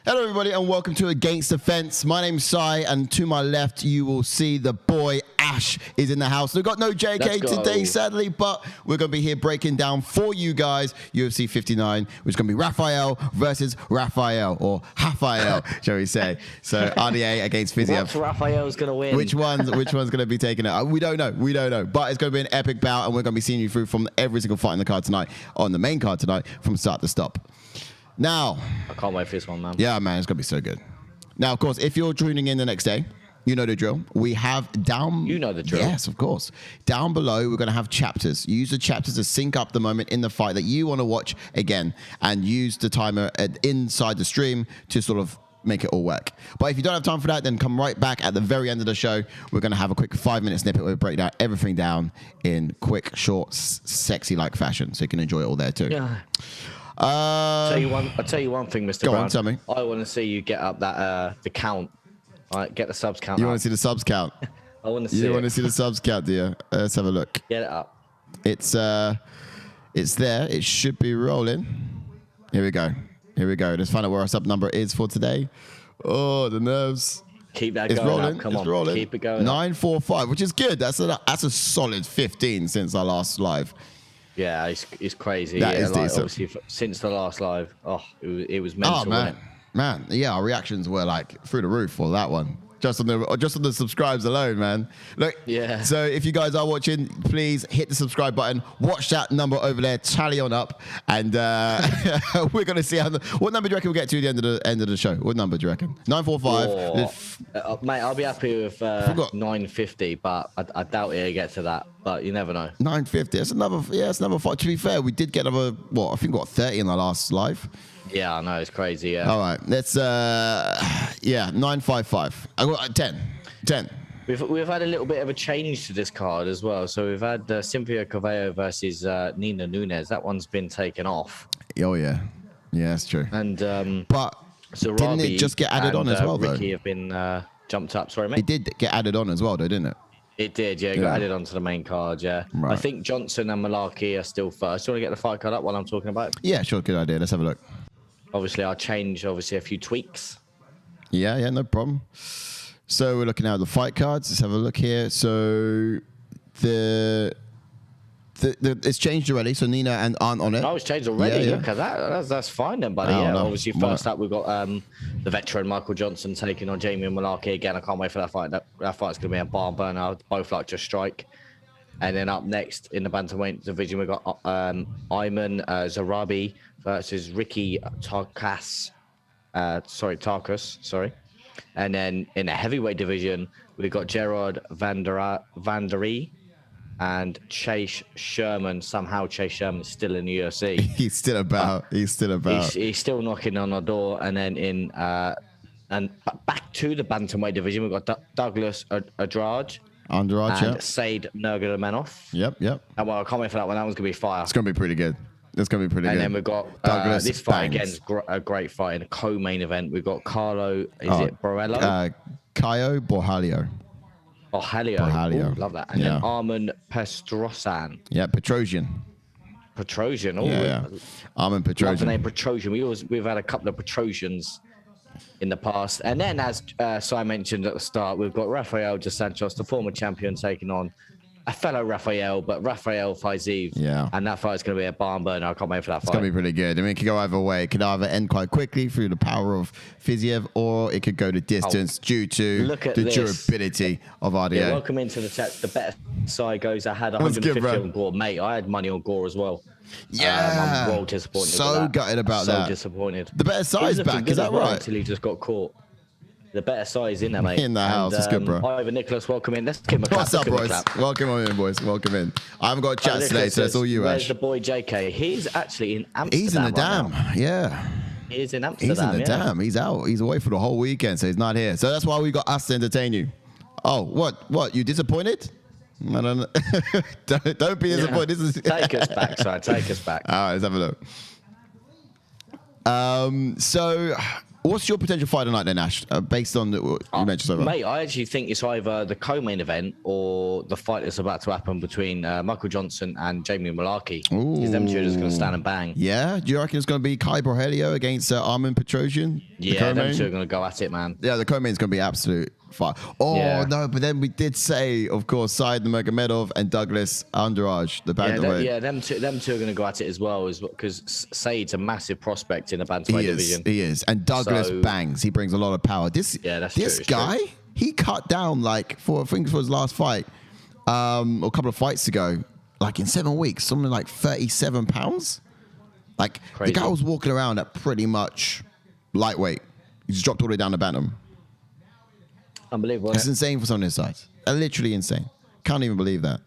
Hello, everybody, and welcome to Against the Fence. My name's Sai, and to my left, you will see the boy Ash is in the house. We've got no JK today, sadly, but we're going to be here breaking down for you guys UFC 59, which is going to be Rafael versus Rafael, or Rafael, shall we say. So RDA against Fiziev. What's Rafael's going to win? Which one's going to be taking it? We don't know. But it's going to be an epic bout, and we're going to be seeing you through from every single fight in the card tonight, on the main card tonight, from start to stop. Now, I can't wait for this one, man. Yeah, man, it's going to be so good. Now, of course, if you're tuning in the next day, you know the drill. We have down... You know the drill. Yes, of course. Down below, we're going to have chapters. Use the chapters to sync up the moment in the fight that you want to watch again, and use the timer inside the stream to sort of make it all work. But if you don't have time for that, then come right back at the very end of the show. We're going to have a quick 5-minute snippet where we break down everything down in quick, short, sexy-like fashion, so you can enjoy it all there too. Yeah. I'll tell you one thing, Mr. Go Brown. on, tell me. I want to see you get up that the count. All right, get the subs count. You up. want to see the subs count? I want to see. You want to see the subs count, do you? Let's have a look. Get it up. It's there. It should be rolling. Here we go. Let's find out where our sub number is for today. Oh, the nerves. Keep that it's going rolling. up. Come on. Rolling. Keep it going. 945, which is good. That's a solid 15 since our last live. Yeah, it's crazy. That is like, decent. obviously, since the last live, it was mental. Oh man, yeah, our reactions were like through the roof for that one. Just on the subscribes alone, man. Look, yeah. So if you guys are watching, please hit the subscribe button. Watch that number over there, tally on up, and we're gonna see what number do you reckon we'll get to at the end of the show? What number do you reckon? 945. Mate, I'll be happy with 950, but I doubt it'll get to that. But you never know. 950. That's another fight. To be fair, we did get another 30 in the last live. Yeah, I know, it's crazy, yeah. All right, let's, 955. I got 10. We've had a little bit of a change to this card as well. So we've had Cynthia Calvillo versus Nina Nunes. That one's been taken off. Oh, yeah. Yeah, that's true. And but didn't it just get added on as well, though? Ricky have been jumped up. Sorry, mate. It did get added on as well, though, didn't it? It did, yeah. It got added onto the main card, yeah. Right. I think Johnson and Mullarkey are still first. Do you want to get the fight card up while I'm talking about it? Yeah, sure. Good idea. Let's have a look. Obviously, I'll change, a few tweaks. Yeah, no problem. So we're looking at the fight cards. Let's have a look here. So it's changed already. So Nina aren't on it. Oh, it's changed already. Yeah. Look at that. That's fine then, buddy. Yeah. Obviously, first up, we've got the veteran Michael Johnson taking on Jamie Mullarkey. Again, I can't wait for that fight. That fight's going to be a barn burner. Both like to strike. And then up next in the bantamweight division, we've got Armen Zarabi versus Ricky Tarkas. Sorry. And then in the heavyweight division, we've got Gerard Vanderaa and Chase Sherman. Somehow Chase Sherman is still in the UFC. He's still about. He's still knocking on our door. And then and back to the bantamweight division, we've got Douglas Andrade. And Said Nurmagomedov. Yep. And well, I can't wait for that one. That one's going to be fire. It's going to be pretty good. And then we've got Douglas this fight again is a great fight in a co-main event. We've got Caio, Borralho? Caio Borralho. Borralho. Love that. And then Armen Petrosyan. Yeah, Petrosyan. Oh, yeah. Armen Petrosyan. Love the name Petrosyan. We've had a couple of Petrosyans in the past. And then, as Sai mentioned at the start, we've got Rafael dos Santos, the former champion, taking on a fellow Rafael, but Rafael Fiziev. Yeah. And that fight's going to be a barn burner. I can't wait for that fight. It's going to be pretty good. I mean, it could go either way. It could either end quite quickly through the power of Fiziev, or it could go to distance due to the durability of RDA. Yeah, welcome into the chat. The better side goes. I had 150 on Gore. Mate, I had money on Gore as well. Yeah. I'm well disappointed. So gutted about that. So disappointed. The better side's back. Is that right? Until he just got caught. The better size in there, mate. In the house. It's good, bro. Ivan Nicholas, welcome in. Let's give him a clap. What's up, boys? Welcome on in, boys. Welcome in. I haven't got chat today, so that's all you, Ash. Where's the boy JK? He's actually in Amsterdam. He's in the dam. Yeah. He is in Amsterdam. He's in the dam. He's out. He's away for the whole weekend, so he's not here. So that's why we got us to entertain you. Oh, what? You disappointed? I don't know. don't be disappointed. Take us back, sorry. Take us back. All right, let's have a look. So What's your potential fight tonight then, Ash? Based on what you mentioned so far? Mate, I actually think it's either the co-main event or the fight that's about to happen between Michael Johnson and Jamie Mullarkey. Because them two are just going to stand and bang. Yeah? Do you reckon it's going to be Borralho against Armen Petrosyan? Yeah, them two are going to go at it, man. Yeah, the co-main is going to be absolute fire. Oh, yeah. No, but then we did say, of course, Nurmagomedov and Douglas Andrade, the bantamweight. Yeah, them two are going to go at it as well, because Said's a massive prospect in the bantamweight division. He is. And Douglas bangs. He brings a lot of power. This guy, he cut down, like, I think for his last fight, a couple of fights ago, like in 7 weeks, something like 37 pounds. Like, crazy. The guy was walking around at pretty much lightweight. He just dropped all the way down to bantam. Unbelievable. It's insane for someone his size. Literally insane. Can't even believe that.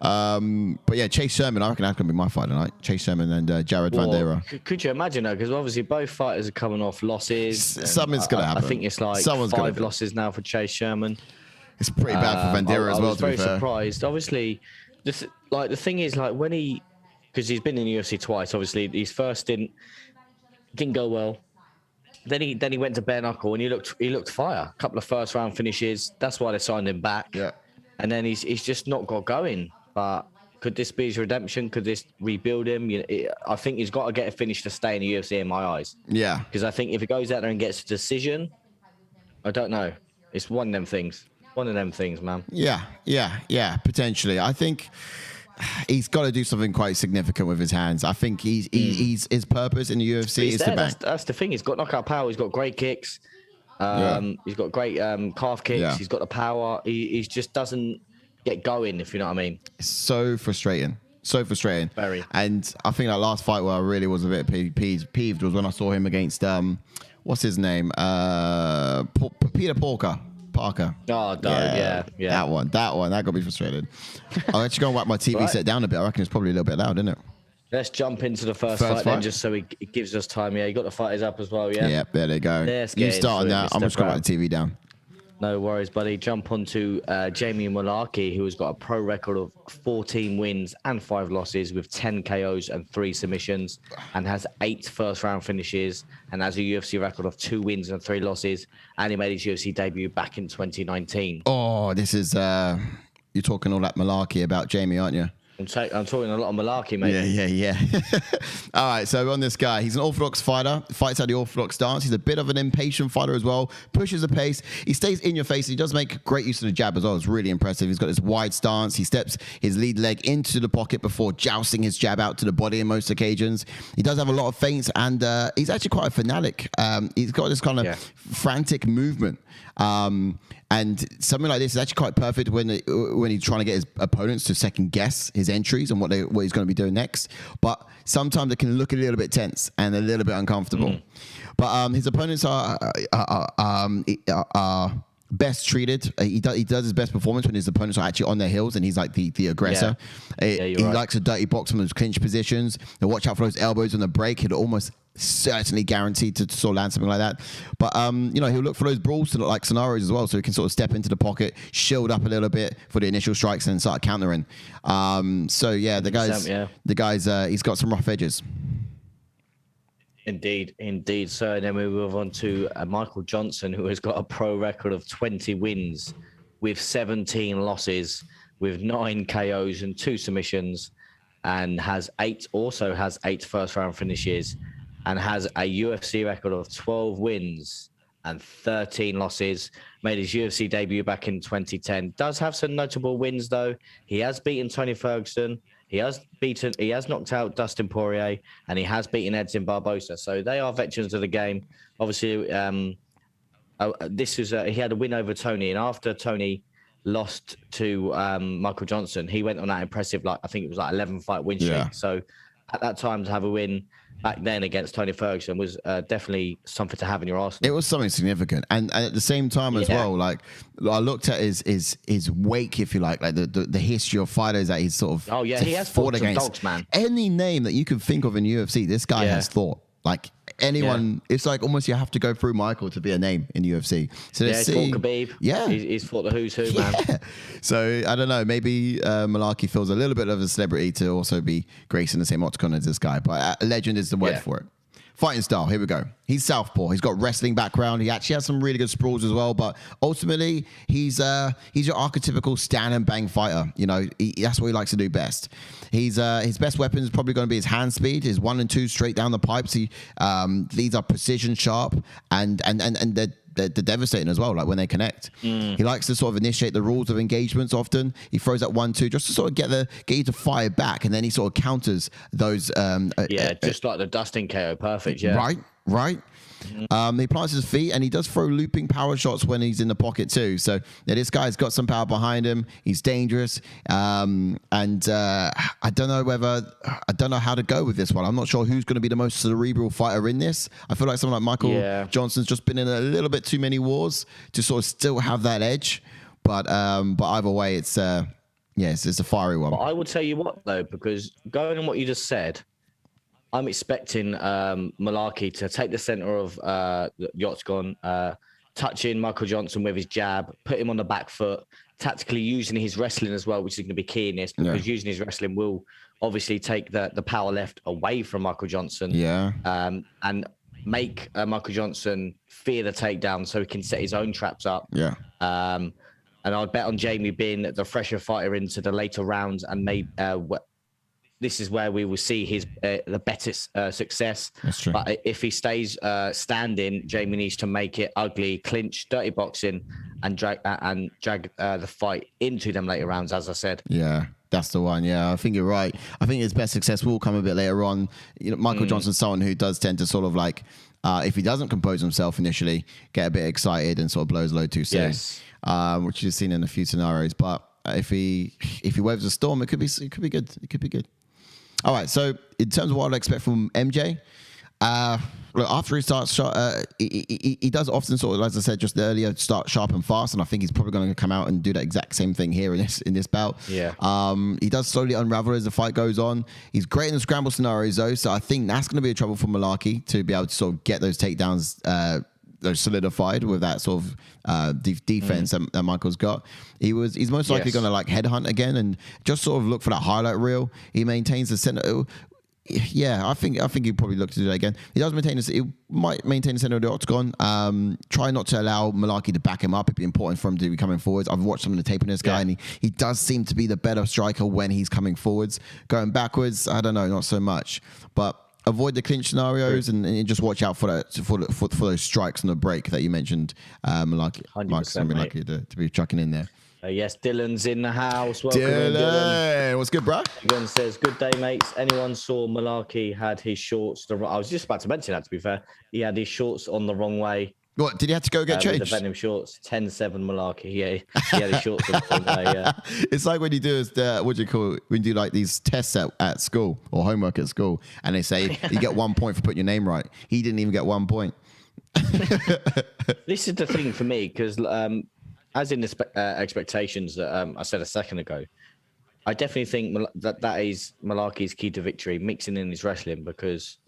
But yeah, Chase Sherman, I reckon that's going to be my fight tonight. Chase Sherman and Jared Vanderaa. Could you imagine though? Because obviously both fighters are coming off losses. Something's going to happen. I think it's like 5 losses now for Chase Sherman. It's pretty bad for Vanderaa as well. I was very surprised. Obviously, the thing is, like, when because he's been in the UFC twice. Obviously, his first didn't go well. Then he went to bare knuckle and he looked fire. A couple of first round finishes. That's why they signed him back. Yeah. And then he's just not got going. But could this be his redemption? Could this rebuild him? I think he's got to get a finish to stay in the UFC in my eyes. Yeah. Because I think if he goes out there and gets a decision, I don't know. It's one of them things. One of them things, man. Yeah. Potentially. I think he's got to do something quite significant with his hands. I think he's his purpose in the UFC is to bang. That's the thing. He's got knockout power. He's got great kicks. He's got great calf kicks. Yeah. He's got the power. He just doesn't get going, if you know what I mean. It's so frustrating. Very. And I think that last fight where I really was a bit peeved was when I saw him against what's his name? Peter Parker. Oh, yeah. That one. That got me frustrated. I'm actually going to whack my TV set down a bit. I reckon it's probably a little bit loud, isn't it? Let's jump into the first fight then, just so it gives us time. Yeah, you got the fighters up as well, yeah? Yeah, there they go. You start on that. I'm just going to whack the TV down. No worries, buddy. Jump onto Jamie Mullarkey, who has got a pro record of 14 wins and 5 losses with 10 KOs and 3 submissions, and has 8 first-round finishes, and has a UFC record of 2 wins and 3 losses, and he made his UFC debut back in 2019. Oh, this is... you're talking all that Mullarkey about Jamie, aren't you? I'm talking a lot of Mullarkey, mate. Yeah. All right, so on this guy, he's an orthodox fighter, fights out the orthodox stance. He's a bit of an impatient fighter as well, pushes the pace. He stays in your face. He does make great use of the jab as well. It's really impressive. He's got this wide stance. He steps his lead leg into the pocket before jousting his jab out to the body in most occasions. He does have a lot of feints, and he's actually quite a fanatic. He's got this kind of frantic movement. And something like this is actually quite perfect when he's trying to get his opponents to second guess his entries and what he's going to be doing next. But sometimes it can look a little bit tense and a little bit uncomfortable. But his opponents are best treated. He does his best performance when his opponents are actually on their heels and he's like the aggressor. He likes a dirty box from those clinch positions. Now watch out for those elbows on the break. He'll almost certainly guaranteed to sort of land something like that. But he'll look for those brawls to look like scenarios as well, so he can sort of step into the pocket, shield up a little bit for the initial strikes and then start countering. The guy's he's got some rough edges. Indeed, sir. And then we move on to Michael Johnson, who has got a pro record of 20 wins with 17 losses, with 9 KOs and 2 submissions, and has 8 first-round finishes, and has a UFC record of 12 wins and 13 losses. Made his UFC debut back in 2010. Does have some notable wins, though. He has beaten Tony Ferguson. He has knocked out Dustin Poirier, and he has beaten Edson Barbosa. So they are veterans of the game. Obviously, he had a win over Tony, and after Tony lost to Michael Johnson, he went on that impressive, I think it was 11-fight win streak. Yeah. So at that time, to have a win back then against Tony Ferguson was definitely something to have in your arsenal. It was something significant, and at the same time as well, I looked at his wake, if you like the history of fighters that he's sort of he has fought against dogs, man. Any name that you can think of in UFC, this guy has fought. Like anyone, it's like almost you have to go through Michael to be a name in the UFC. So he's fought Khabib. Yeah, he's fought the who's who, man. So I don't know. Maybe Mullarkey feels a little bit of a celebrity to also be gracing the same octagon as this guy. But a legend is the word for it. Fighting style, here we go. He's southpaw. He's got wrestling background. He actually has some really good sprawls as well. But ultimately, he's your archetypical stand and bang fighter. You know, that's what he likes to do best. His best weapon is probably going to be his hand speed. His 1 and 2 straight down the pipes. These are precision sharp and they're devastating as well, like when they connect. He likes to sort of initiate the rules of engagements often. He throws that 1-2 just to sort of get you to fire back, and then he sort of counters those. Just like the Dustin KO, perfect. Yeah, right. He plants his feet, and he does throw looping power shots when he's in the pocket too. So this guy's got some power behind him. He's dangerous, and I don't know how to go with this one. I'm not sure who's going to be the most cerebral fighter in this. I feel like someone like Michael Johnson's just been in a little bit too many wars to sort of still have that edge. But either way, it's a fiery one. But I will tell you what though, because going on what you just said, I'm expecting Mullarkey to take the center of Yotskon, touch in Michael Johnson with his jab, put him on the back foot, tactically using his wrestling as well, which is going to be key in this, because using his wrestling will obviously take the power left away from Michael Johnson. And make Michael Johnson fear the takedown so he can set his own traps up. And I'd bet on Jamie being the fresher fighter into the later rounds, and maybe this is where we will see his the better success. That's true. But if he stays standing, Jamie needs to make it ugly, clinch, dirty boxing, and drag the fight into them later rounds, as I said. Yeah, that's the one. Yeah, I think you're right. I think his best success will come a bit later on. You know, Michael Johnson's someone who does tend to sort of like, if he doesn't compose himself initially, get a bit excited and sort of blow his load too soon. Which you've seen in a few scenarios. But if he weathers a storm, it could be good. It could be good. All right, so in terms of what I'd expect from MJ, look, after he starts, he does often sort of, as I said just earlier, start sharp and fast, and I think he's probably going to come out and do that exact same thing here in this bout. He does slowly unravel as the fight goes on. He's great in the scramble scenarios though, so I think that's going to be a trouble for Mullarkey to be able to sort of get those takedowns those solidified with that sort of defense that Michael's got. He's most likely going to like headhunt again and just sort of look for that highlight reel. He maintains the center. I think he'd probably look to do that again. He might maintain the center of the octagon. Try not to allow Mullarkey to back him up. It'd be important for him to be coming forwards. I've watched some of the tape on this guy, and he does seem to be the better striker when he's coming forwards. Going backwards, I don't know, not so much. But avoid the clinch scenarios and just watch out for those strikes on the break that you mentioned. Mullarkey might be likely to be chucking in there. Yes, Dylan's in the house. Welcome Dylan. What's good, bro? Dylan says, good day, mates. Anyone saw Mullarkey had his shorts? I was just about to mention that, to be fair. He had his shorts on the wrong way. What, did he have to go get changed? With the Venom shorts, 10-7 Mullarkey. Yeah, he had his shorts on the wrong way, yeah. It's like when you do, what do you call it? When you do like these tests at school or homework at school, and they say you get 1 point for putting your name right. He didn't even get 1 point. This is the thing for me, because as in the expectations that I said a second ago, I definitely think that is Mullarkey's key to victory, mixing in his wrestling, because...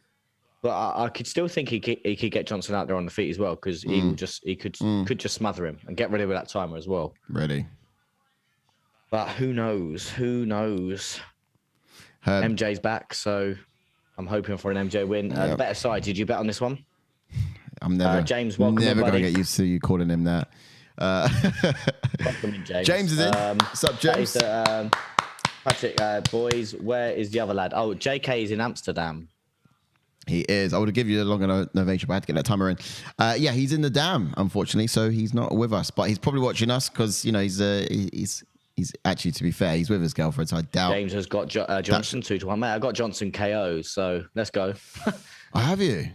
But I could still think he could get Johnson out there on the feet as well, because he could just smother him and get rid of that timer as well. Ready. But who knows? MJ's back, so I'm hoping for an MJ win. The better side. Did you bet on this one? I'm never. James, welcome. Never gonna get used to you calling him that. Welcome in, James. James is in. What's up, James? Patrick, boys, where is the other lad? Oh, JK is in Amsterdam. He is. I would have given you a longer novation, but I had to get that timer in. He's in the dam, unfortunately, so he's not with us. But he's probably watching us because, you know, he's actually, to be fair, he's with his girlfriend, so I doubt. James has got Johnson 2-1. Mate, I got Johnson KO, so let's go. I have you.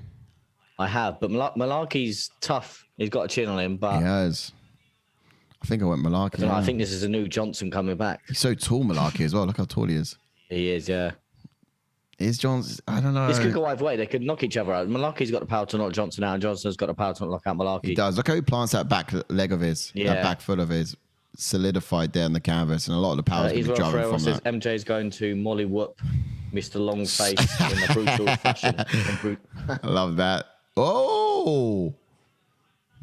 I have, but Mullarkey's tough. He's got a chin on him, but... He has. I think I went Mullarkey. I think this is a new Johnson coming back. He's so tall, Mullarkey, as well. Look how tall he is. He is, yeah. Is Johnson? I don't know. This could go either way. They could knock each other out. Mullarkey's got the power to knock Johnson out, and Johnson's got the power to knock out Mullarkey. He does. Look how he plants that back leg of his, that back foot of his, solidified there on the canvas, and a lot of the power is going to be driving from that. MJ's going to molly whoop Mr. Longface in a brutal fashion. I love that. Oh,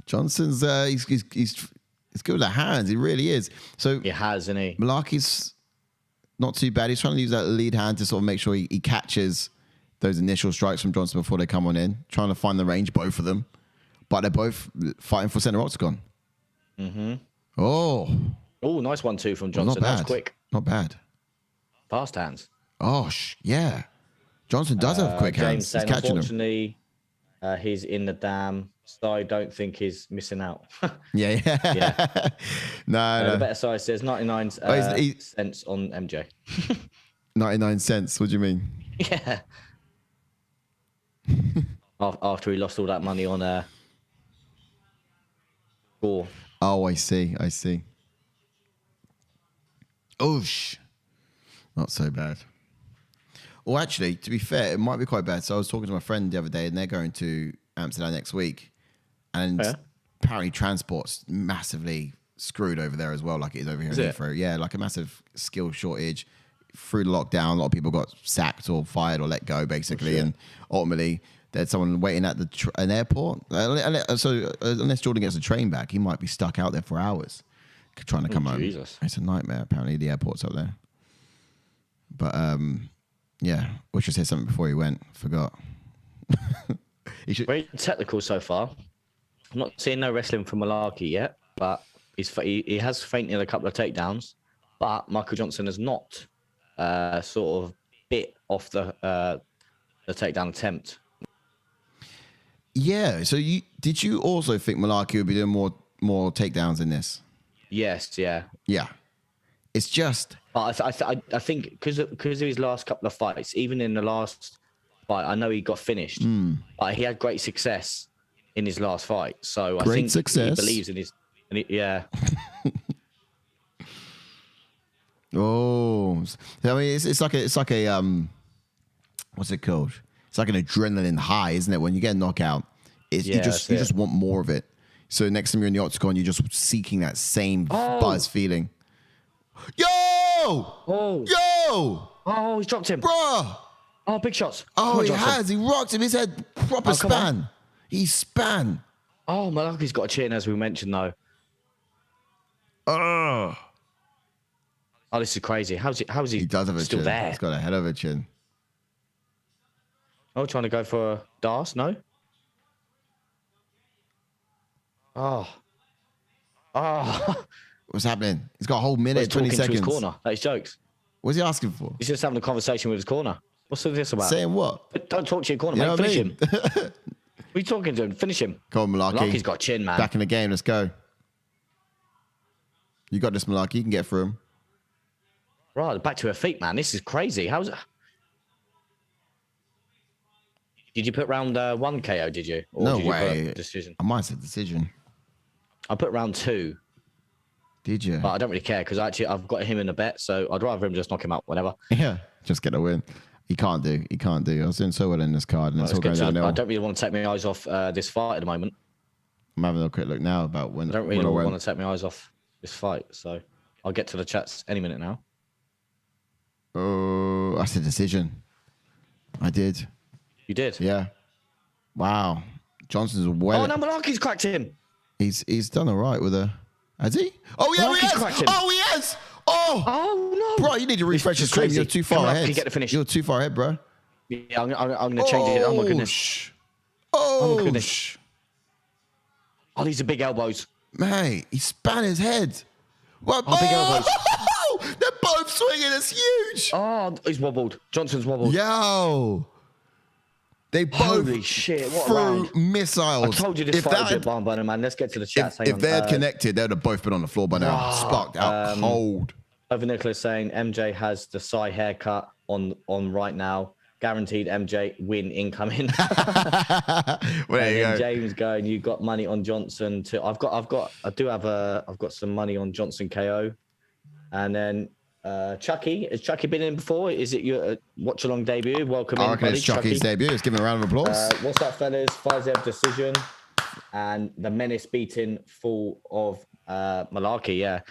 Johnson's he's good with the hands. He really is. So he has, isn't he? Mullarkey's not too bad. He's trying to use that lead hand to sort of make sure he catches those initial strikes from Johnson before they come on in, trying to find the range, both of them. But they're both fighting for center octagon. Mm-hmm. Oh, nice 1-2 from Johnson. Not bad. That was quick. Not bad. Fast hands. Oh, yeah. Johnson does have quick hands. James He's catching them. Unfortunately, he's in the dam, so I don't think he's missing out. Yeah. No. The better side says 99 cents on MJ. 99 cents. What do you mean? Yeah. After he lost all that money on Gore. Oh, I see. Oosh. Not so bad. Well, actually, to be fair, it might be quite bad. So I was talking to my friend the other day, and they're going to Amsterdam next week. And apparently transport's massively screwed over there as well, like it is over here in Heathrow. Yeah, like a massive skill shortage. Through the lockdown, a lot of people got sacked or fired or let go, basically. And ultimately, there's someone waiting at an airport. So unless Jordan gets a train back, he might be stuck out there for hours trying to come home. Jesus. It's a nightmare, apparently, the airport's up there. But, yeah, we should say something before he went. Forgot. Very technical so far. I'm not seeing no wrestling from Mullarkey yet, but he has fainted a couple of takedowns. But Michael Johnson has not sort of bit off the takedown attempt. Yeah. So did you also think Mullarkey would be doing more takedowns in this? Yes. Yeah. Yeah. It's just. But I think because of his last couple of fights, even in the last fight, I know he got finished, but he had great success in his last fight. So I think he believes in his. Yeah. Oh, I mean, it's like a what's it called? It's like an adrenaline high, isn't it? When you get a knockout, you just want more of it. So next time you're in the octagon, you're just seeking that same buzz feeling. Yo! Oh, he's dropped him, bruh. Oh, big shots. Oh, he has. He rocked him. His head proper span. He span. Oh, Mullarkey's got a chin, as we mentioned, though. Oh, this is crazy. How's he? He does have a still chin. There? He's got a hell of a chin. Oh, trying to go for a dance? No. Oh. What's happening? He's got a whole minute, 20 seconds. To his corner. That is jokes. What's he asking for? He's just having a conversation with his corner. What's this about? Saying what? Don't talk to your corner, mate. Finish him. What are you talking to him? Finish him. Come on, Mullarkey. Mullarkey's got chin, man. Back in the game. Let's go. You got this, Mullarkey. You can get through him. Right, back to her feet, man. This is crazy. How's it? Did you put round 1 KO, did you? Or no did you way. Put decision? I might have said decision. I put round 2. Did you? But I don't really care because actually I've got him in a bet, so I'd rather him just knock him out whenever. Yeah, just get a win. He can't do. I was doing so well in this card, and it's all going downhill. I don't really want to take my eyes off this fight at the moment. I'm having a quick look now about when. I don't really want to take my eyes off this fight, so I'll get to the chats any minute now. Oh, I said decision. I did. You did? Yeah. Wow. Johnson's well. Oh, no, Mullarkey's cracked him. He's done all right with a. Has he? Oh yeah, he has. Oh, he has. Oh no, bro, you need to refresh your stream. You're too far ahead. Get the finish. You're too far ahead, bro. Yeah, I'm going to change it. Oh my goodness. Oh my goodness. Oh, these are big elbows. Mate, he span his head. What? Oh, big elbows. They're both swinging. It's huge. Oh, he's wobbled. Johnson's wobbled. Yo. They both Holy shit, what a round. Missiles. I told you this fight would be a barn burner, man. Let's get to the chat. If they had connected, they would have both been on the floor by now. Sparked out cold. Over Nicholas saying MJ has the Psy haircut on right now. Guaranteed MJ win incoming. James going, you got money on Johnson too. I've got some money on Johnson KO. And then Chucky, has Chucky been in before? Is it your watch along debut? Welcome in. I reckon it's Chucky's debut. Let's give him a round of applause. What's up, fellas? Fiziev decision and the menace beating full of Mullarkey. Yeah,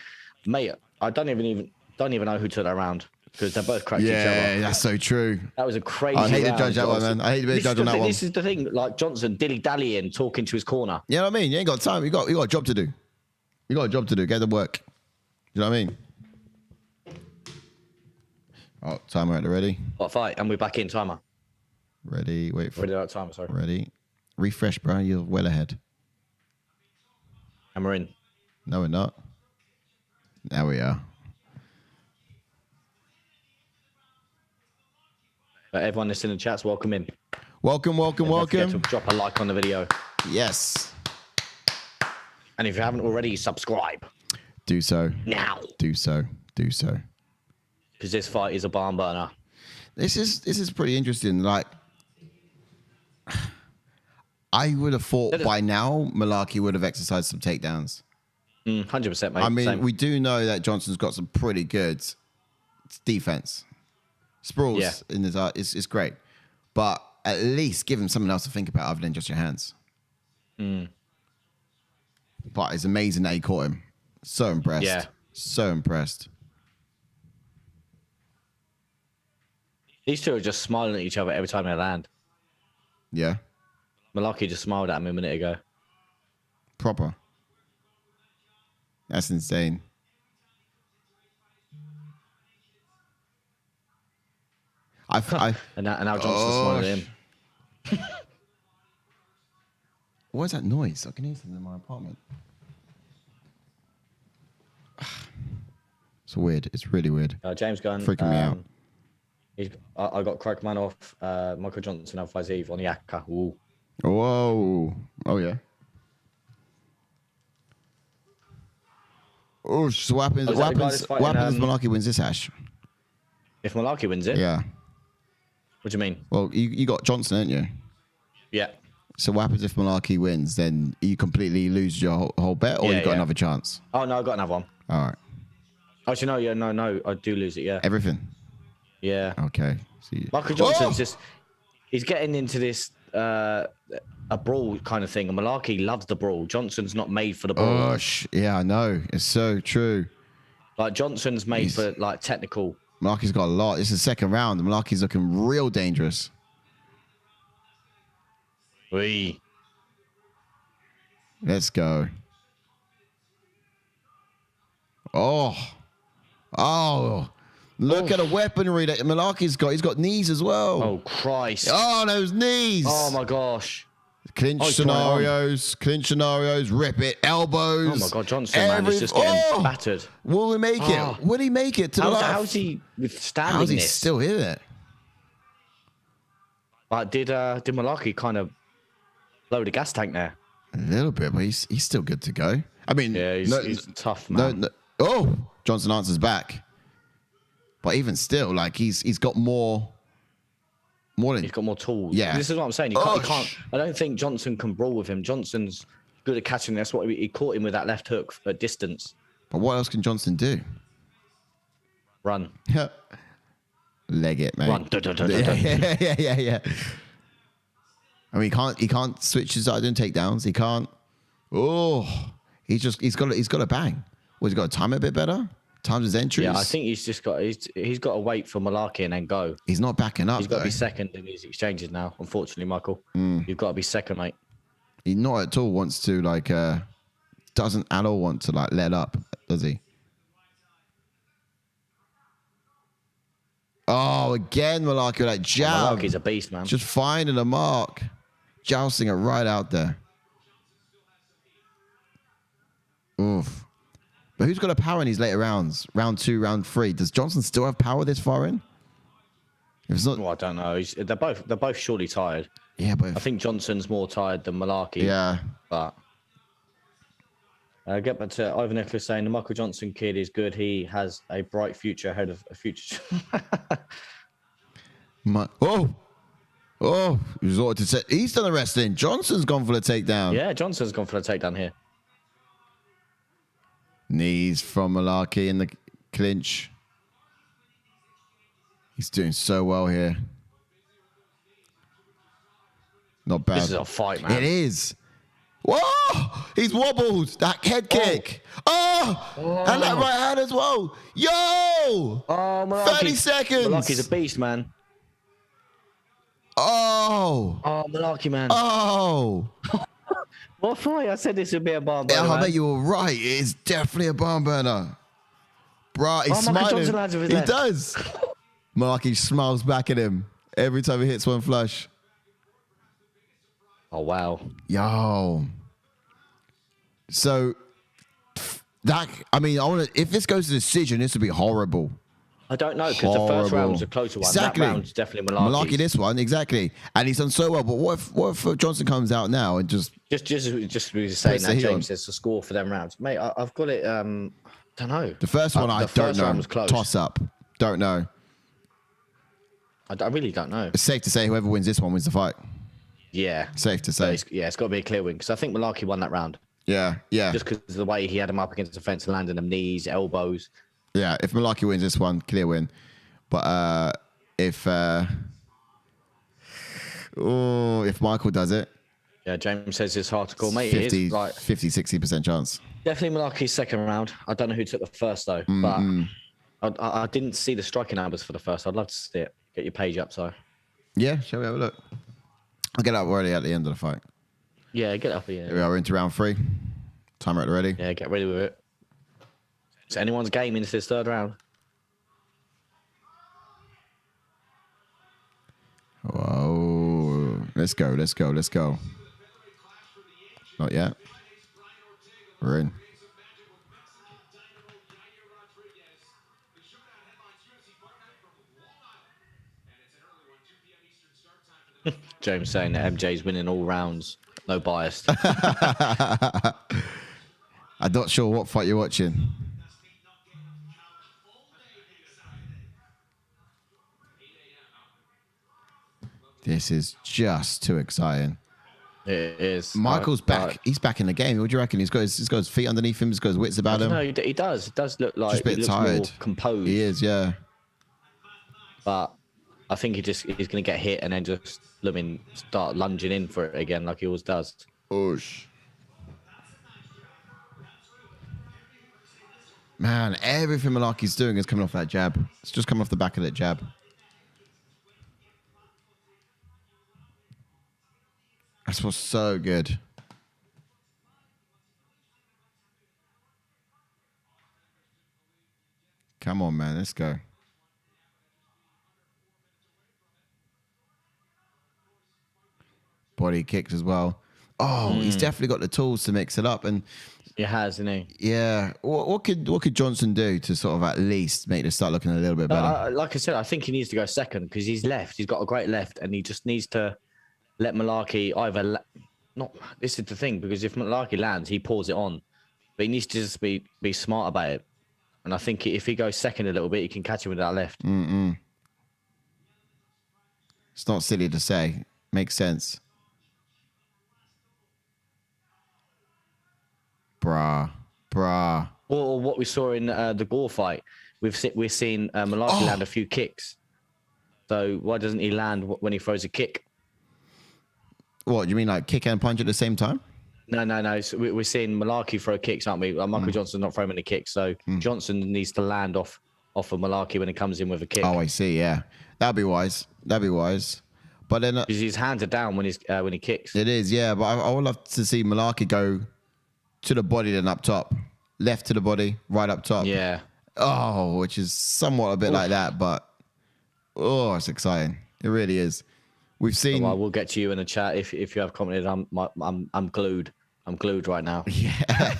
mate, I don't even know who took that round because they both cracked each other. Yeah, that's so true. That was a crazy. I hate to judge that one, man. I hate to be judged on that one. This is the thing, like Johnson dilly-dallying, talking to his corner. You know what I mean? You ain't got time. You got a job to do. You got a job to do. Get to work. You know what I mean? Oh, timer at the ready. What fight? And we're back in timer. Ready. Wait for Ready that time, sorry. Ready. Refresh, bro. You're well ahead. And we're in. No, we're not. There we are. Everyone listening in the chats, welcome in. Welcome. Don't forget to drop a like on the video. Yes. And if you haven't already, subscribe. Do so. Now. Do so. Because this fight is a barn burner. This is pretty interesting. Like, I would have thought by now Mullarkey would have exercised some takedowns. 100%, mate. I mean, Same. we do know that Johnson's got some pretty good defense. Sprawls in his art is great. But at least give him something else to think about other than just your hands. But it's amazing that he caught him. So impressed. Yeah. So impressed. These two are just smiling at each other every time they land. Yeah. Mullarkey just smiled at him a minute ago. Proper. That's insane. And now Johnson's smiling at him. What is that noise? I can hear something in my apartment. It's weird. It's really weird. James going. Freaking me out. I got Krugmanov, Michael Johnson, and Fiziev on the Akka. Ooh. Whoa. Oh, yeah. Oh, so what happens, what happens if Mullarkey wins this, Ash? If Mullarkey wins it? Yeah. What do you mean? Well, you got Johnson, haven't you? Yeah. So what happens if Mullarkey wins? Then you completely lose your whole bet, or you got another chance? Oh, no, I got another one. All right. Actually, no, I do lose it, yeah. Everything? Yeah. Okay. See. Michael Johnson's he's getting into this a brawl kind of thing, and Mullarkey loves the brawl. Johnson's not made for the brawl. Yeah, I know. It's so true. Like, Johnson's made for, like, technical. Mullarkey's got a lot. This is the second round. Mullarkey's looking real dangerous. Wee. Let's go. Oh. Look at the weaponry that Mullarkey's got. He's got knees as well. Oh, Christ. Oh, those knees. Oh, my gosh. Clinch scenarios, rip it, elbows. Oh, my God, Johnson, man, he's just getting battered. Will he make it? Will he make it to the left? How's he withstanding How's he this? still in it? But did Mullarkey kind of blow the gas tank there? A little bit, but he's still good to go. I mean, yeah, he's tough, man. Oh, Johnson answers back. But even still, like, he's got more than... He's got more tools. Yeah. This is what I'm saying. He can't. I don't think Johnson can brawl with him. Johnson's good at catching. That's what he caught him with, that left hook at distance. But what else can Johnson do? Run. Leg it, mate. Run. Yeah. I mean, he can't switch his side and takedowns. He can't. Oh, he's got a bang. Well, he's got to time it a bit better. Times his entries. Yeah, I think he's got to wait for Mullarkey and then go. He's not backing up. He's got to be second in his exchanges now. Unfortunately, Michael, you've got to be second, mate. He not at all wants to doesn't at all want to let up, does he? Oh, again, Mullarkey with that jab. Mullarkey's a beast, man. Just finding a mark, jousting it right out there. Oof. But who's got a power in these later rounds? Round 2, round 3. Does Johnson still have power this far in? If it's not, well, I don't know. They're both surely tired. Yeah, but I think Johnson's more tired than Mullarkey. Yeah. But get back to Ivan Nicholas saying the Michael Johnson kid is good. He has a bright future ahead of a future. Resorted to set. He's done the wrestling. Johnson's gone for the takedown. Yeah, Johnson's gone for the takedown here. Knees from Mullarkey in the clinch. He's doing so well here. Not bad. This is a fight, man. It is. Whoa! He's wobbled. That head kick. Oh! And that right hand as well. Yo! Oh, Mullarkey. 30 seconds. Mullarkey's a beast, man. Oh! Oh, Mullarkey, man. Oh! What fight? I said this would be a barn burner. I bet you were right. It is definitely a barn burner. Bruh, he's Michael smiling. Johnson lands with his He left. does. Mullarkey smiles back at him. Every time he hits one flush. Oh, wow. Yo. So, that, I mean, if this goes to decision, this would be horrible. I don't know, because the first round was a closer one. Exactly. That round's definitely Mullarkey's. Mullarkey, this one, exactly. And he's done so well. But what if Johnson comes out now and just saying that, James says the score for them rounds. Mate, I've got it, don't know. The first one, I don't know. Was close. Toss up. Don't know. I really don't know. It's safe to say whoever wins this one wins the fight. Yeah. Safe to say. It's got to be a clear win, because I think Mullarkey won that round. Yeah. Just because of the way he had him up against the fence and landing them knees, elbows. Yeah, if Mullarkey wins this one, clear win. But if Michael does it. Yeah, James says it's hard to call. Mate, 50, it is like 50-60% chance. Definitely Mullarkey's second round. I don't know who took the first, though. But I didn't see the striking numbers for the first. I'd love to see it. Get your page up, so. Yeah, shall we have a look? I'll get up already at the end of the fight. Yeah, get up here. Here we are into round 3. Timer ready. Yeah, get ready with it. It's anyone's game into this third round. Whoa. Let's go. Not yet. We're in. James saying that MJ's winning all rounds. No bias. I'm not sure what fight you're watching. This is just too exciting. It is. Michael's back. He's back in the game. What do you reckon? He's got his feet underneath him. He's got his wits about him. No, he does. It does look like just a bit tired. More composed. He is, yeah. But I think he's going to get hit and then just start lunging in for it again like he always does. Oosh. Man, everything Mullarkey's doing is coming off that jab. It's just coming off the back of that jab. That's what's so good. Come on, man. Let's go. Body kicks as well. Oh, he's definitely got the tools to mix it up. And he has, isn't he? Yeah. What could Johnson do to sort of at least make this start looking a little bit better? Like I said, I think he needs to go second because he's left. He's got a great left, and he just needs to let Mullarkey either not. This is the thing, because if Mullarkey lands, he pours it on, but he needs to just be smart about it. And I think if he goes second a little bit, he can catch him with that left. It's not silly to say. Makes sense. Bruh. Or what we saw in the Gore fight, we've seen Mullarkey land a few kicks. So why doesn't he land when he throws a kick? What, you mean like kick and punch at the same time? No. So we're seeing Mullarkey throw kicks, aren't we? Michael Johnson's not throwing any kicks, so Johnson needs to land off of Mullarkey when he comes in with a kick. Oh, I see. Yeah, that'd be wise. But then because his hands are down when he kicks. It is, yeah. But I would love to see Mullarkey go to the body, then up top, left to the body, right up top. Yeah. Oh, which is somewhat a bit like that, but it's exciting. It really is. We've seen. Well, we'll get to you in the chat if you have commented. I'm glued. I'm glued right now. Yeah.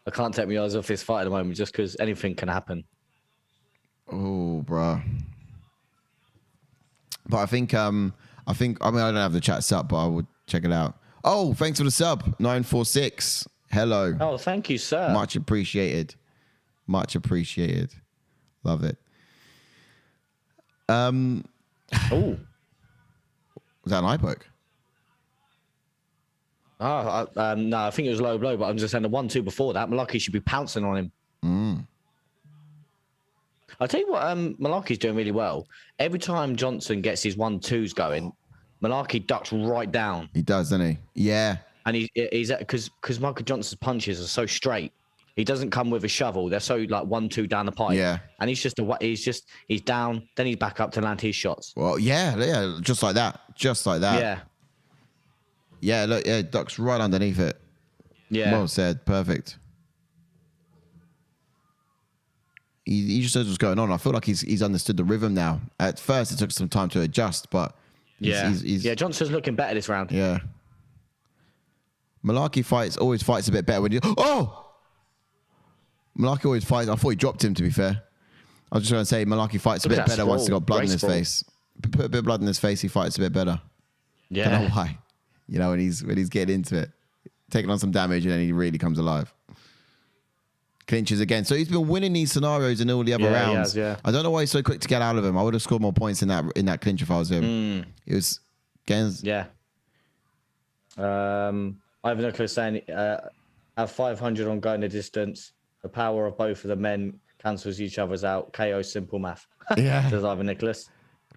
I can't take my eyes off this fight at the moment just because anything can happen. Oh, bro. But I mean, I don't have the chat set up, but I would check it out. Oh, thanks for the sub, 946. Hello. Oh, thank you, sir. Much appreciated. Love it. Oh. Was that an eye poke? No, I think it was low blow, but I'm just saying the 1-2 before that, Mullarkey should be pouncing on him. I'll tell you what, Mullarkey's doing really well. Every time Johnson gets his 1-2s going, Mullarkey ducks right down. He does, doesn't he? Yeah. And he's because Michael Johnson's punches are so straight. He doesn't come with a shovel. They're so like 1-2 down the pipe. Yeah. And he's down, then he's back up to land his shots. Well, yeah, just like that. Yeah. Yeah, look, yeah, ducks right underneath it. Yeah. Well said. Perfect. he just knows what's going on. I feel like he's understood the rhythm now. At first, it took some time to adjust, but he's Johnson's looking better this round. Yeah. Mullarkey always fights a bit better when you. Oh! Mullarkey always fights. I thought he dropped him, to be fair. I was just going to say Mullarkey fights a bit better once he got blood in his face. Put a bit of blood in his face, he fights a bit better. Yeah. Don't know why. You know, when he's getting into it, taking on some damage, and then he really comes alive. Clinches again. So he's been winning these scenarios in all the other rounds. Yeah. I don't know why he's so quick to get out of him. I would have scored more points in that clinch if I was him. It was again. Yeah. Ivan Nicholas saying have 500 on going the distance. The power of both of the men cancels each other's out. KO simple math. Yeah. Says Ivan Nicholas.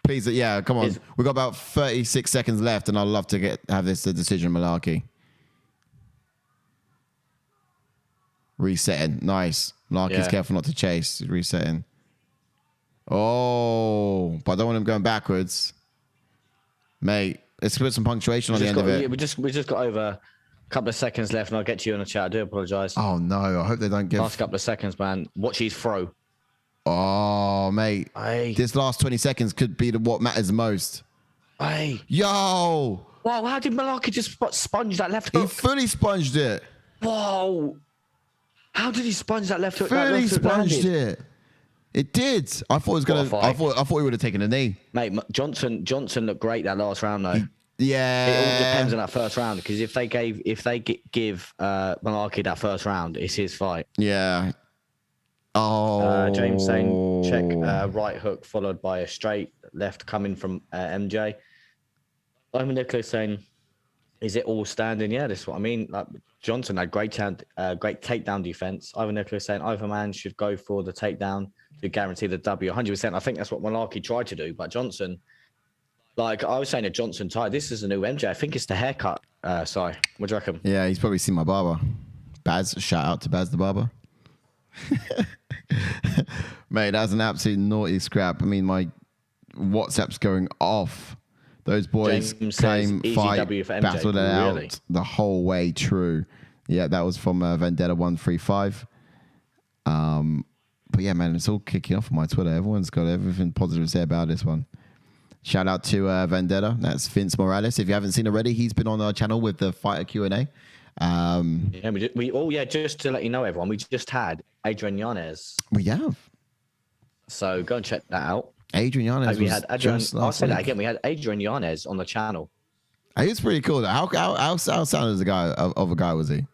Please, yeah, come on. We've got about 36 seconds left, and I'd love to have this decision, Mullarkey. Resetting. Nice. Mullarkey's careful not to chase. Resetting. Oh, but I don't want him going backwards. Mate, let's put some punctuation on the end of it. We just got over a couple of seconds left, and I'll get to you in the chat. I do apologise. Oh, no. I hope they don't give... Last couple of seconds, man. Watch his throw. Oh, mate. Hey. This last 20 seconds could be what matters most. Hey. Yo! Wow, how did Mullarkey just sponge that left hook? He fully sponged it. Whoa. How did he sponge that left hook? Fully sponged it. It did. I thought it was gonna. I thought he would have taken a knee. Mate, Johnson looked great that last round though. Yeah. It all depends on that first round because if they give Mullarkey that first round, it's his fight. Yeah. Oh. James saying check right hook followed by a straight left coming from MJ. Ivan Nicholas saying, is it all standing? Yeah, this is what I mean. Like Johnson had great takedown defense. Ivan Nicholas saying either man should go for the takedown to guarantee the W. 100%. I think that's what Mullarkey tried to do, but Johnson, like I was saying to Johnson, Ty, this is a new MJ. I think it's the haircut. Sorry, what do you reckon? Yeah, he's probably seen my barber. Baz, shout out to Baz the barber. Mate, that's an absolute naughty scrap. I mean, my WhatsApp's going off. Those boys came, fight, battled it out the whole way. True. Yeah, that was from Vanderaa 135. But yeah, man, it's all kicking off on my Twitter. Everyone's got everything positive to say about this one. Shout out to Vanderaa. That's Vince Morales. If you haven't seen already, he's been on our channel with the Fighter Q&A. Just to let you know, everyone, we just had Adrian Yanez. We have. So go and check that out. Adrian Yanez. I'll say that again. We had Adrian Yanez on the channel. He was pretty cool. How sound as a guy of a guy was he?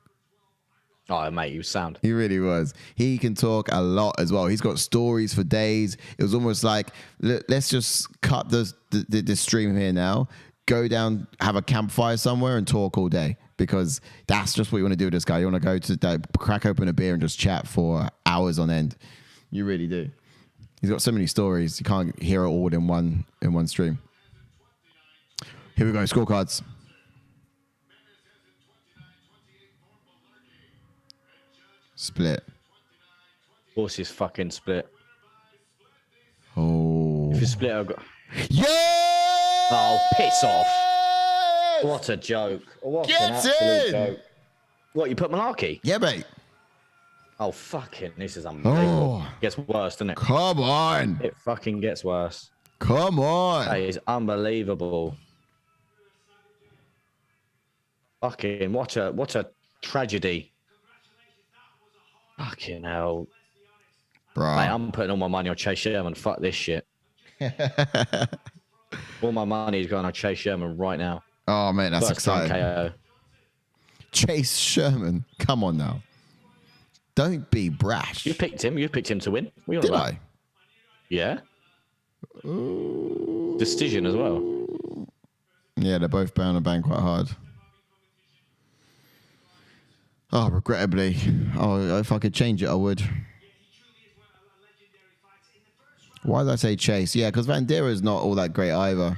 Oh, mate, he was sound. He really was. He can talk a lot as well. He's got stories for days. It was almost like, let's just cut the stream here now, go down, have a campfire somewhere and talk all day, because that's just what you want to do with this guy. You want to go to crack open a beer and just chat for hours on end. You really do. He's got so many stories. You can't hear it all in one stream. Here we go. Scorecards. Split. Of course, he's fucking split. Oh. If you split, I've got. Yeah! Oh, piss off! What a joke! What an absolute joke! What, you put Mullarkey? Yeah, mate. Oh, fucking! This is unbelievable. It gets worse, doesn't it? Come on! It fucking gets worse. Come on! That is unbelievable. Fucking what a tragedy. Fucking hell. Bro. Mate, I'm putting all my money on Chase Sherman. Fuck this shit. All my money is going on Chase Sherman right now. Oh, man, that's exciting. KO. Chase Sherman. Come on now. Don't be brash. You picked him. You picked him to win. Did I? Yeah. Decision as well. Yeah, they're both bound to bang quite hard. Oh, regrettably. Oh, if I could change it, I would. Why did I say Chase? Yeah, because Vanderaa is not all that great either.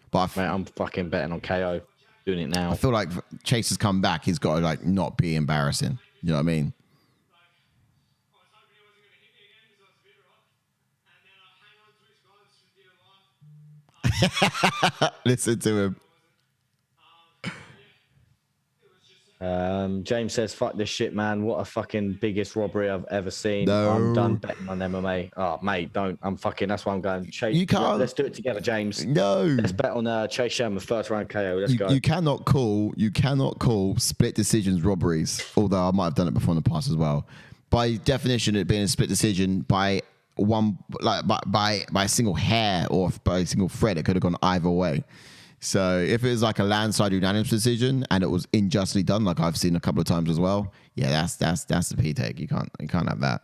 But mate, I'm fucking betting on KO. Doing it now. I feel like Chase has come back. He's got to not be embarrassing. You know what I mean? Listen to him. James says, "Fuck this shit, man. What a fucking biggest robbery I've ever seen. No. I'm done betting on MMA." Oh, mate, don't. I'm fucking. That's why I'm going. Chase, you can't. Let's do it together, James. No. Let's bet on Chase Sherman first round KO. Let's go. You cannot call split decisions robberies. Although I might have done it before in the past as well. By definition, it being a split decision by one, like by a single hair or by a single thread, it could have gone either way. So if it was like a landslide unanimous decision and it was unjustly done, like I've seen a couple of times as well, yeah, that's the P take. You can't have that.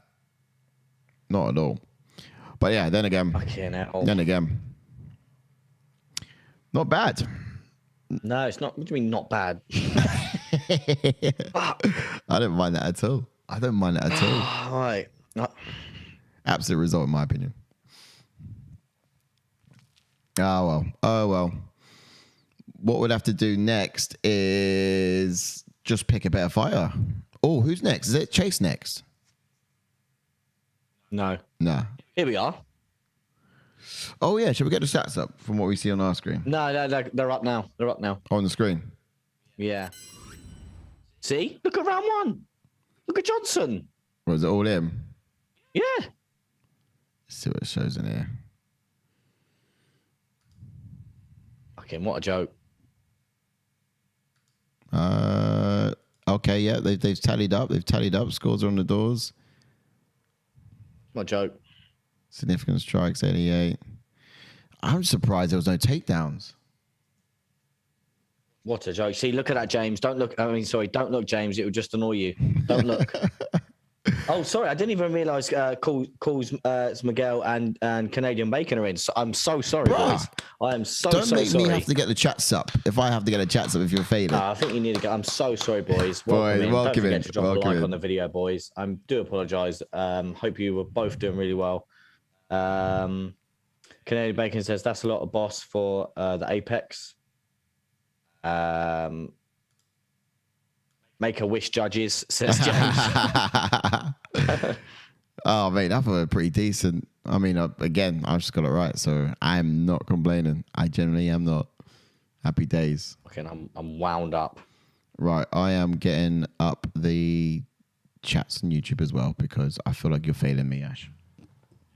Not at all. But yeah, then again, not bad. No, it's not. What do you mean not bad? I don't mind that at all. Right. Absolute result, in my opinion. Oh well. What we'd have to do next is just pick a better fighter. Oh, who's next? Is it Chase next? No. Nah. Here we are. Oh, yeah. Should we get the stats up from what we see on our screen? No, they're up now. On the screen? Yeah. See? Look at round one. Look at Johnson. Was it all him? Yeah. Let's see what it shows in here. Fucking what a joke. Okay, yeah, they've tallied up. Scores are on the doors. What a joke. Significant strikes, 88. I'm surprised there was no takedowns. What a joke. See, look at that, James. Don't look, James. It will just annoy you. Don't look. Oh, sorry. I didn't even realise calls Miguel and Canadian Bacon are in. So I'm so sorry, boys. I am so sorry. Don't make me have to get the chats up if I have to get the chats up if you're failing. I think you need to get. I'm so sorry, boys. Welcome Don't forget to drop a like in. on the video, boys. I do apologise. Hope you were both doing really well. Canadian Bacon says that's a lot of boss for the Apex. Make a wish, judges, says James. Oh, mate, that was pretty decent. I mean, again, I just got it right, so I'm not complaining. I generally am not. Happy days. Okay, I'm wound up. Right, I am getting up the chats on YouTube as well because I feel like you're failing me, Ash.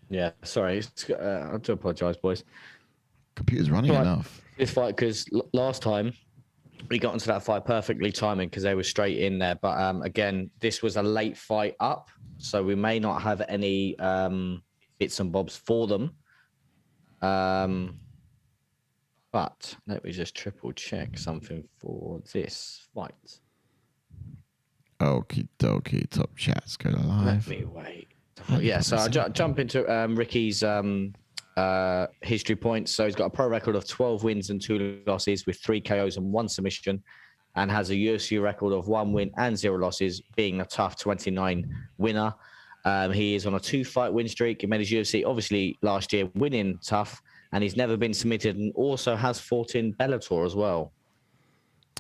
Yeah, sorry. I do apologise, boys. Computer's running enough. This fight, because last time we got into that fight perfectly timing because they were straight in there. But again, this was a late fight up, so we may not have any bits and bobs for them. But let me just triple check something for this fight. Okie dokie, top chats go live. Let me wait. Yeah, so I'll jump into Ricky's history points. So he's got a pro record of 12 wins and 2 losses with 3 KOs and 1 submission, and has a UFC record of 1 win and 0 losses, being a tough 29 winner. He is on a 2-fight win streak. He made his UFC, obviously, last year, winning tough, and he's never been submitted, and also has fought in Bellator as well.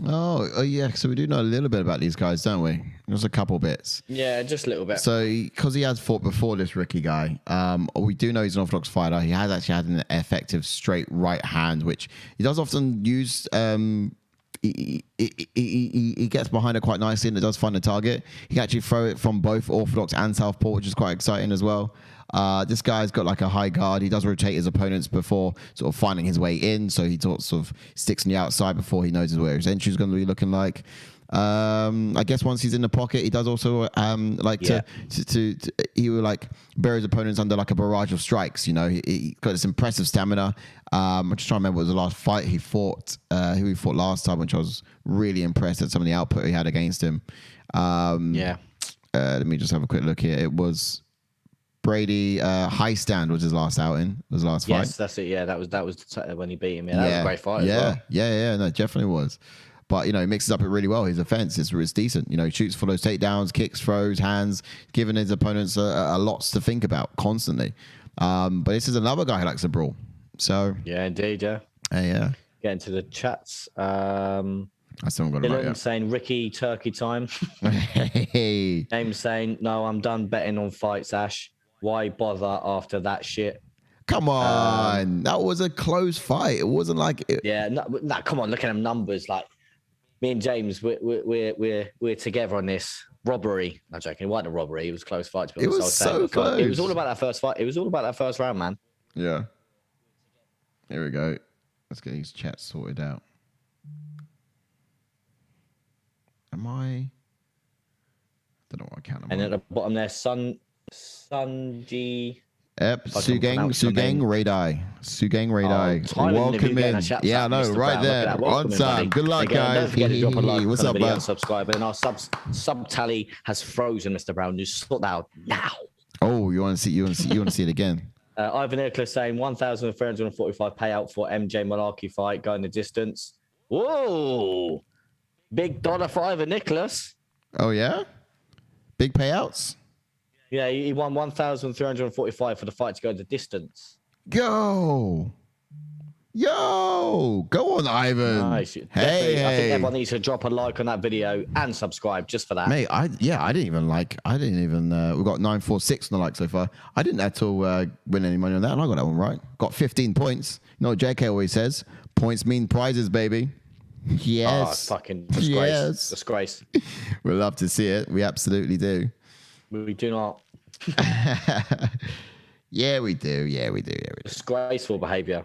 Oh, yeah. So we do know a little bit about these guys, don't we? There's a couple bits. Yeah, just a little bit. So, because he has fought before this Ricky guy, we do know he's an orthodox fighter. He has actually had an effective straight right hand, which he does often use. He gets behind it quite nicely and it does find a target. He can actually throw it from both orthodox and southpaw, which is quite exciting as well. This guy's got like a high guard. He does rotate his opponents before sort of finding his way in. So he sort of sticks on the outside before he knows where his entry is going to be looking like. I guess once he's in the pocket, he does also he will like bury his opponents under like a barrage of strikes. You know, he got this impressive stamina. I'm just trying to remember what was the last fight he fought, who he fought last time, which I was really impressed at some of the output he had against him. Let me just have a quick look here. It was Brady High Stand was his last outing, was his last fight. Yes, that's it. Yeah, that was when he beat him. Yeah, that was a great fight. Yeah, no, it definitely was. But, you know, he mixes up it really well. His offense is decent. You know, he shoots for those takedowns, kicks, throws, hands, giving his opponents a lots to think about constantly. But this is another guy who likes to brawl. So yeah, indeed, yeah. Yeah. Get into the chats. I still haven't got it right yet. Saying Ricky Turkey time. Hey. James saying, no, I'm done betting on fights, Ash. Why bother after that shit? Come on. That was a close fight. It wasn't like... Yeah, come on, look at them numbers. Like, me and James, we're together on this robbery. I'm joking. It wasn't a robbery. It was a close fight. To be honest. It was so close. It was all about that first fight. It was all about that first round, man. Yeah. Here we go. Let's get these chats sorted out. I don't know what account I'm on. And at the bottom there, Sunji. Yep, Sugang Radai. Welcome in. Yeah, I know, right there. On time. Good luck, guys. Don't forget to drop a like. What's up, bud? Subscribe. And our sub tally has frozen, Mr. Brown. You sort that out now. Oh, you want to see it again? Ivan Nicholas saying 1,345 payout for MJ Mullarkey fight going the distance. Whoa, big dollar for Ivan Nicholas. Oh yeah, big payouts. Yeah, he won 1,345 for the fight to go the distance. Go on, Ivan. Nice. Hey, I think everyone needs to drop a like on that video and subscribe just for that. Mate, I didn't even we got 946 on the like so far. I didn't at all win any money on that, and I got that one right. Got 15 points. You know what JK always says? Points mean prizes, baby. Yes. Oh, fucking disgrace. Yes. Disgrace. We love to see it. We absolutely do. We do not. Yeah, we do. Disgraceful behaviour.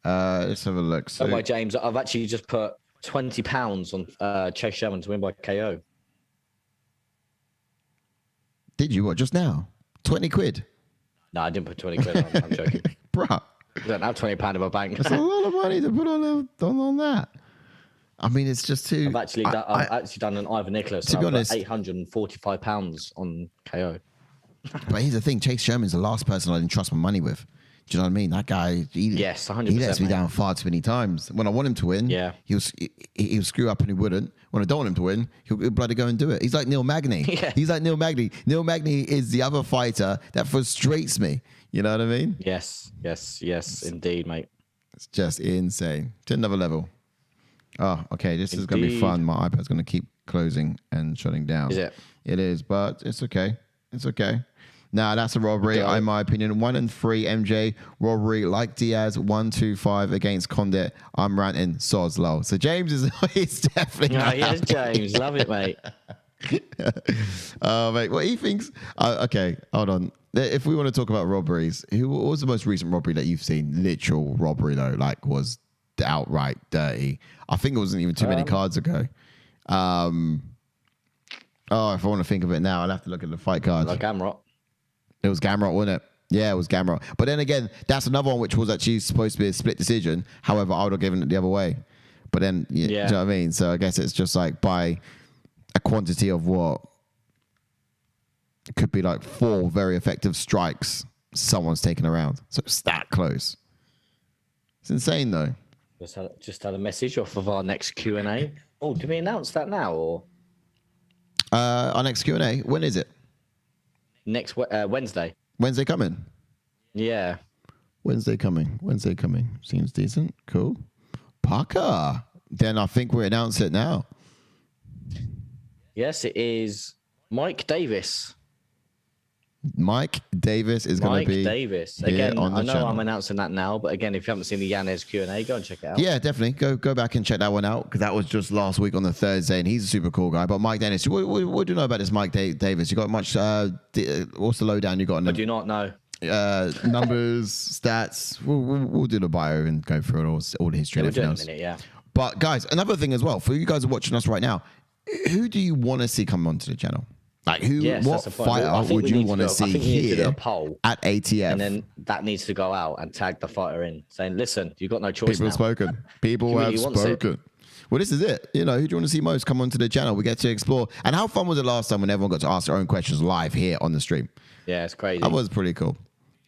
Let's have a look. So, by James, I've actually just put £20 on Chase Sherman to win by KO. Did you? What, just now? 20 quid? No, I didn't put 20 quid on. I'm joking. Bruh. I don't have £20 in my bank. That's a lot of money to put on that. I mean, it's just too. I've actually done an Ivan Nicholas. To be honest, £845 on KO. But here's the thing: Chase Sherman's the last person I didn't trust my money with. Do you know what I mean? That guy, yes, 100%. He lets me down far too many times. When I want him to win, he'll screw up and he wouldn't. When I don't want him to win, he'll bloody go and do it. He's like Neil Magny. Yeah. He's like Neil Magny. Neil Magny is the other fighter that frustrates me. You know what I mean? Yes, indeed, mate. It's just insane. To another level. Oh, okay. This is going to be fun. My iPad's going to keep closing and shutting down. Is it? It is, but it's okay. It's okay. Nah, that's a robbery, in my opinion. 1-3 MJ robbery, like Diaz. 1-2-5 against Condit. I'm ranting. Soz low. So James is definitely. No, yes, James. Love it, mate. Mate, what he thinks. Okay, hold on. If we want to talk about robberies, what was the most recent robbery that you've seen? Literal robbery though, like was outright dirty. I think it wasn't even too many cards ago. If I want to think of it now, I'll have to look at the fight cards. Like Gamrot. It was Gamrot, wasn't it? Yeah, it was Gamrot. But then again, that's another one which was actually supposed to be a split decision. However, I would have given it the other way. But then, you know what I mean? So I guess it's just like by a quantity of what? It could be like 4 very effective strikes someone's taken around. So it's that close. It's insane, though. Just had a message off of our next Q&A. Oh, do we announce that now? Or our next Q&A, when is it? Next Wednesday. Wednesday coming? Yeah. Wednesday coming. Seems decent. Cool. Parker. Then I think we announce it now. Yes, it is Mike Davis. Mike Davis is going to be Davis. Again, I know I'm announcing that now, but again, if you haven't seen the Yanez Q&A, go and check it out. Yeah, definitely. Go back and check that one out because that was just last week on the Thursday, and he's a super cool guy. But Mike Dennis, what do you know about this Mike Davis? You got much? What's the lowdown you got? I do not know. Numbers, stats. We'll do the bio and go through all the history and everything else. Yeah. But guys, another thing as well for you guys who are watching us right now, who do you want to see come onto the channel? Like what fighter would you want to see here at ATF? And then that needs to go out and tag the fighter in, saying, "Listen, you've got no choice." People have spoken. People have spoken. Well, this is it. You know, who do you want to see most come onto the channel? We get to explore. And how fun was it last time when everyone got to ask their own questions live here on the stream? Yeah, it's crazy. That was pretty cool.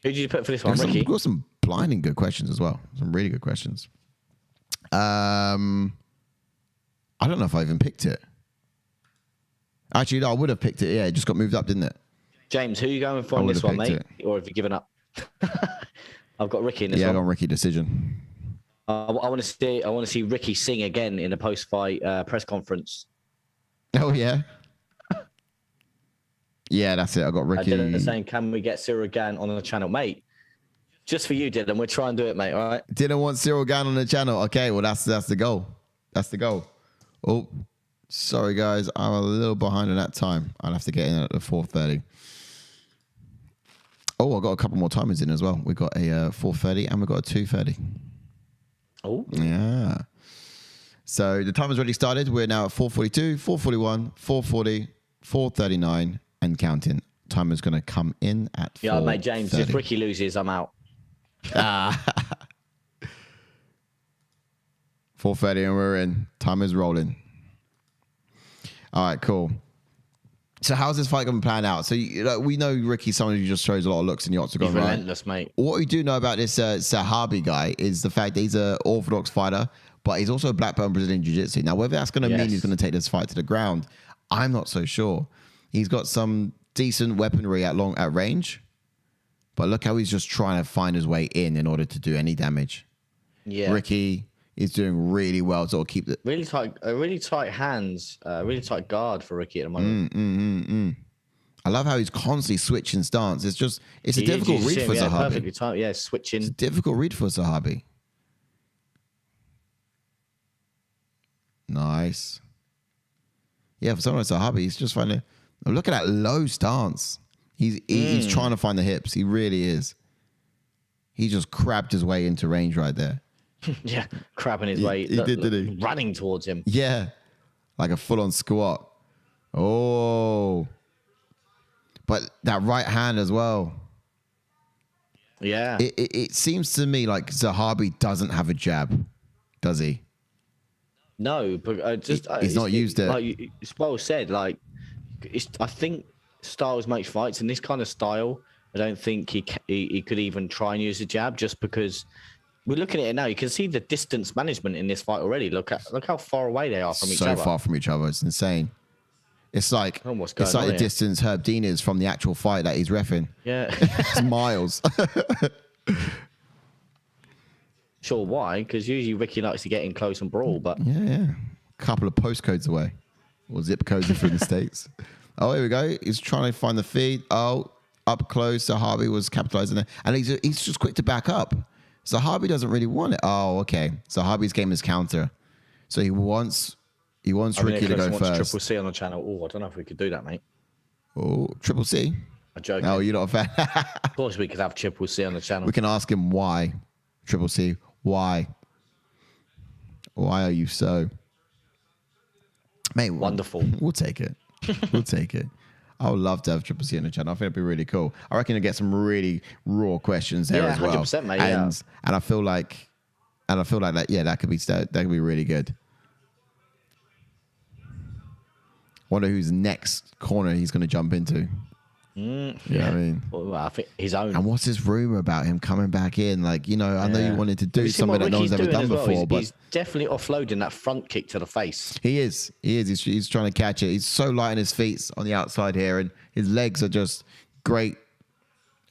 Who did you put for this one, Ricky? We've got some blinding good questions as well. Some really good questions. I don't know if I even picked it. Actually, no, I would have picked it. Yeah, it just got moved up, didn't it? James, who are you going for on this one, mate? Or have you given up? I've got Ricky in this one. Yeah, I got Ricky decision. I want to see Ricky sing again in a post-fight press conference. Oh yeah. Yeah, that's it. I got Ricky. Dylan saying, "Can we get Cyril Gann on the channel, mate?" Just for you, Dylan. We'll try and do it, mate. All right. Didn't want Cyril Gann on the channel. Okay, well that's the goal. That's the goal. Oh, sorry, guys. I'm a little behind on that time. I'll have to get in at the 4:30. Oh, I got a couple more timers in as well. We got a 4:30 and we got a 2:30. Oh, yeah. So the timer's already started. We're now at 4:42, 4:41, 4:40, 4:39, and counting. Timer's going to come in at 4:30. Yeah, mate, James. If Ricky loses, I'm out. 4:30 and we're in. Time is rolling. All right, cool. So how's this fight going to plan out? So we know Ricky's someone who just throws a lot of looks in the octagon. He's relentless, mate. What we do know about this Sahabi guy is the fact that he's an orthodox fighter, but he's also a black belt in Brazilian Jiu-Jitsu. Now, whether that's going to mean he's going to take this fight to the ground, I'm not so sure. He's got some decent weaponry at range, but look how he's just trying to find his way in order to do any damage. Yeah, Ricky is doing really well to keep the really tight hands, really tight guard for Ricky at the moment. I love how he's constantly switching stance. It's a difficult read for Zahabi. Perfectly timed, yeah, switching. It's a difficult read for Zahabi. Nice. Yeah, for someone like Zahabi, he's just finding. Look at that low stance. He's trying to find the hips. He really is. He just crabbed his way into range right there. Yeah, crabbing his way. He did, didn't he? Running towards him. Yeah, like a full-on squat. Oh, but that right hand as well. Yeah. It seems to me like Zahabi doesn't have a jab, does he? No, but he's not used it. Like, it's well said. Like, I think styles make fights, and this kind of style, I don't think he could even try and use a jab, just because. We're looking at it now. You can see the distance management in this fight already. Look how far away they are from each other. So far from each other, it's insane. It's like the distance Herb Dean is from the actual fight that he's reffing. Yeah, it's miles. Sure, why? Because usually Ricky likes to get in close and brawl, but yeah, a couple of postcodes away, or zip codes through the states. Oh, here we go. He's trying to find the feed. Oh, up close. Zahabi was capitalizing there, and he's just quick to back up. Zahabi doesn't really want it. Oh, okay. Zahabi's game is counter, so he wants Ricky to go first. Triple C on the channel. Oh, I don't know if we could do that, mate. Oh, Triple C. I'm joking. Oh, you're not a fan. Of course, we could have Triple C on the channel. We can ask him why. Triple C, why? Why are you so? Mate, wonderful. We'll take it. We'll take it. I would love to have Triple C on the channel. I think it'd be really cool. I reckon you'll get some really raw questions there as well. 100%, mate. And I feel like that. Yeah, that could be really good. Wonder whose next corner he's going to jump into. Yeah, I mean, well, I think his own. And what's this rumor about him coming back in? Like, I know you wanted to do something that no one's ever done before, but he's definitely offloading that front kick to the face. He is. He's trying to catch it. He's so light on his feet on the outside here, and his legs are just great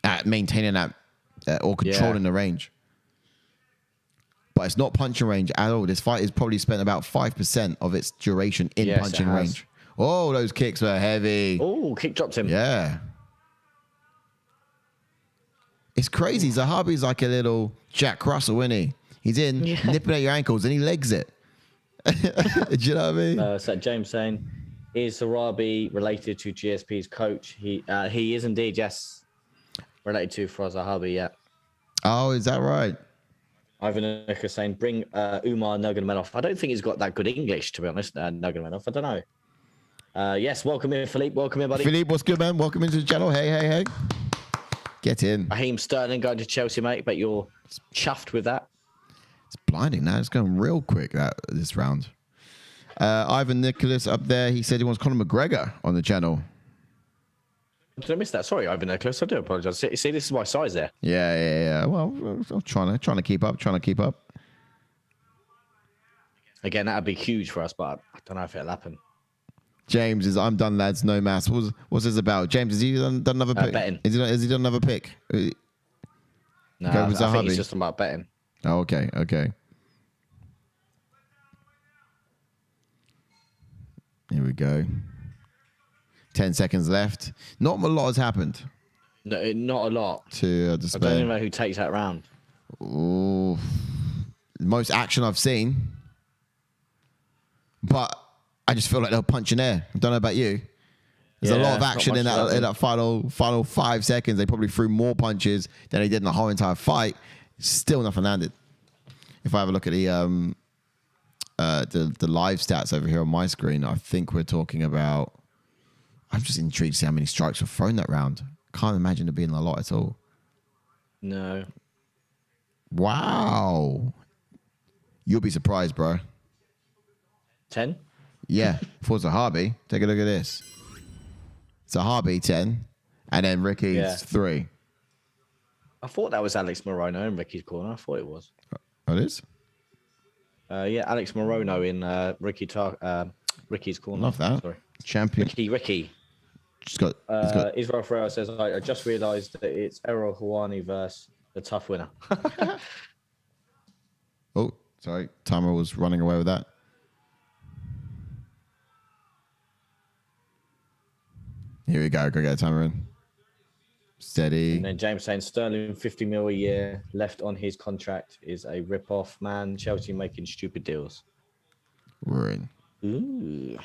at maintaining that or controlling the range. But it's not punching range at all. This fight has probably spent about 5% of its duration in punching range. Oh, those kicks were heavy. Oh, kick dropped him. Yeah. It's crazy. Zahabi's like a little Jack Russell, isn't he? He's in, nipping at your ankles, and he legs it. Do you know what I mean? So James saying, is Zahabi related to GSP's coach? He is indeed, yes. Related to Zahabi, yeah. Oh, is that right? Ivan Nika saying, bring Umar Nurmagomedov. I don't think he's got that good English, to be honest, Nurmagomedov. I don't know. Yes, welcome in, Philippe. Welcome in, buddy. Philippe, what's good, man? Welcome into the channel. Hey. Get in. Raheem Sterling going to Chelsea, mate. Bet you're chuffed with that. It's blinding now. It's going real quick, this round. Ivan Nicholas up there. He said he wants Conor McGregor on the channel. Did I miss that? Sorry, Ivan Nicholas. I do apologize. See, this is my size there. Yeah. Well, I'm trying to keep up. Again, that'd be huge for us, but I don't know if it'll happen. James is, I'm done, lads. No mass. What's this about? James, has he done another pick? Betting. Has he done another pick? No, I think he's just about betting. Oh, okay. Here we go. 10 seconds left. Not a lot has happened. No, not a lot. To I display. don't even know who takes that round. Ooh. Most action I've seen. But I just feel like they'll punch in air. I don't know about you. There's a lot of action in that final 5 seconds. They probably threw more punches than they did in the whole entire fight. Still nothing landed. If I have a look at the live stats over here on my screen, I think we're talking about. I'm just intrigued to see how many strikes were thrown that round. Can't imagine it being a lot at all. No. Wow. You'll be surprised, bro. 10? Yeah. For Zahabi, take a look at this. Zahabi 10, and then Ricky's 3. I thought that was Alex Morono in Ricky's corner. I thought it was. Oh, it is? Yeah, Alex Morono in Ricky's corner. Love that. Sorry. Champion. Ricky. He's got Israel Ferreira says, I just realised that it's Errol Hawani versus the tough winner. Oh, sorry. Timer was running away with that. Here we go. Go get a timer in. Steady. And then James saying Sterling 50 mil a year left on his contract is a rip-off. Man, Chelsea making stupid deals. We're in. Ooh.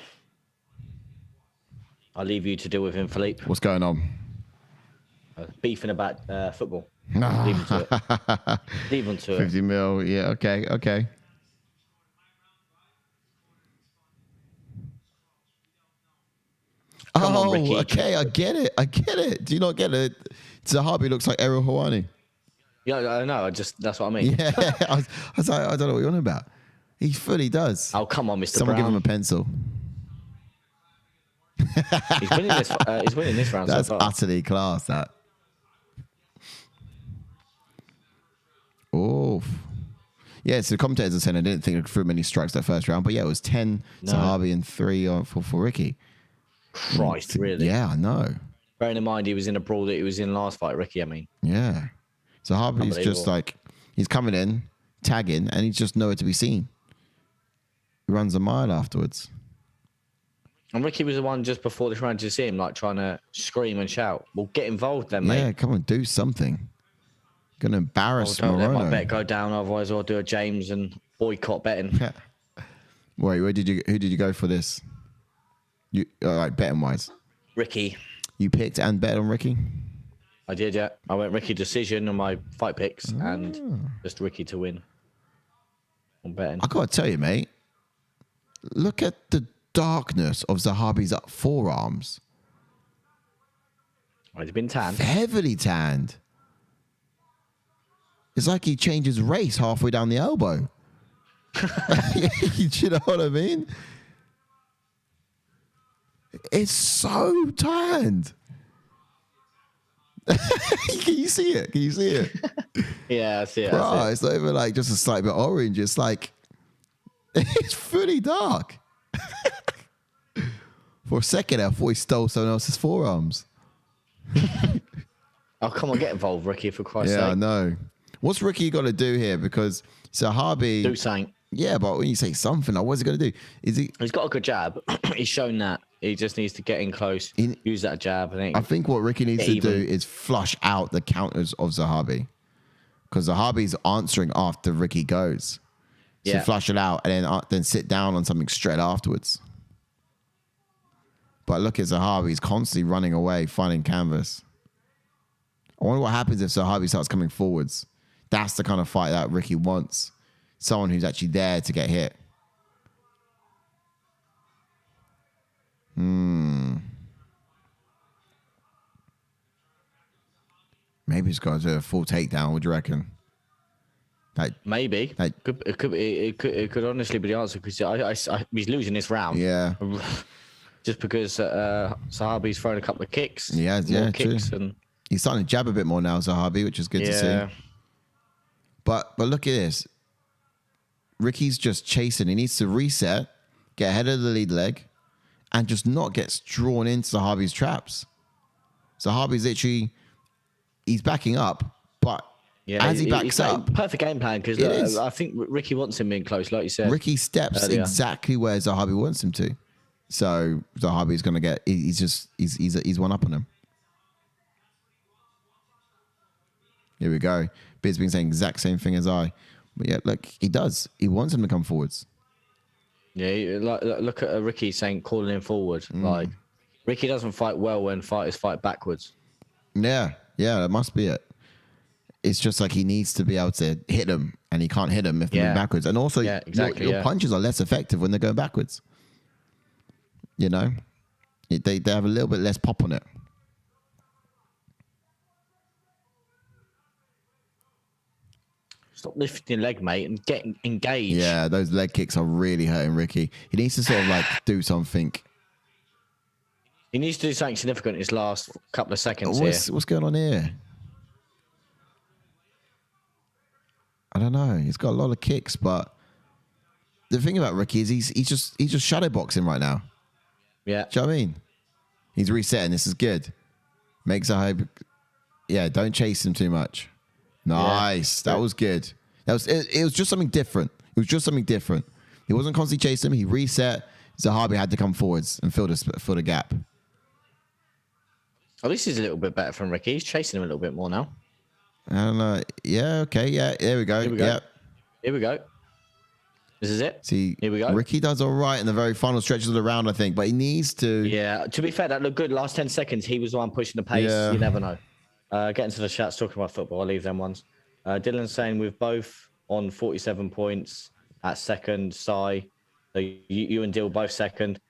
I'll leave you to deal with him, Philippe. What's going on? Beefing about football. Leave him to it. Leave him to 50 mil. Yeah, okay. Come on, Ricky. Okay, I get it. Do you not get it? Zahabi looks like Errol Hawani. Yeah, I know. That's what I mean. Yeah, I was like, I don't know what you're on about. He fully does. Oh, come on, Mr. Someone Brown. give him a pencil. He's winning this round. That's so far. utterly class, that. Oh. Yeah, so the commentators are saying I didn't think it threw many strikes that first round, but yeah, it was 10 Zahabi and 3 for Ricky. Christ, really? Yeah, I know. Bearing in mind he was in a brawl that he was in last fight, Ricky, I mean. Yeah. Zahabi's just like, he's coming in, tagging, and he's just nowhere to be seen. He runs a mile afterwards. And Ricky was the one just before this round to see him, like, trying to scream and shout. Well, get involved then, mate. Yeah, come on, do something. Gonna embarrass Don't let my Morono. bet go down, otherwise I'll do a James and boycott betting. Wait, who did you go for this? You like betting wise? Ricky. You picked and bet on Ricky? I did, yeah. I went Ricky decision on my fight picks and just Ricky to win on betting. I gotta tell you, mate. Look at the darkness of Zahabi's forearms. He's been tanned. Heavily tanned. It's like he changes race halfway down the elbow. You know what I mean? It's so tanned. Can you see it? Yeah, I see it. Bro, it's not even like just a slight bit orange. It's like, it's fully dark. For a second, I thought he stole someone else's forearms. Oh, come on, get involved, Ricky, for Christ's sake. Yeah, I know. What's Ricky got to do here? Because Zahabi... Do something. Yeah, but when you say something, like, what's he going to do? He's got a good jab. He's shown that. He just needs to get in close, use that jab. I think what Ricky needs to do is flush out the counters of Zahabi. Because Zahabi's answering after Ricky goes. So flush it out and then sit down on something straight afterwards. But look at Zahabi. He's constantly running away, finding canvas. I wonder what happens if Zahabi starts coming forwards. That's the kind of fight that Ricky wants. Someone who's actually there to get hit. Maybe he's got to do a full takedown. What do you reckon? Maybe. It could honestly be the answer because he's losing this round. Yeah. Just because Zahabi's thrown a couple of kicks. Yeah, kicks true. And he's starting to jab a bit more now, Zahabi, which is good to see. But look at this. Ricky's just chasing. He needs to reset, get ahead of the lead leg, and just not get drawn into Zahabi's traps. Zahabi's literally, he's backing up, but as he backs up... Perfect game plan, because I think Ricky wants him in close, like you said. Ricky steps exactly where Zahabi wants him to. So Zahabi's going to get... He's one up on him. Here we go. Biz's been saying the exact same thing as I. But yeah, look, he does. He wants him to come forwards. Yeah, look at Ricky saying calling him forward. Like Ricky doesn't fight well when fighters fight backwards. Yeah, that must be it. It's just like he needs to be able to hit them, and he can't hit them if they're moving backwards. And also, your punches are less effective when they're going backwards. You know, they have a little bit less pop on it. Stop lifting your leg, mate, and get engaged. Yeah, those leg kicks are really hurting Ricky. He needs to sort of like do something. He needs to do something significant in his last couple of seconds What's going on here? I don't know. He's got a lot of kicks, but the thing about Ricky is he's just shadow boxing right now. Yeah. Do you know what I mean? He's resetting. This is good. Makes a hope. Yeah, don't chase him too much. Nice. Yeah. That was good. It was just something different. It was just something different. He wasn't constantly chasing him. He reset. Zahabi had to come forwards and fill the gap. At least he's a little bit better from Ricky. He's chasing him a little bit more now. I don't know. Yeah, okay. Yeah, there we go. Yep. Here we go. This is it. See, here we go. Ricky does all right in the very final stretches of the round, I think, but he needs to. Yeah, to be fair, that looked good. Last 10 seconds, he was the one pushing the pace. Yeah. You never know. Getting to the chats, talking about football. I'll leave them ones. Dylan's saying we're both on 47 points at second. So you and Dill both second.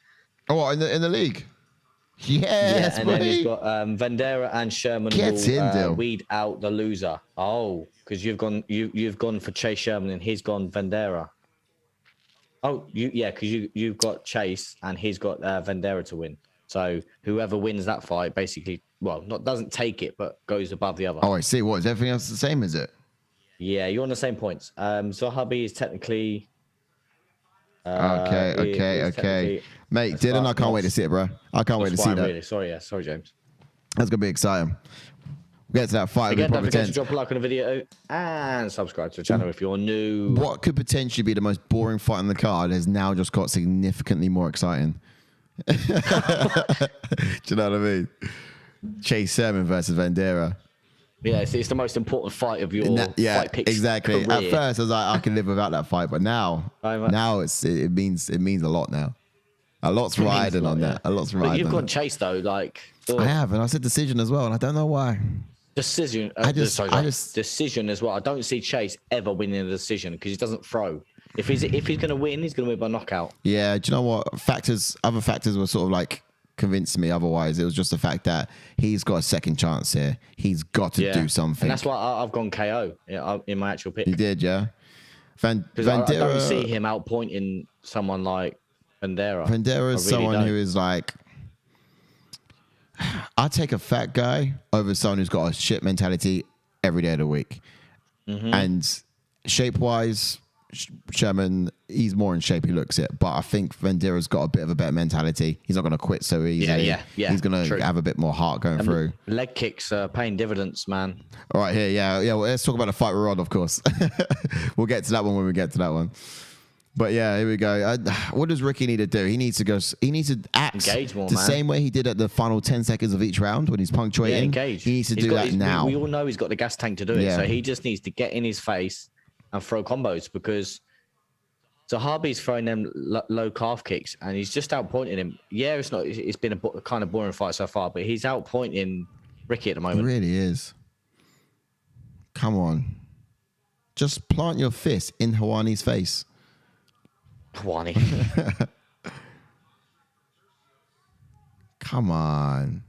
Oh, in the league? Yes, and then he's got Vanderaa and Sherman will weed out the loser. Oh, because you've gone for Chase Sherman and he's gone Vanderaa. Oh, because you've got Chase and he's got Vanderaa to win. So whoever wins that fight basically, doesn't take it, but goes above the other. Oh, I see. What, is everything else the same, is it? Yeah, you're on the same points. Zahabi is technically... Okay. Mate, Dylan, I can't wait to see it, bro. I can't wait to see that. Really. Sorry, James. That's going to be exciting. We'll get to that fight. Again, don't forget to drop a like on the video and subscribe to the channel if you're new. What could potentially be the most boring fight on the card has now just got significantly more exciting. Do you know what I mean? Chase Sherman versus Vanderaa. Yeah, it's the most important fight of your fight picks. Exactly. Career. At first, I was like, I can live without that fight, but now it means a lot now. A lot's riding on that. A lot's riding. But you've gone Chase though, like I have, and I said decision as well, and I don't know why. Decision. Decision as well. I don't see Chase ever winning a decision because he doesn't throw. If he's going to win, he's going to win by knockout. Yeah. Do you know what? Other factors were sort of like convinced me otherwise. It was just the fact that he's got a second chance here. He's got to do something. And that's why I've gone KO in my actual pick. You did, yeah? Because I don't see him outpointing someone like Vanderaa. Vanderaa is someone who is like... I take a fat guy over someone who's got a shit mentality every day of the week. Mm-hmm. And shape-wise... Sherman, he's more in shape, he looks it, but I think Vandera's got a bit of a better mentality. He's not going to quit so easily. Yeah. He's going to have a bit more heart going through. Leg kicks are paying dividends, man. All right, here, well, let's talk about the fight we're on, of course. We'll get to that one when we get to that one. But yeah, here we go. What does Ricky need to do? He needs to act engage more, the same way he did at the final 10 seconds of each round when he's punctuating. Yeah, engage. He needs to do that now. We all know he's got the gas tank to do it, so he just needs to get in his face and throw combos because Zahabi's throwing them low calf kicks and he's just outpointing him. Yeah, it's been a kind of boring fight so far, but he's outpointing Ricky at the moment. It really is. Come on. Just plant your fist in Hawani's face. Hawani. Come on.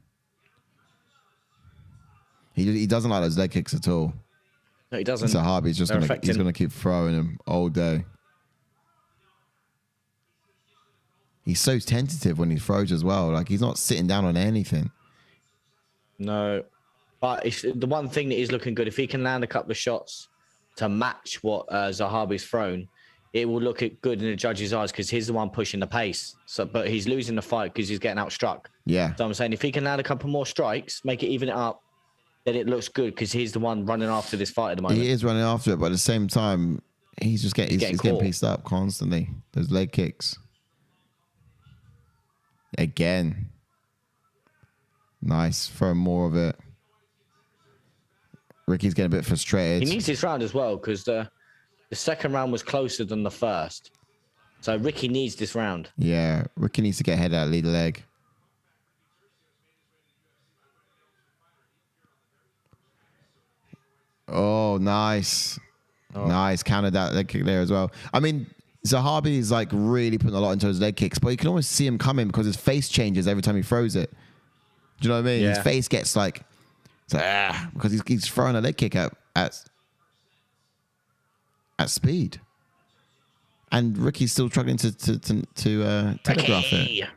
He doesn't like those leg kicks at all. No, he doesn't. Zahabi's just he's gonna keep throwing him all day. He's so tentative when he throws as well. Like he's not sitting down on anything. No, but it's the one thing that is looking good. If he can land a couple of shots to match what Zahabi's thrown, it will look good in the judge's eyes because he's the one pushing the pace. So, but he's losing the fight because he's getting outstruck. Yeah. So I'm saying if he can land a couple more strikes, make it even it up, then it looks good because he's the one running after this fight at the moment. He is running after it, but at the same time, he's just getting pieced up constantly. Those leg kicks. Again. Nice. Throw more of it. Ricky's getting a bit frustrated. He needs this round as well because the second round was closer than the first. So Ricky needs this round. Yeah, Ricky needs to get head out, lead leg. Oh, nice. Oh. Nice. Countered that leg kick there as well. I mean, Zahabi is like really putting a lot into his leg kicks, but you can almost see him coming because his face changes every time he throws it. Do you know what I mean? Yeah. His face gets like, because he's throwing a leg kick at speed. And Ricky's still struggling to telegraph it.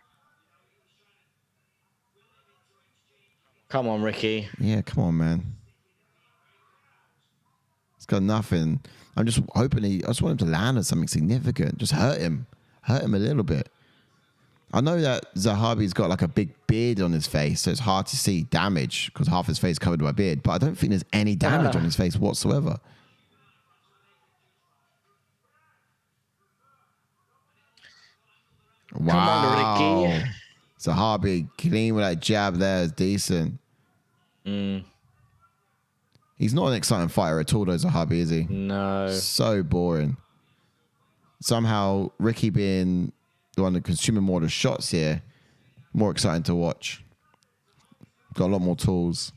Come on, Ricky. Yeah, come on, man. He's got nothing. I'm just hoping I just want him to land on something significant. Just hurt him a little bit. I know that Zahabi's got like a big beard on his face, so it's hard to see damage because half his face is covered by beard. But I don't think there's any damage on his face whatsoever. Wow. Come on, Ricky. Zahabi clean with that jab there is decent. He's not an exciting fighter at all, though, Zahabi, is he? No. So boring. Somehow, Ricky being the one consuming more of the shots here, more exciting to watch. Got a lot more tools.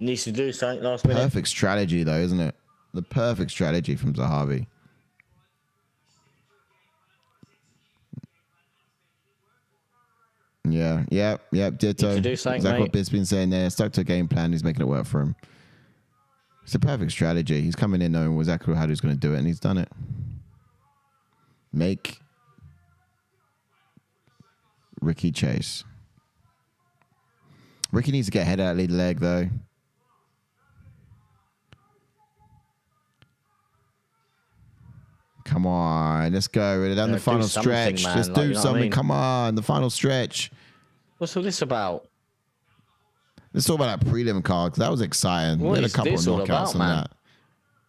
Needs to do something last minute. Perfect strategy, though, isn't it? The perfect strategy from Zahabi. Yeah, ditto. Exactly what Biz's been saying there. Stuck to a game plan. He's making it work for him. It's a perfect strategy. He's coming in knowing exactly how he's going to do it, and he's done it. Make Ricky chase. Ricky needs to get head out, lead leg, though. Come on, let's go. We're down the final stretch. Man. Let's do something. I mean? Come on, the final stretch. What's all this about? Let's talk about that prelim card because that was exciting. We had a couple of knockouts on that.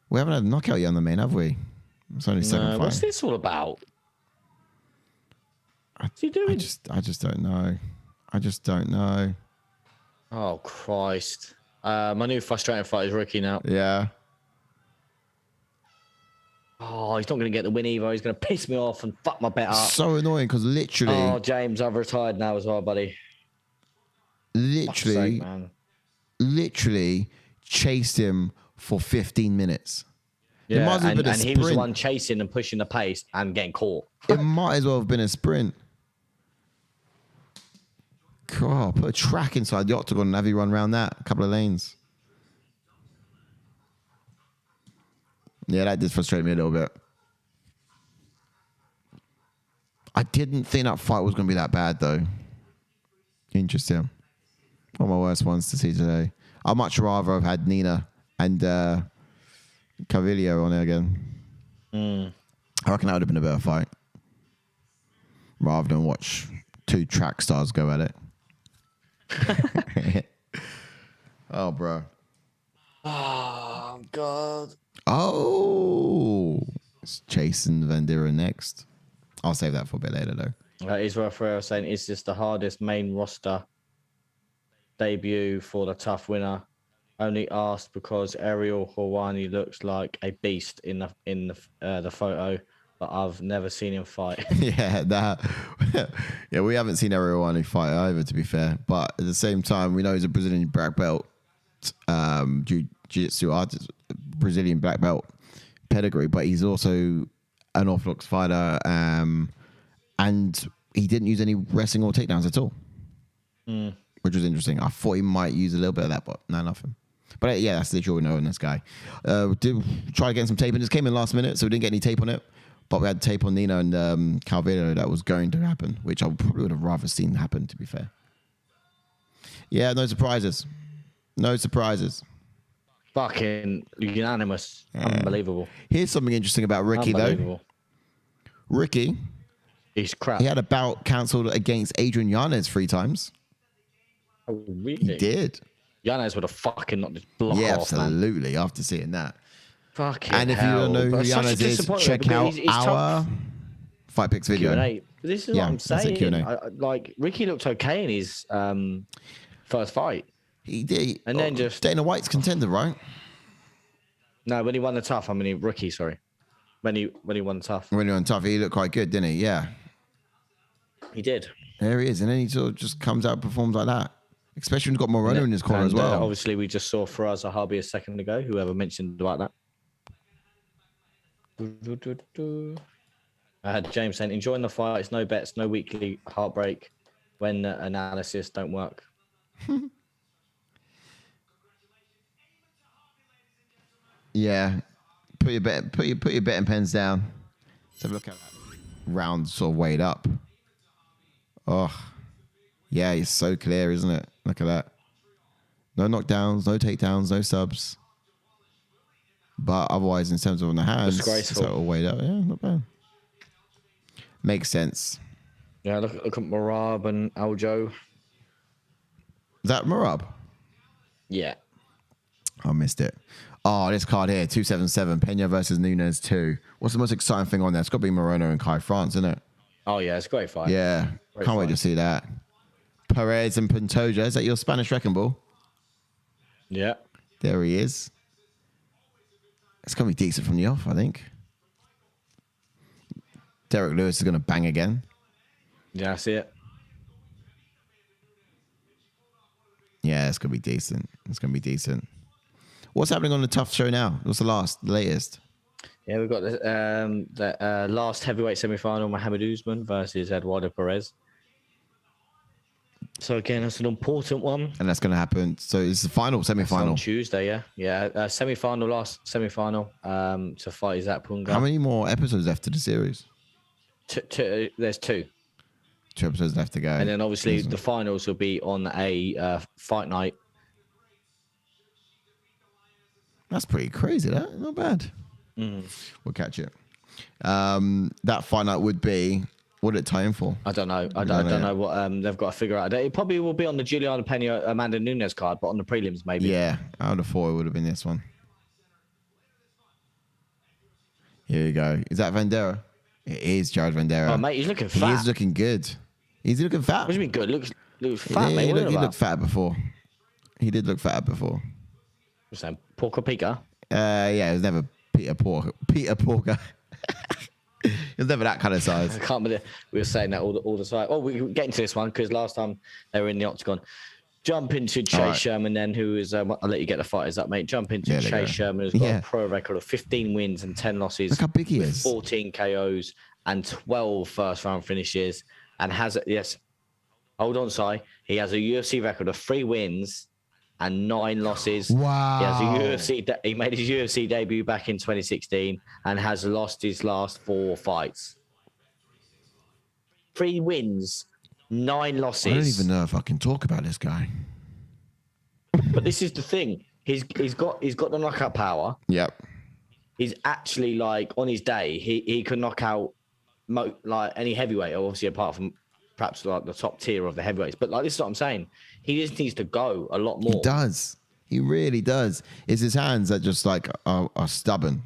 We haven't had a knockout yet on the main, have we? It's only second fight. What's this all about? What's he doing? I just don't know. I just don't know. Oh Christ! My new frustrating fight is Ricky now. Yeah. Oh, he's not going to get the win either. He's going to piss me off and fuck my bet up. So annoying because literally... Oh, James, I've retired now as well, buddy. Literally chased him for 15 minutes. Yeah, and he was the one chasing and pushing the pace and getting caught. It might as well have been a sprint. God, put a track inside the octagon and have you run around that. A couple of lanes. Yeah, that did frustrate me a little bit. I didn't think that fight was going to be that bad, though. Interesting. One of my worst ones to see today. I'd much rather have had Nina and Calvillo on it again. I reckon that would have been a better fight. Rather than watch two track stars go at it. Oh, bro. Oh, God. Oh, it's chasing Vanderaa next. I'll save that for a bit later, though. Is Rafael saying, is this the hardest main roster debut for the tough winner? Only asked because Ariel Hawani looks like a beast in the photo, but I've never seen him fight. Yeah, we haven't seen Ariel Hawani fight either, to be fair. But at the same time, we know he's a Brazilian black belt, jiu-jitsu artist. Brazilian black belt pedigree, but he's also an orthodox fighter, and he didn't use any wrestling or takedowns at all, which was interesting. I thought he might use a little bit of that, but no, nothing. But yeah, that's literally all we know on this guy. Did try to get some tape, and just came in last minute, so we didn't get any tape on it. But we had tape on Nina and Calvillo that was going to happen, which I probably would have rather seen happen, to be fair. Yeah, no surprises. Fucking unanimous. Yeah. Unbelievable. Here's something interesting about Ricky, though. Ricky. He's crap. He had a bout cancelled against Adrian Yanez 3 times. Oh, really? He did. Yanez would have fucking knocked his block off, absolutely, man. After seeing that. Fucking And if you don't know who Yanez is, check out our Fight Picks video. Q&A. This is what I'm saying. Like, Ricky looked okay in his first fight. He did. And then just... Dana White's contender, right? No, when he won the tough, I mean, Ricky, sorry. when he won tough. When he won tough, he looked quite good, didn't he? Yeah. He did. There he is, and then he sort of just comes out and performs like that. Especially when he's got Moreno in his corner as well. Obviously, we just saw Faraz Zahabi a second ago. Whoever mentioned about that. James saying, enjoying the fight. It's no bets, no weekly heartbreak when analysis don't work. Yeah, put your betting pens down. Let's have a look at that round sort of weighed up. Oh, yeah, it's so clear, isn't it? Look at that. No knockdowns, no takedowns, no subs. But otherwise, in terms of on the hands, it's all weighed up. Yeah, not bad. Makes sense. Yeah, look at Marab and Aljo. Is that Marab? Yeah. I missed it. Oh, this card here, 277, Pena versus Nunes 2. What's the most exciting thing on there? It's got to be Moreno and Kai France, isn't it? Oh, yeah, it's a great fight. Yeah, can't wait to see that. Perez and Pantoja. Is that your Spanish wrecking ball? Yeah. There he is. It's going to be decent from the off, I think. Derek Lewis is going to bang again. Yeah, I see it. Yeah, it's going to be decent. It's going to be decent. What's happening on the Tough show now? What's the latest? Yeah, we've got the last heavyweight semi-final, Mohamed Usman versus Eduardo Perez. So again, it's an important one. And that's going to happen. So it's the final, semi-final. On Tuesday, yeah. Yeah, semi-final, last semi-final to fight Isaac Punga. How many more episodes left to the series? There's two. 2 episodes left to go. And then obviously the finals will be on a fight night. That's pretty crazy, that. Not bad. We'll catch it. That fight night would be, what did it tie in for? I don't know. I don't know what they've got to figure out. It probably will be on the Juliana Pena Amanda Nunes card, but on the prelims maybe. Yeah, out of 4 it would have been this one. Here you go. Is that Vanderaa? It is Jared Vanderaa. Oh, mate, he's looking fat. He is looking good. He's looking fat. What do you mean good? Looks fat, mate. He looked fat before. He did look fat before. What's that? Porco Pica? Yeah, it was never Peter Porker. It was never that kind of size. I can't believe we were saying that all the time. Oh, we get into this one because last time they were in the octagon. Jump into Chase Sherman then, who is, I'll let you get the fighters up, mate. Jump into Chase Sherman, who's got a pro record of 15 wins and 10 losses. Look how big he is. 14 KOs and 12 first-round finishes. And has, hold on, Si. He has a UFC record of 3 wins and 9 losses. Wow. He made his UFC debut back in 2016 and has lost his last 4 fights. 3 wins, 9 losses. I don't even know if I can talk about this guy. But this is the thing. He's got the knockout power. Yep. He's actually, like, on his day, he can knock out like any heavyweight, obviously apart from perhaps like the top tier of the heavyweights. But like, this is what I'm saying. He just needs to go a lot more. He does. He really does. It's his hands that just like are stubborn.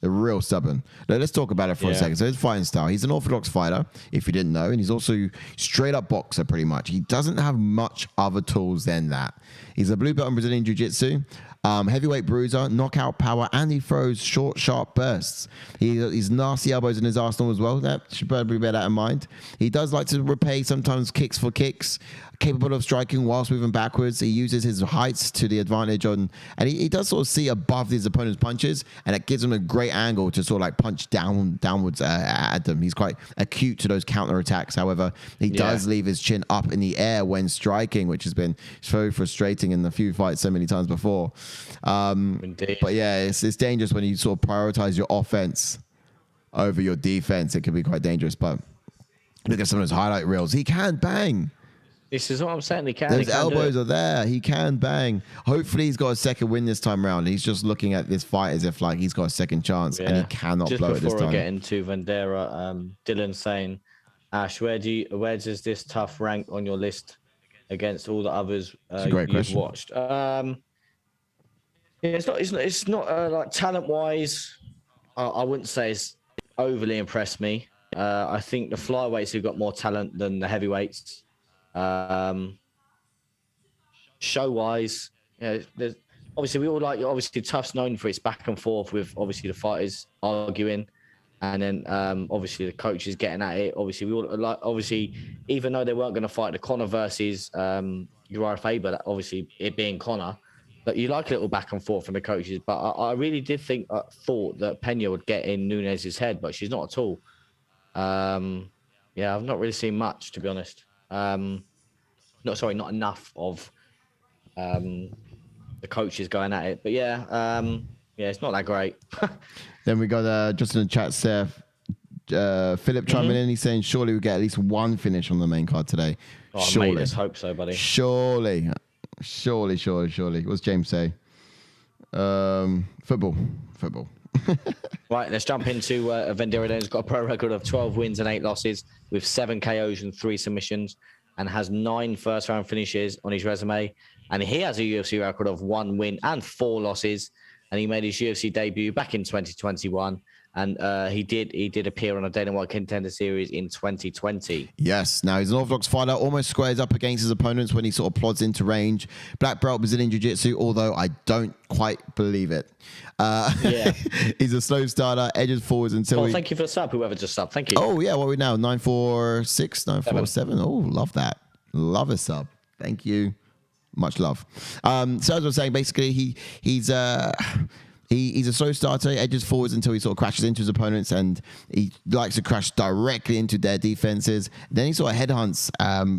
They're real stubborn. Now, let's talk about it for a second. So his fighting style. He's an orthodox fighter, if you didn't know, and he's also straight up boxer pretty much. He doesn't have much other tools than that. He's a blue belt in Brazilian Jiu-Jitsu. Heavyweight bruiser, knockout power, and he throws short, sharp bursts. He's nasty elbows in his arsenal as well. That should probably bear that in mind. He does like to repay sometimes kicks for kicks, capable of striking whilst moving backwards. He uses his heights to the advantage and he does sort of see above his opponent's punches, and it gives him a great angle to sort of like punch downwards at them. He's quite acute to those counter attacks. However, he does leave his chin up in the air when striking, which has been so frustrating in the few fights so many times before. But yeah, it's dangerous when you sort of prioritize your offense over your defense. It can be quite dangerous. But look at some of those highlight reels. He can bang. This is what I'm saying. He can. Those elbows are there. He can bang. Hopefully, he's got a second win this time around. He's just looking at this fight as if like he's got a second chance, and he cannot blow it this time. Just before I get into Vanderaa, Dylan saying, Ash, where does this tough rank on your list against all the others you've watched? It's not like talent wise. I wouldn't say it's overly impressed me. I think the flyweights have got more talent than the heavyweights. Show wise, there's obviously we all like Tough's known for its back and forth with obviously the fighters arguing. And then obviously the coach is getting at it. Obviously, even though they weren't going to fight the Conor versus Uriah Faber, obviously it being Conor, but you like a little back and forth from the coaches. But I really did thought that Pena would get in Nunes' head, but she's not at all. I've not really seen much, to be honest. Not enough of the coaches going at it. But it's not that great. Then we got just in the chat, Seth, Philip chiming in. He's saying, surely we get at least one finish on the main card today. Oh, surely. Mate, let's hope so, buddy. Surely. What's James say? Football. Right, let's jump into Vanderaa. He's got a pro record of 12 wins and 8 losses with 7 KOs and 3 submissions, and has 9 first-round finishes on his resume. And he has a UFC record of 1 win and 4 losses. And he made his UFC debut back in 2021. And he did appear on a Dana White Contender Series in 2020. Yes. Now, he's an orthodox fighter, almost squares up against his opponents when he sort of plods into range. Black belt Brazilian Jiu-Jitsu, although I don't quite believe it. He's a slow starter, edges forwards until thank you for the sub, whoever just subbed. Thank you. Oh, yeah. What are we now? 946, 947. Oh, love that. Love a sub. Thank you. Much love. So as I was saying, basically, he's a slow starter. He edges forwards until he sort of crashes into his opponents, and he likes to crash directly into their defenses. Then he sort of headhunts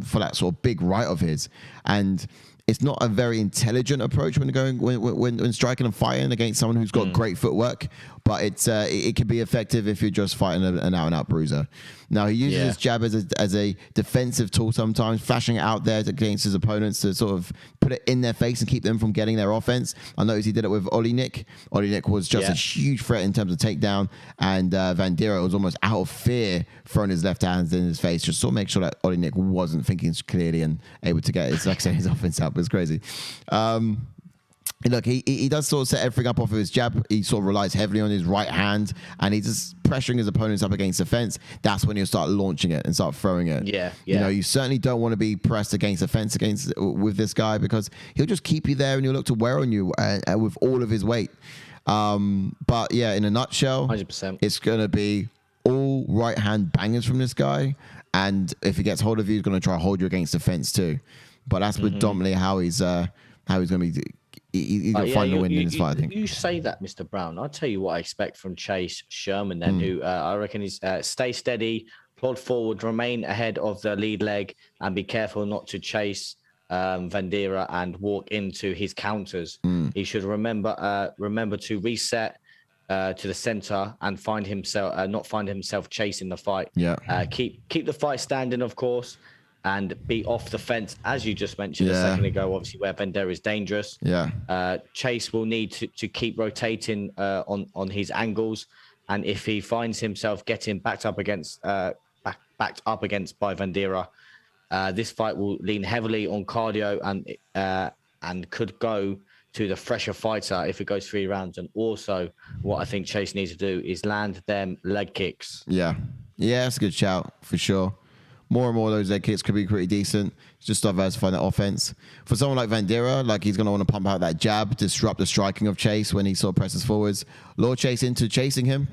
for that sort of big right of his, and it's not a very intelligent approach when striking and fighting against someone who's got great footwork, but it can be effective if you're just fighting an out-and-out bruiser. Now, he uses his jab as a defensive tool sometimes, flashing it out there against his opponents to sort of put it in their face and keep them from getting their offense. I noticed he did it with Oleinik. Oleinik was just a huge threat in terms of takedown, and Vanderaa was almost out of fear throwing his left hands in his face, just sort of make sure that Oleinik wasn't thinking clearly and able to get his offense up. It was crazy. Look, he does sort of set everything up off of his jab. He sort of relies heavily on his right hand, and he's just pressuring his opponents up against the fence. That's when he'll start launching it and start throwing it. Yeah. You know, you certainly don't want to be pressed against the fence with this guy, because he'll just keep you there and he'll look to wear on you with all of his weight. But yeah, in a nutshell, 100%. It's going to be all right hand bangers from this guy. And if he gets hold of you, he's going to try to hold you against the fence too. But that's predominantly how he's going to be. He's going to find the win in this fight, I think. You say that, Mr. Brown. I'll tell you what I expect from Chase Sherman then, who I reckon is stay steady, plod forward, remain ahead of the lead leg, and be careful not to chase Vanderaa and walk into his counters. He should remember to reset to the center and not find himself chasing the fight. Keep the fight standing, of course, and be off the fence, as you just mentioned a second ago, obviously, where Vanderaa is dangerous. Chase will need to keep rotating on his angles, and if he finds himself getting backed up against by Vanderaa, this fight will lean heavily on cardio and could go to the fresher fighter if it goes 3 rounds. And also, what I think Chase needs to do is land them leg kicks. Yeah, that's a good shout for sure. More and more of those leg kicks could be pretty decent. Just diversify that offense. For someone like Vanderaa, like he's going to want to pump out that jab, disrupt the striking of Chase when he sort of presses forwards, lure Chase into chasing him,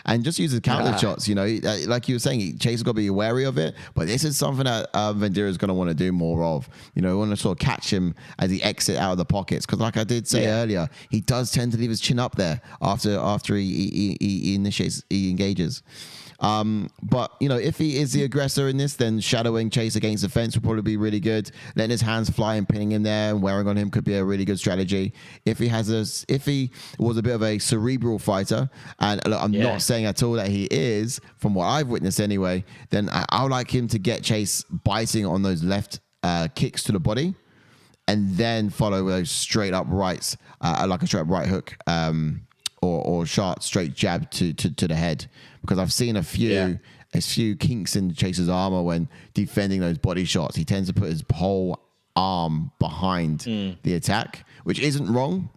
and just use his counter shots. You know, like you were saying, Chase has got to be wary of it. But this is something that Vanderaa is going to want to do more of. You know, want to sort of catch him as he exits out of the pockets. Because like I did say earlier, he does tend to leave his chin up there after he engages. But you know, if he is the aggressor in this, then shadowing Chase against the fence will probably be really good. Letting his hands fly and pinning him there and wearing on him could be a really good strategy. If he was a bit of a cerebral fighter, and look, I'm not saying at all that he is, from what I've witnessed anyway, then I would like him to get Chase biting on those left kicks to the body, and then follow those straight up rights, like a straight up right hook, or sharp straight jab to the head. Because I've seen a few kinks in Chase's armor when defending those body shots. He tends to put his whole arm behind the attack, which isn't wrong,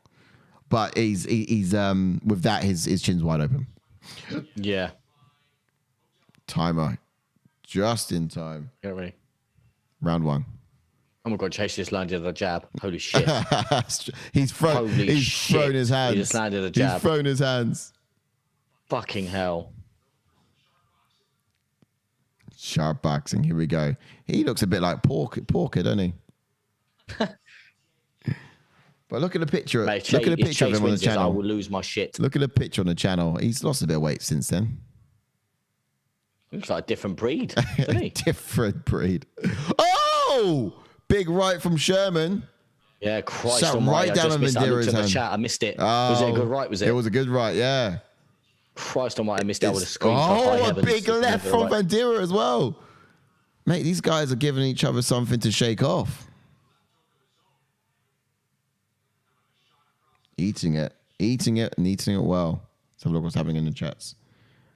but he's with that his chin's wide open. Yeah. Timer, just in time. Get ready. Round 1. Oh my God, Chase just landed a jab. Holy shit. He's thrown his hands. He just landed a jab. He's thrown his hands. Fucking hell. Sharp boxing. Here we go. He looks a bit like Porker, doesn't he? But look at the picture. Mate, look at the picture of him on the channel. I will lose my shit. Look at the picture on the channel. He's lost a bit of weight since then. Looks like a different breed, doesn't he? Different breed. Oh! Big right from Sherman. Yeah, Christ Sat almighty. right down on Vandeera's hand. The chat. I missed it. Oh, was it a good right, was it? It was a good right, yeah. Christ almighty, I missed it. I would have screamed for high a heavens. big left from Vanderaa as well. Mate, these guys are giving each other something to shake off. Eating it well. Let's have a look what's happening in the chats.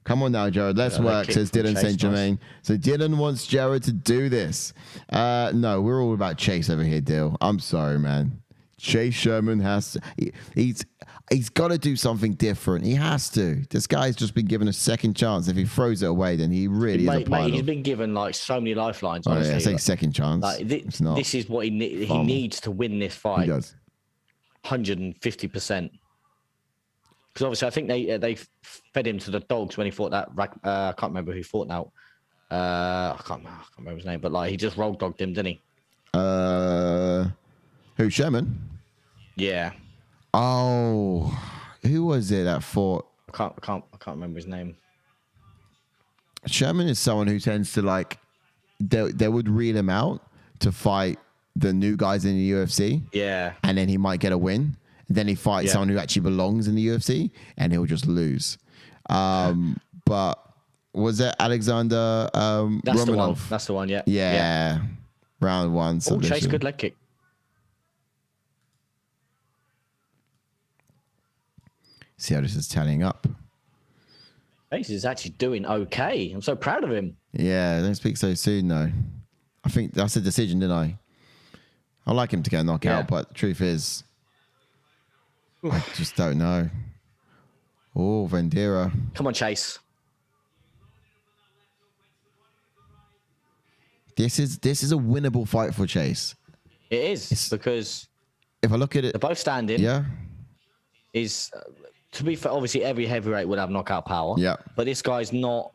Come on now, Jared. Let's work, says Dylan St. Germain. So Dylan wants Jared to do this. No, we're all about Chase over here, Dill. I'm sorry, man. Chase Sherman has to. He's got to do something different. He has to. This guy's just been given a second chance. If he throws it away, then he really is a pile. He's been given like so many lifelines. Honestly. Oh, yeah, say second chance. Like, this is what he needs to win this fight. He does. 150%. Because obviously, I think they fed him to the dogs when he fought that. I can't remember who fought now. I can't remember his name, but like he just road dogged him, didn't he? Who, Sherman? Yeah. Oh, who was it that fought? I can't remember his name. Sherman is someone who tends to like they would reel him out to fight the new guys in the UFC. Yeah. And then he might get a win. Then he fights someone who actually belongs in the UFC, and he'll just lose. But was it Alexander Romanov? The one. That's the one. Yeah. Yeah. Round one. Oh, Chase, good leg kick. See how this is tallying up. Chase is actually doing okay. I'm so proud of him. Yeah, don't speak so soon, though. I think that's a decision, didn't I? I like him to get a knockout, but the truth is, I just don't know. Oh, Vanderaa. Come on, Chase. This is a winnable fight for Chase. It is, because if I look at it, they're both standing. Yeah. Is to be fair, obviously every heavyweight would have knockout power. Yeah. But this guy's not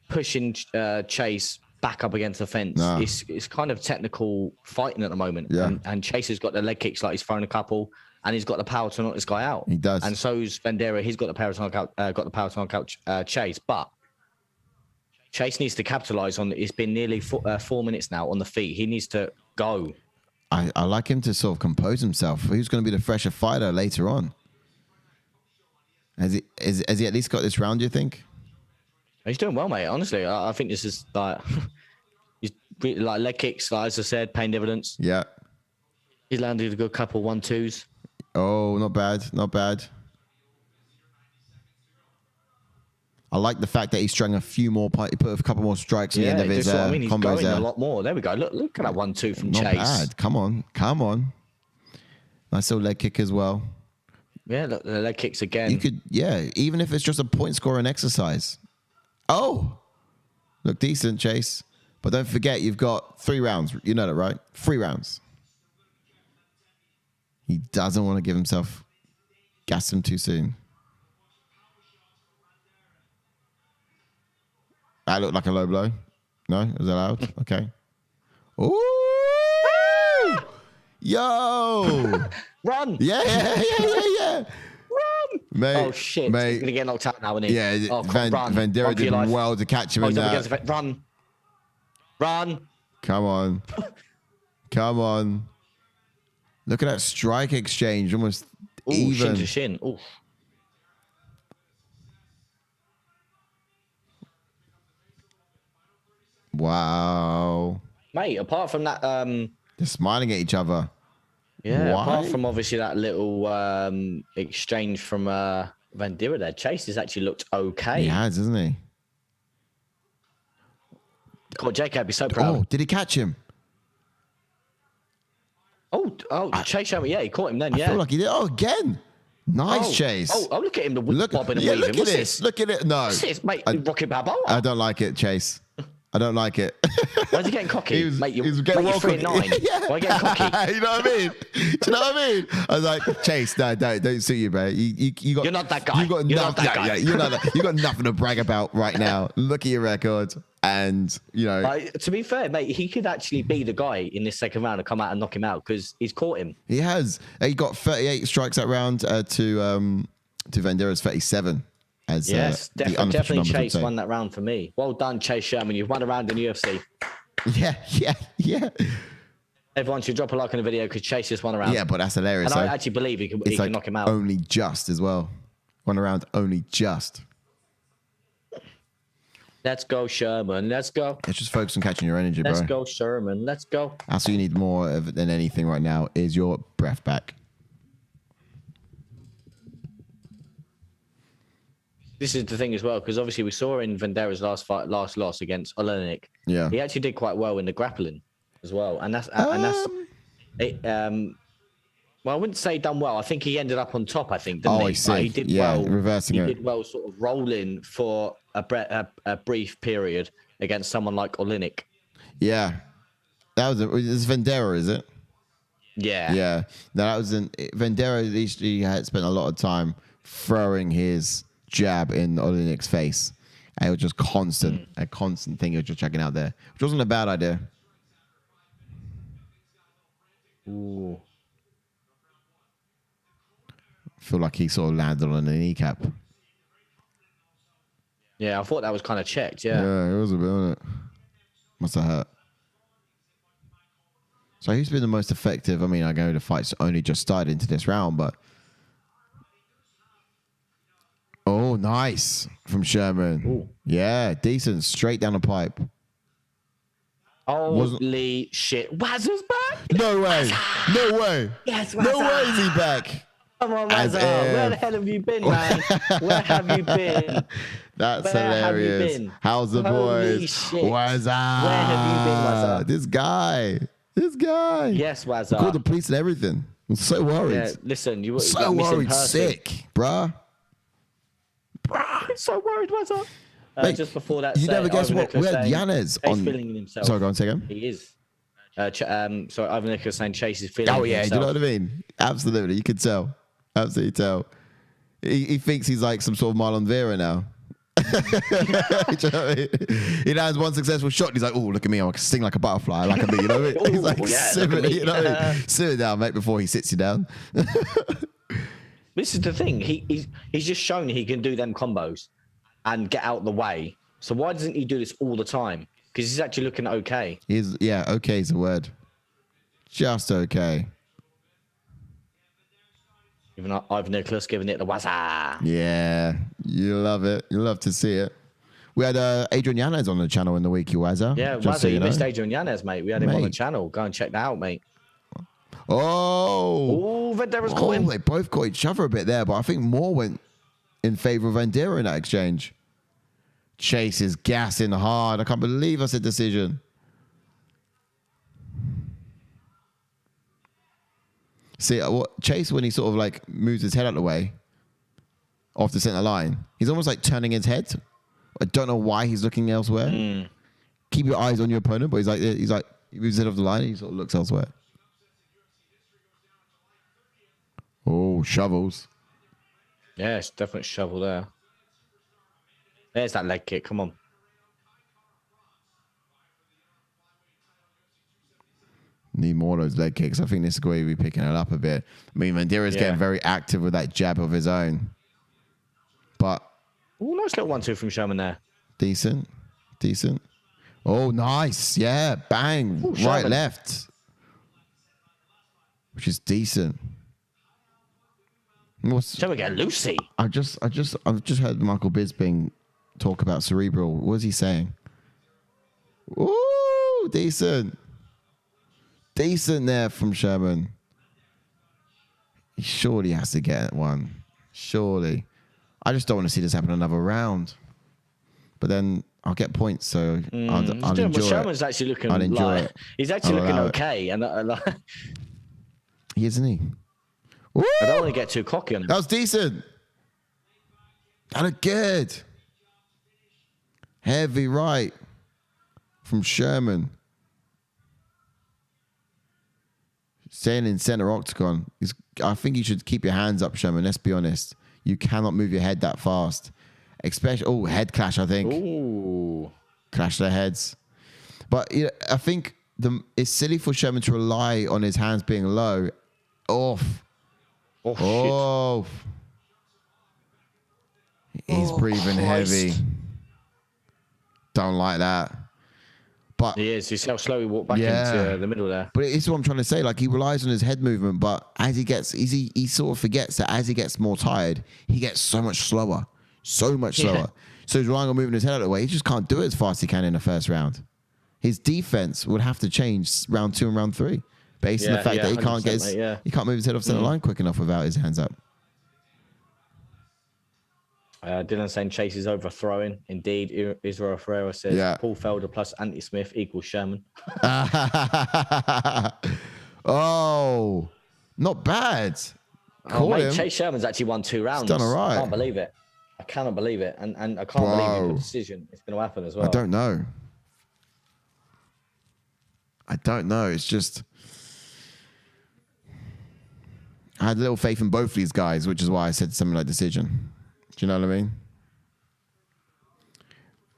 pushing Chase back up against the fence. No. It's kind of technical fighting at the moment. Yeah. And Chase has got the leg kicks, like he's thrown a couple, and he's got the power to knock this guy out. He does. And so's Vanderaa. He's got the power to knock out, Chase. But Chase needs to capitalize on it. It's been nearly 4 minutes now on the feet. He needs to go. I like him to sort of compose himself. Who's going to be the fresher fighter later on? Has he at least got this round, do you think? He's doing well, mate. Honestly, I think this is like he's really, like leg kicks, like, as I said, paying dividends. Yeah. He's landed a good couple 1-2s. Oh, not bad, not bad. I like the fact that he strung a few more. He put a couple more strikes on the end of his he's combos going there. a lot more. There we go. Look at that 1-2 from Not Chase. bad. Come on. Nice little leg kick as well. Yeah, look, the leg kicks again. You could, even if it's just a point scoring exercise. Oh, look decent, Chase. But don't forget, you've got 3 rounds. You know that, right? 3 rounds. He doesn't want to give himself gas him too soon. That looked like a low blow. No, is that allowed? Okay. Ooh! Yo! Run! Yeah. Run! Mate, oh, shit. Mate. He's going to get knocked out now, isn't he? Yeah, run. Vanderaa did well to catch him in that. Run. Run. Come on. Look at that strike exchange. Almost even. Shin to shin. Ooh. Wow. Mate, apart from that... They're smiling at each other. Yeah, Why? apart from obviously that little exchange from Vanderaa there, Chase has actually looked okay. He has, hasn't he? God, Jake, I'd be so proud. Oh, did he catch him? Chase Sherman, yeah, he caught him then, I feel like he did. Oh, again. Nice chase. Look at him, the bobbing and weaving. Look at this. Look at it. No. What's this, mate? Rocket Balboa. I don't like it, Chase. I don't like it. Why's he getting cocky? He was getting well 3-9. Yeah. Why are you getting cocky? You know what I mean? Do you know what I mean? I was like, Chase, no, don't suit you, bro. You're not that guy. You got nothing to brag about right now. Look at your record. And, you know... to be fair, mate, he could actually be the guy in this second round and come out and knock him out because he's caught him. He has. He got 38 strikes that round to Vandeera's 37. Yes, definitely Chase won that round for me. Well done, Chase Sherman. You've won a round in UFC. Yeah. Everyone should drop a like on the video because Chase just won a round. Yeah, but that's hilarious. And I actually believe he can knock him out. Only just as well. Won a round only just. Let's go, Sherman. Let's go. Let's just focus on catching your energy, bro. Let's go, Sherman. Let's go. That's what you need more of than anything right now is your breath back. This is the thing as well, because obviously we saw in Vandeera's last loss against Olenek. Yeah. He actually did quite well in the grappling as well. And that's it. Well, I wouldn't say done well. I think he ended up on top, I think, didn't he? I see. He did well. Reversing it. He did well sort of rolling for a brief period against someone like Olenek. Yeah. It's Vanderaa, is it? Yeah. Yeah. No, that was Vanderaa at least he had spent a lot of time throwing his jab in Olenek's face. And it was just a constant thing he was just checking out there. Which wasn't a bad idea. Ooh. I feel like he sort of landed on a kneecap. Yeah, I thought that was kind of checked, yeah. Yeah, it was a bit, wasn't it? Must have hurt. So who's been the most effective? I mean, I know the fight's only just started into this round, but... Oh, nice from Sherman. Ooh. Yeah, decent. Straight down the pipe. Holy shit. Wazza's back? No way. No way. Yes, Wazza. No way is he back. Come on, Wazza. Where the hell have you been, man? Where have you been? That's hilarious. How's the boys? Shit. Wazza. Where have you been, Wazza? This guy. Yes, Wazza. Called the police and everything. I'm so worried. Yeah, listen, you so worried. Sick, bruh. So worried, Wazza. Just before that, you never guess what? We had Yanez on. Feeling himself. Sorry, go on, say again. He is. Sorry, Ivan Nicholas saying Chase is feeling. Oh yeah, himself. do you know what I mean? Absolutely, you could tell. Absolutely tell. He thinks he's like some sort of Marlon Vera now. Do you know what I mean? He lands one successful shot. And he's like, "Oh, look at me! I can sting like a butterfly, like a bee." You know what I mean? He's like, "Simmer down, mate," before he sits you down. This is the thing. He's just shown he can do them combos and get out the way. So why doesn't he do this all the time? Because he's actually looking okay. Okay is the word. Just okay. Even Ivan Nicholas giving it the wazza. Yeah, you love it. You love to see it. We had Adrian Yanez on the channel in the week, you Wazza. Yeah, Wazza, so you missed Adrian Yanez, mate. We had him on the channel. Go and check that out, mate. Oh, Vandeera's caught him. They both caught each other a bit there, but I think more went in favor of Vanderaa in that exchange. Chase is gassing hard. I can't believe that's a decision. See, Chase, when he sort of like moves his head out of the way off the center line, he's almost like turning his head. I don't know why he's looking elsewhere. Keep your eyes on your opponent, but he's like he moves his head off the line and he sort of looks elsewhere. Oh, shovels. Yeah, it's definitely shovel there. There's that leg kick. Come on. Need more of those leg kicks. I think this is going to be picking it up a bit. I mean, Vandeera's getting very active with that jab of his own. But... Oh, nice little 1-2 from Sherman there. Decent. Oh, nice. Yeah, bang. Ooh, right, left. Which is decent. Shall we get Lucy? I've just heard Michael Bisping talk about cerebral. What was he saying? Ooh, decent there from Sherman. He surely has to get one. Surely. I just don't want to see this happen another round. But then I'll get points, so I'll enjoy Sherman's it. actually looking I'll enjoy it. He's actually looking okay. And he isn't he? Woo! I don't want to get too cocky on him. That was decent. That looked good. Heavy right from Sherman. Staying in center octagon. I think you should keep your hands up, Sherman. Let's be honest. You cannot move your head that fast. Especially, head clash, I think. Ooh. clash their heads. But I think it's silly for Sherman to rely on his hands being low. Off. Oh, shit. He's breathing heavy. Don't like that. But he is. You see how slow he walked back into the middle there. But it's what I'm trying to say. Like, he relies on his head movement, but as he gets, he sort of forgets that as he gets more tired, he gets so much slower. So much slower. Yeah. So he's relying on moving his head out of the way. He just can't do it as fast as he can in the first round. His defense would have to change round 2 and round 3 based on the fact that he can't he can't move his head off center line quick enough without his hands up. Dylan saying Chase is overthrowing. Indeed, Israel Ferreira says Paul Felder plus Anthony Smith equals Sherman. Oh, not bad. Mate, Chase Sherman's actually won 2 rounds. He's done all right. I can't believe it. I cannot believe it. And I can't believe the decision is going to happen as well. I don't know. It's just... I had a little faith in both of these guys, which is why I said something like decision. Do you know what I mean?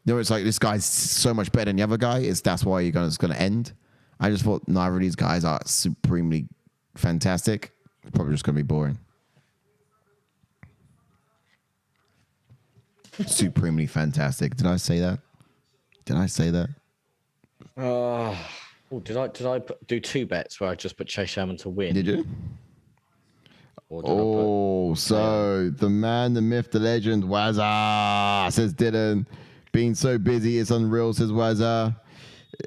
It's like this guy's so much better than the other guy. That's why it's going to end. I just thought neither of these guys are supremely fantastic. It's probably just going to be boring. Supremely fantastic. Did I say that? Did I do 2 bets where I just put Chase Sherman to win? Did you? The man, the myth, the legend, Wazza, says Dylan. Being so busy, it's unreal, says Wazza.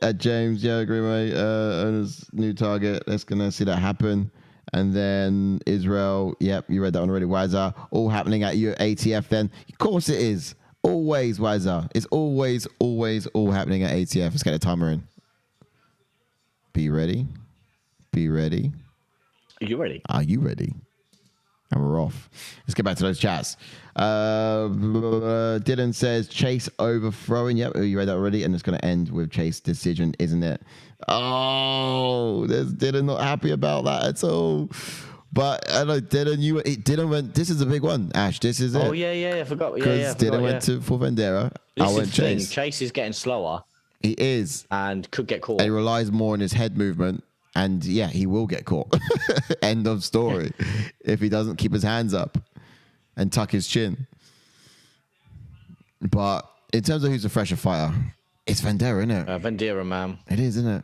At James, agree, mate. Owner's new target. Let's gonna see that happen. And then Israel, yep, you read that one already. Wazza, all happening at your ATF then. Of course it is. Always, Wazza. It's always all happening at ATF. Let's get the timer in. Be ready. Are you ready? Are you ready? And we're off. Let's get back to those chats. Dylan says Chase overthrowing. Yep, you read that already. And it's going to end with Chase decision, isn't it? Oh, there's Dylan not happy about that at all. But I know Dylan went. This is a big one, Ash. This is it. Oh yeah, I forgot. Because Dylan went for Vanderaa. I went Chase. Chase is getting slower. He is, and could get caught. And he relies more on his head movement. And yeah, he will get caught. End of story. If he doesn't keep his hands up and tuck his chin. But in terms of who's a fresher fighter, it's Vanderaa, isn't it? Vanderaa, man. It is, isn't it?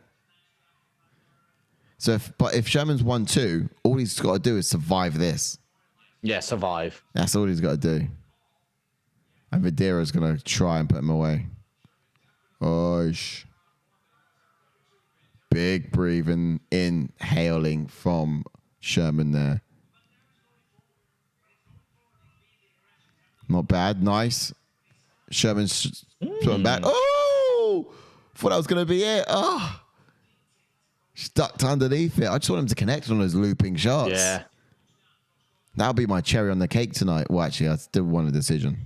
So, if Sherman's 1-2, all he's got to do is survive this. Yeah, survive. That's all he's got to do. And Vandeera's going to try and put him away. Oish. Big breathing, inhaling from Sherman there. Not bad. Nice. Sherman's throwing back. Oh! Thought that was going to be it. Oh! Stuck underneath it. I just want him to connect on those looping shots. Yeah. That'll be my cherry on the cake tonight. Well, actually, I still want a decision.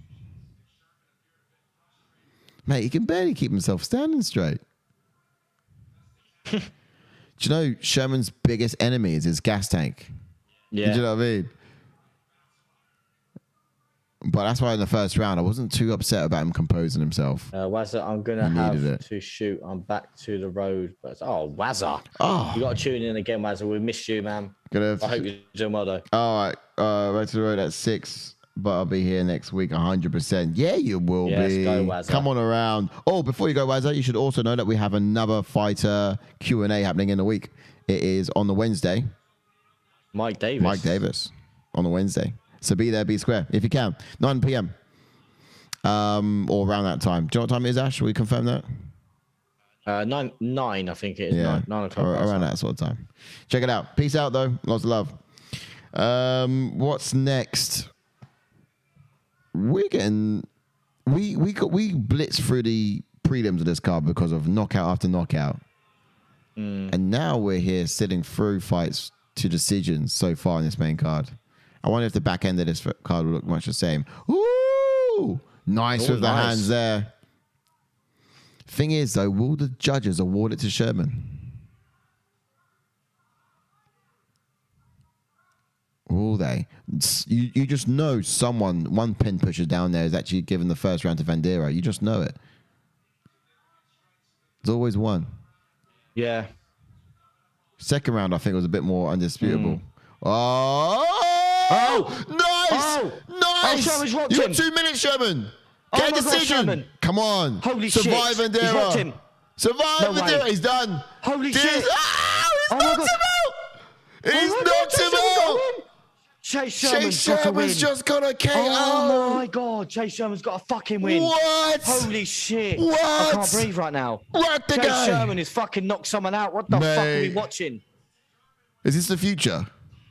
Mate, he can barely keep himself standing straight. Do you know Sherman's biggest enemy is his gas tank? Yeah. Do you know what I mean? But that's why in the first round, I wasn't too upset about him composing himself. Wazza, I'm going to have to shoot. I'm back to the road. But Wazza. Oh. You got to tune in again, Wazza. We missed you, man. I hope you're doing well, though. All right. Back to the road at 6. But I'll be here next week 100%. Yeah, you will be. Let's go, Wazza. Come on around. Oh, before you go, Wazza, you should also know that we have another fighter Q&A happening in the week. It is on the Wednesday. Mike Davis on the Wednesday. So be there, be square, if you can. 9 p.m. Or around that time. Do you know what time it is, Ash? Will we confirm that? 9, I think it is. Yeah. 9 o'clock. Around that sort of time. Check it out. Peace out, though. Lots of love. What's next? We blitzed through the prelims of this card because of knockout after knockout. And now we're here sitting through fights to decisions so far in this main card. I wonder if the back end of this card will look much the same. Ooh! Nice with the hands there. Thing is, though, will the judges award it to Sherman? Will they? You just know one pin pusher down there is actually giving the first round to Vanderaa. You just know it. There's always one. Yeah. Second round, I think, was a bit more undisputable. Oh, nice! Oh! Nice! Sherman's rocked You got him. 2 minutes, Sherman. Get a my God, decision. Sherman. Come on. Holy Survive shit. Vanderaa. He's rocked him. Survive No Vanderaa. way. He's done. Holy shit. He's Oh my knocked God. him out. He's Oh my God, knocked Chase him Sherman's got a out. win. Chase Chase Sherman's just got a KO. Oh my God, Chase Sherman's got a fucking win. What? Holy shit. What? I can't breathe right now. What the Chase guy? Sherman has fucking knocked someone out. What the fuck are we watching? Is this the future?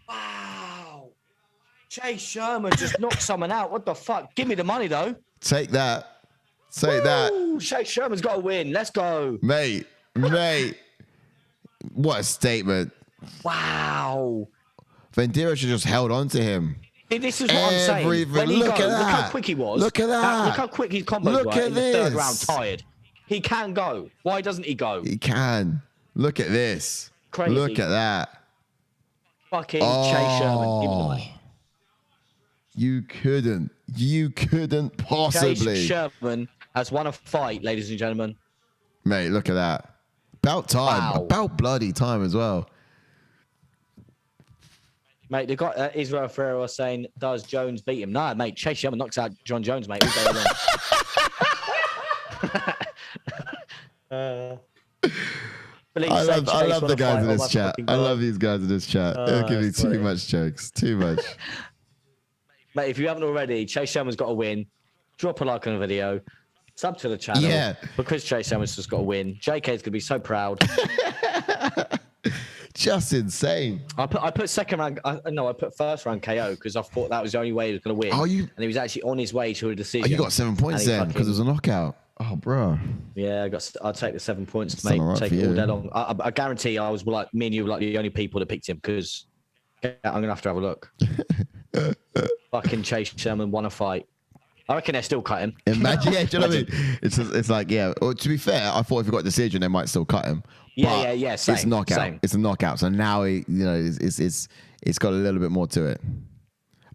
Wow. Chase Sherman just knocked someone out. What the fuck? Give me the money though. Take that. Take that. Chase Sherman's got a win. Let's go. Mate. What a statement. Wow. Vanderaa should just held on to him. This is what I'm saying. When he Look at that. look how quick he was. Look at that. Look how quick his combos Look were at in the third this. round, tired. He can go. Why doesn't he go? He can. Look at this. Crazy. Look at that. Fucking Chase Sherman. Give me the money. You couldn't possibly. Chase Sherman has won a fight, ladies and gentlemen. Mate, look at that. About time. Wow. About bloody time as well. Mate, they got Israel Ferreira saying, does Jones beat him? No, mate, Chase Sherman knocks out John Jones, mate. All day long. I love the guys in this chat. I love these guys in this chat. They're giving me too much jokes. Too much. Mate, if you haven't already, Chase Sherman's got a win. Drop a like on the video. Sub to the channel. Yeah. Because Chase Sherman's just got a win. JK's going to be so proud. Just insane. I put second round. I put first round KO because I thought that was the only way he was going to win. And he was actually on his way to a decision. Oh, you got 7 points then because it was a knockout. Oh, bro. Yeah, I'll take the 7 points, Mate, mate. Take it all day long. I guarantee I was like, me and you were like the only people that picked him because I'm going to have to have a look. Fucking Chase Sherman won a fight. I reckon they're still cutting him. Imagine, yeah, do you know what I mean? It's like, yeah. Well, to be fair, I thought if he got a decision, they might still cut him. Yeah. Same, it's knockout. Same. It's a knockout. So now it's got a little bit more to it.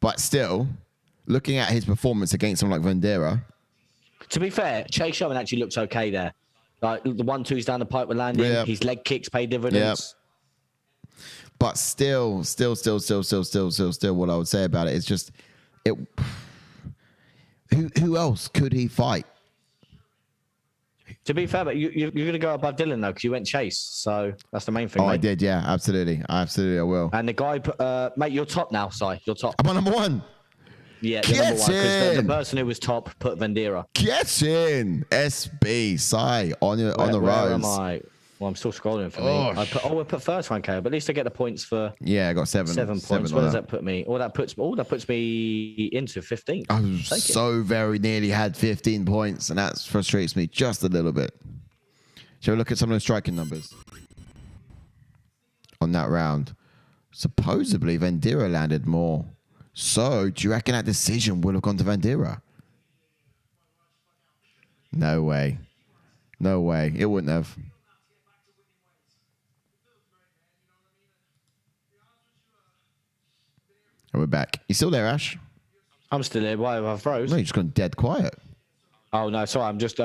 But still, looking at his performance against someone like Vanderaa. To be fair, Chase Sherman actually looks okay there. Like the 1-2s down the pipe were landing. Yeah. His leg kicks pay dividends. Yeah. But still, what I would say about it is just it. Who else could he fight? To be fair, but you're going to go above Dylan, though, because you went Chase. So that's the main thing, mate. I did, yeah. Absolutely, I will. And the guy, mate, you're top now, Si. You're top. I'm on number one. Yeah, you're number one. Because the person who was top put Vanderaa. Get in. SB, Si, on the rise. Where am I? Well, I'm still scrolling for me. I put first rank KO, but at least I get the points for. Yeah, I got 7 points. Where does that put me? That puts me into 15. I so very nearly had 15 points, and that frustrates me just a little bit. Shall we look at some of the striking numbers on that round? Supposedly, Vanderaa landed more. So, do you reckon that decision would have gone to Vanderaa? No way. No way. It wouldn't have. And we're back. You still there, Ash? I'm still here. Why have I froze? No, you just gone dead quiet. Oh, no. Sorry. I'm just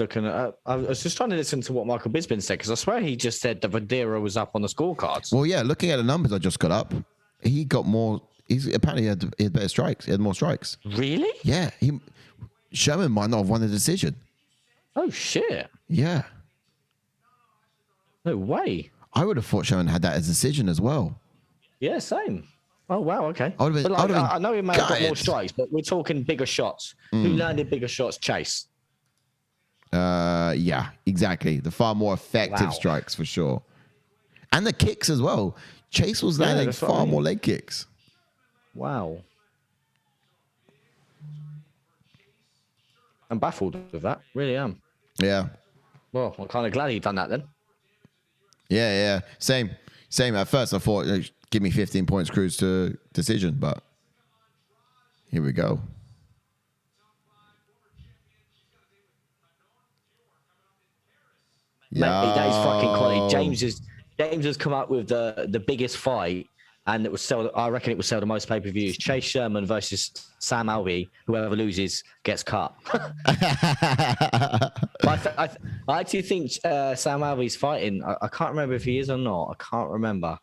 looking at... I was just trying to listen to what Michael Bisping said, because I swear he just said that Vanderaa was up on the scorecards. Well, yeah, looking at the numbers I just got up, he got more... Apparently he had better strikes. He had more strikes. Really? Yeah. Sherman might not have won the decision. Oh, shit. Yeah. No way. I would have thought Sherman had that as a decision as well. Yeah, same. Oh, wow, okay. I would have been, I know he may have got more strikes, but we're talking bigger shots. Who landed bigger shots? Chase. Yeah, exactly. The far more effective strikes for sure. And the kicks as well. Chase was landing far more leg kicks. Wow. I'm baffled with that. Really am. Yeah. Well, I'm kind of glad he done that then. Yeah. Same. At first I thought, give me 15 points cruise to decision, but here we go. Mate, that is fucking quality. James has come up with the biggest fight and it was sell. I reckon it would sell the most pay-per-views. Chase Sherman versus Sam Alvey. Whoever loses gets cut. I actually think Sam Alvey's fighting. I can't remember if he is or not. I can't remember.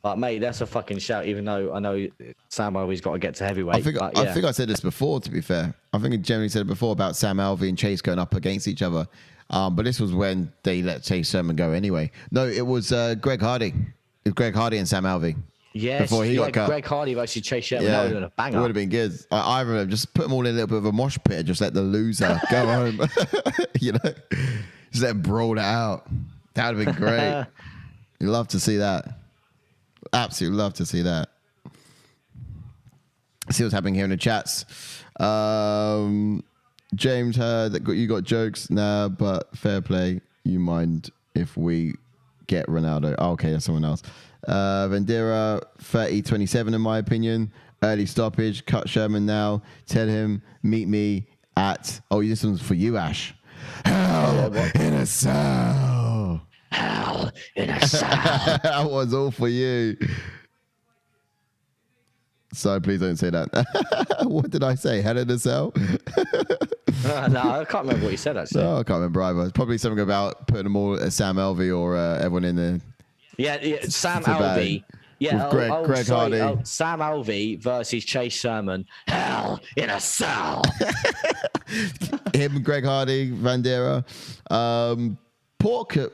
But mate, that's a fucking shout. Even though I know Sam Alvey's got to get to heavyweight. I think I said this before. To be fair, I think I generally said it before about Sam Alvey and Chase going up against each other. But this was when they let Chase Sherman go anyway. No, it was Greg Hardy. It was Greg Hardy and Sam Alvey. Yes, before he got cut. Greg Hardy versus Chase Sherman. That would have been a banger. It would have been good. I remember just put them all in a little bit of a mosh pit. Just let the loser go home. You know, just let them brawl it out. That would have been great. You'd love to see that. Absolutely love to see that. See what's happening here in the chats. James heard that you got jokes now, but fair play. You mind if we get Ronaldo? Oh, okay, that's someone else. Vanderaa 30-27 in my opinion. Early stoppage. Cut Sherman now. Tell him meet me at. Oh, this one's for you, Ash. Hell in a cell. Hell in a cell. That was all for you. So please don't say that. What did I say? Hell in a cell? No, I can't remember what you said actually. No, I can't remember either. It's probably something about putting them all at Sam Alvey or everyone in there. Yeah, Sam Alvey. Yeah, Greg Hardy. Sam Alvey versus Chase Sherman. Hell in a cell. Him, Greg Hardy, Vanderaa. Porker.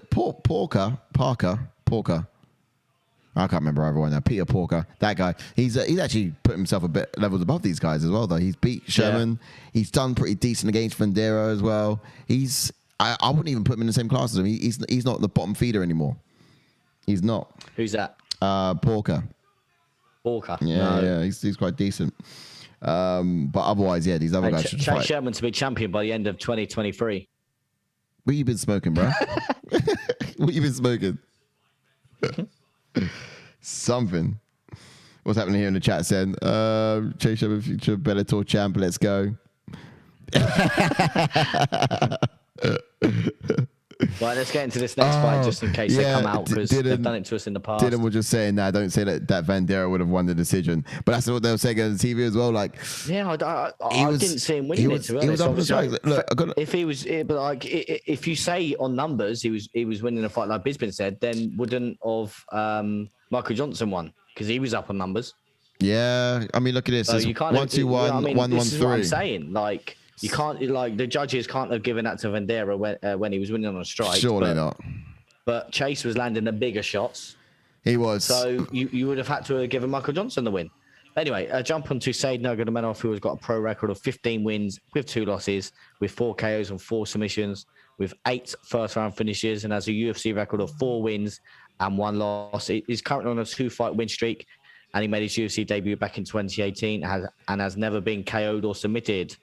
I can't remember everyone now. Peter Porker, that guy. He's actually put himself a bit levels above these guys as well, though. He's beat Sherman. Yeah. He's done pretty decent against Vanderaa as well. I wouldn't even put him in the same class as him. He's not the bottom feeder anymore. He's not. Who's that? Porker. Porker. Yeah, yeah. He's quite decent. But otherwise, yeah, these other guys should fight. Chase Sherman to be champion by the end of 2023. What you been smoking, bro? What you been smoking? Something. What's happening here in the chat? Said Chase Sherman, future Bellator champ. Let's go. Right, let's get into this next fight just in case they come out because they've done it to us in the past. Dylan was just saying that. Don't say that Vanderaa would have won the decision, but that's what they were saying on the TV as well. Like, yeah, I didn't see him winning it. To be honest, if you say on numbers he was winning a fight like Bisping said, then wouldn't have Michael Johnson won because he was up on numbers. Yeah, I mean, look at this. So you can't 1-2-1, 1-1-3. This is what I'm saying. Like, you can't, like, the judges can't have given that to Vanderaa when he was winning on a strike. Surely not. But Chase was landing the bigger shots. He was. So you would have had to have given Michael Johnson the win. Anyway, jump on to Said Nurmagomedov, who has got a pro record of 15 wins with 2 losses, with 4 KOs and 4 submissions, with 8 first-round finishes, and has a UFC record of 4 wins and 1 loss. He's currently on a 2-fight win streak, and he made his UFC debut back in 2018 and has never been KO'd or submitted.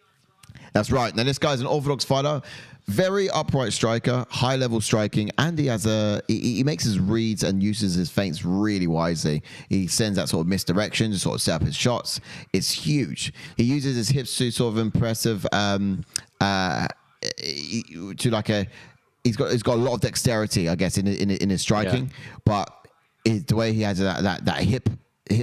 That's right. Now, this guy's an orthodox fighter, very upright striker, high-level striking, and he makes his reads and uses his feints really wisely. He sends that sort of misdirection to sort of set up his shots. It's huge. He uses his hips to sort of impressive He's got a lot of dexterity, I guess, in his striking, but the way he has that hip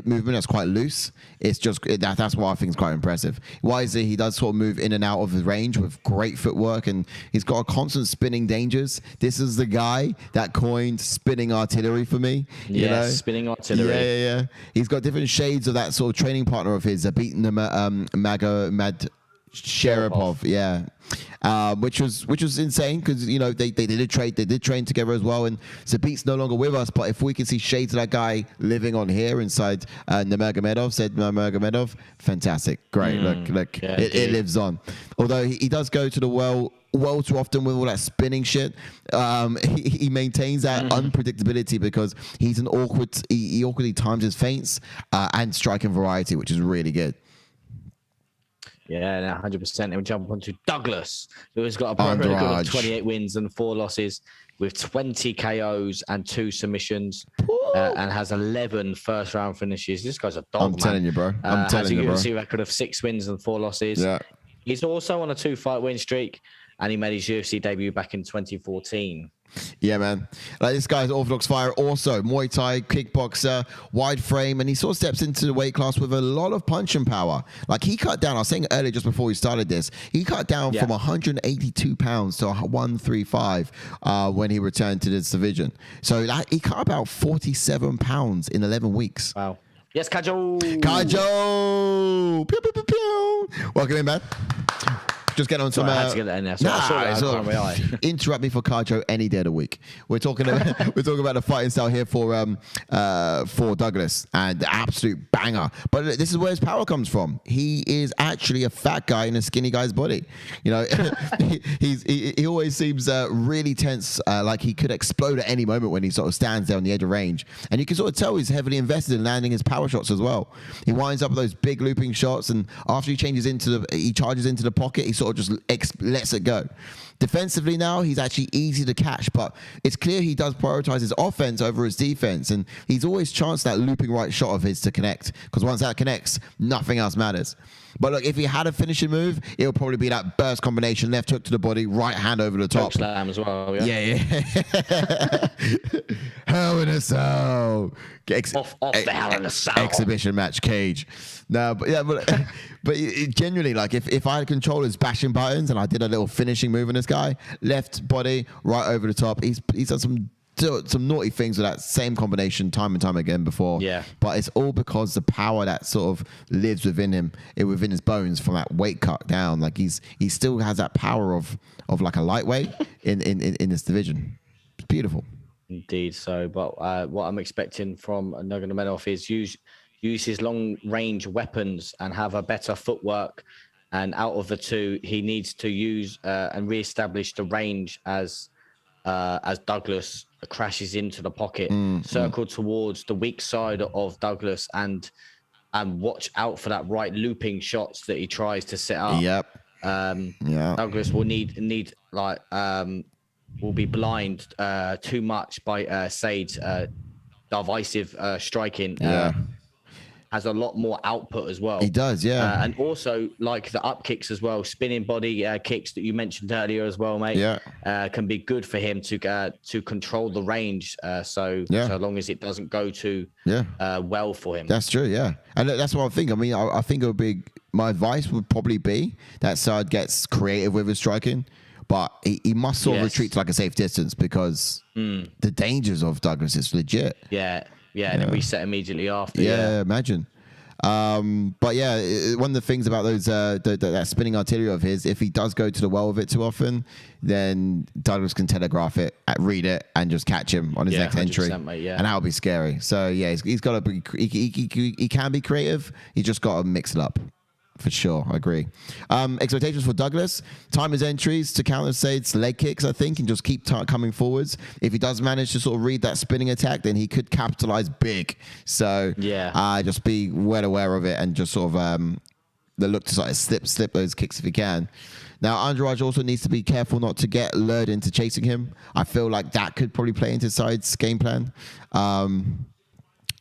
movement that's quite loose. It's just that's what I think is quite impressive. Wisely, he does sort of move in and out of his range with great footwork, and he's got a constant spinning dangers. This is the guy that coined spinning artillery for me. Yes, spinning artillery. Yeah. He's got different shades of that sort of training partner of his, beating him Sherapov, which was insane because they did train together as well. And Zabit's no longer with us, but if we can see shades of that guy living on here inside Nurmagomedov, fantastic, great. Look, it lives on. Although he does go to the well too often with all that spinning shit. He maintains that unpredictability because he's he awkwardly times his feints and striking variety, which is really good. Yeah, 100%. And we jump on to Douglas, who has got a pro record of 28 wins and 4 losses with 20 KOs and 2 submissions and has 11 first-round finishes. This guy's a dog, telling you, bro. Has a UFC record of 6 wins and 4 losses. Yeah. He's also on a 2-fight win streak. and he made his UFC debut back in 2014. Yeah, man. Like, this guy's orthodox fighter, also Muay Thai, kickboxer, wide frame, and he sort of steps into the weight class with a lot of punching power. Like, he cut down, I was saying earlier just before we started this, he cut down from 182 pounds to 135 when he returned to this division. So he cut about 47 pounds in 11 weeks. Wow. Yes, Caio. Caio. Pew, pew, pew, pew. Welcome in, man. Just get on some. I had to get that in there. Interrupt me for Caio any day of the week. We're talking about the fighting style here for Douglas, and the absolute banger. But this is where his power comes from. He is actually a fat guy in a skinny guy's body. You know, he always seems really tense, like he could explode at any moment when he sort of stands there on the edge of range. And you can sort of tell he's heavily invested in landing his power shots as well. He winds up with those big looping shots, and after he charges into the pocket, he sort of just lets it go. Defensively now, he's actually easy to catch, but it's clear he does prioritize his offense over his defense, and he's always chanced that looping right shot of his to connect, because once that connects, nothing else matters. But look, if he had a finishing move, it would probably be that burst combination, left hook to the body, right hand over the top. Slam as well, yeah. Hell in a Cell. Off the Hell in a Cell. Exhibition match cage. No, but genuinely, like, if I had controllers bashing buttons and I did a little finishing move on this guy, left body, right over the top, he's done some naughty things with that same combination time and time again before. Yeah. But it's all because the power that sort of lives within him, within his bones from that weight cut down. Like, he still has that power of like a lightweight in this division. It's beautiful. Indeed. So, but what I'm expecting from Nurmagomedov is use his long range weapons and have a better footwork. And out of the two, he needs to use and reestablish the range as Douglas crashes into the pocket, circle towards the weak side of Douglas, and watch out for that right looping shots that he tries to set up. Yep. Douglas will need like will be blind too much by Said's divisive striking. Has a lot more output as well. He does, yeah. And also, like the up kicks as well, spinning body kicks that you mentioned earlier as well, mate. Yeah. Can be good for him to control the range. So long as it doesn't go too well for him. That's true, yeah. And that's what I think. I mean, I think it would be, my advice would probably be that Said gets creative with his striking, but he must sort of retreat to like a safe distance, because the dangers of Douglas is legit. Yeah, and then reset immediately after. Yeah, imagine. But yeah, one of the things about those that spinning artillery of his, if he does go to the well with it too often, then Douglas can telegraph it, read it, and just catch him on his next entry, mate, and that would be scary. So yeah, he's got to be. He can be creative. He just got to mix it up. For sure, I agree. Expectations for Douglas: time his entries to counter Said's leg kicks, I think, and just keep coming forwards. If he does manage to sort of read that spinning attack, then he could capitalize big. So just be well aware of it, and just sort of the look to sort of slip those kicks if he can. Now, Andrade also needs to be careful not to get lured into chasing him. I feel like that could probably play into Said's game plan.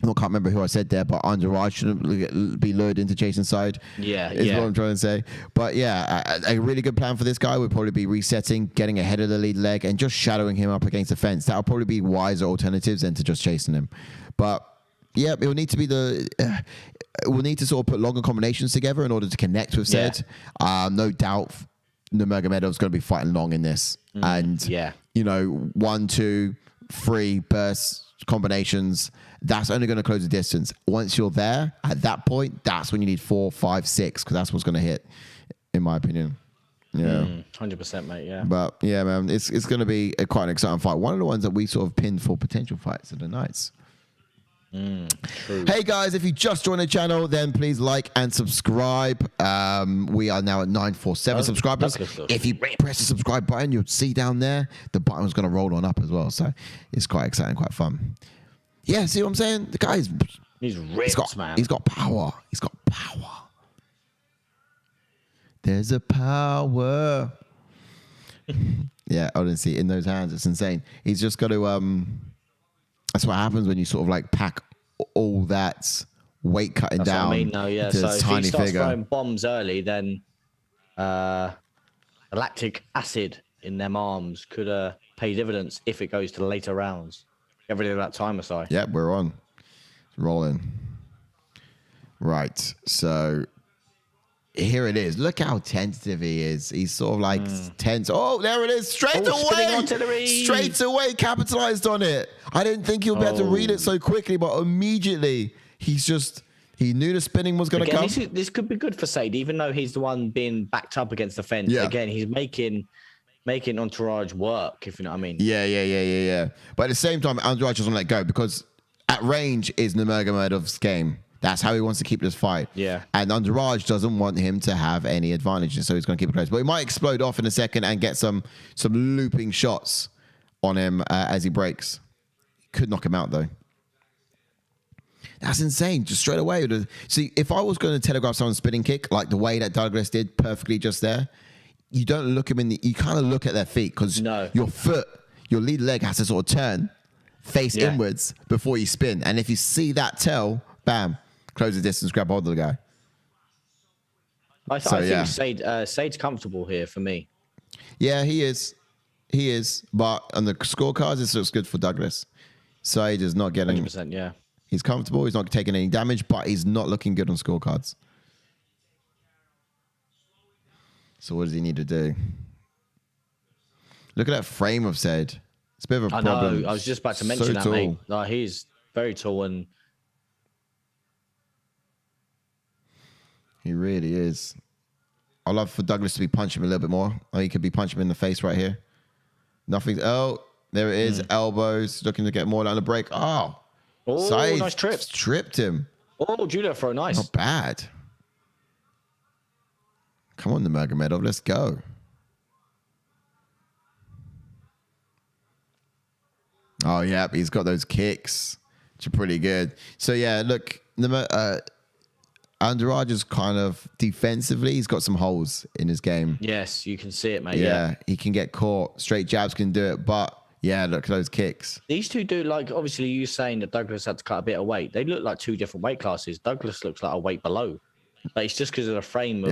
I can't remember who I said there, but Anjos shouldn't be lured into chasing Said. Is what I'm trying to say. But yeah, a really good plan for this guy would probably be resetting, getting ahead of the lead leg, and just shadowing him up against the fence. That'll probably be wiser alternatives than to just chasing him. But yeah, it will need to be we'll need to sort of put longer combinations together in order to connect with Said. No doubt Nurmagomedov's going to be fighting long in this. And, 1, 2, 3 bursts, combinations, that's only going to close the distance. Once you're there, at that point, that's when you need 4, 5, 6, because that's what's going to hit, in my opinion. 100%, mate. Yeah. But yeah, man, it's going to be quite an exciting fight. One of the ones that we sort of pinned for potential fights of the nights. True. Hey guys, if you just joined the channel, then please like and subscribe. We are now at 947 subscribers. If you press the subscribe button, you'll see down there the button's going to roll on up as well. So it's quite exciting, quite fun. Yeah, see what I'm saying? The guy's ripped, man. He's got power. He's got power. There's a power. Yeah, honestly, in those hands, it's insane. He's just got to. That's what happens when you sort of like pack all that weight cutting down. What I mean, no, yeah. So if he starts throwing bombs early, then lactic acid in them arms could pay dividends if it goes to the later rounds. Get rid of that timer, sorry. Yep, we're on. It's rolling. Right, so here it is. Look how tentative he is. He's sort of like tense. Oh, there it is. Straight away. Straight away capitalized on it. I didn't think he'll be able to read it so quickly, but immediately he knew the spinning was going to come. This could be good for Said, even though he's the one being backed up against the fence. Yeah. Again, he's making Entourage work, if you know what I mean. Yeah. But at the same time, Andrade doesn't let go because at range is Nurmagomedov's game. That's how he wants to keep this fight. Yeah. And Andrade doesn't want him to have any advantage, so he's going to keep it close. But he might explode off in a second and get some looping shots on him as he breaks. Could knock him out, though. That's insane. Just straight away. See, if I was going to telegraph someone's spinning kick, like the way that Douglas did perfectly just there, you don't look him you kind of look at their feet because your lead leg has to sort of turn face inwards before you spin. And if you see that tail, bam, close the distance, grab hold of the guy. I think Said's comfortable here for me. Yeah, he is. But on the scorecards, this looks good for Douglas. Said is not getting... 100%, yeah. He's comfortable. He's not taking any damage, but he's not looking good on scorecards. So what does he need to do? Look at that frame of Said. It's a bit of a problem. I was just about to mention that, mate. No, he's very tall and... He really is. I'd love for Douglas to be punching him a little bit more. Or he could be punching him in the face right here. Nothing. Oh, there it is. Elbows. Looking to get more down the break. Oh, Said nice trip. Tripped him. Oh, judo throw. Nice. Not bad. Come on, Nurmagomedov. Let's go. Oh, yeah. He's got those kicks, which are pretty good. So, yeah, look. Andrade is kind of defensively, he's got some holes in his game. Yes, you can see it, mate. Yeah, he can get caught. Straight jabs can do it, but yeah, look at those kicks. These two do, like, obviously you saying that Douglas had to cut a bit of weight. They look like two different weight classes. Douglas looks like a weight below. But it's just because of the frame of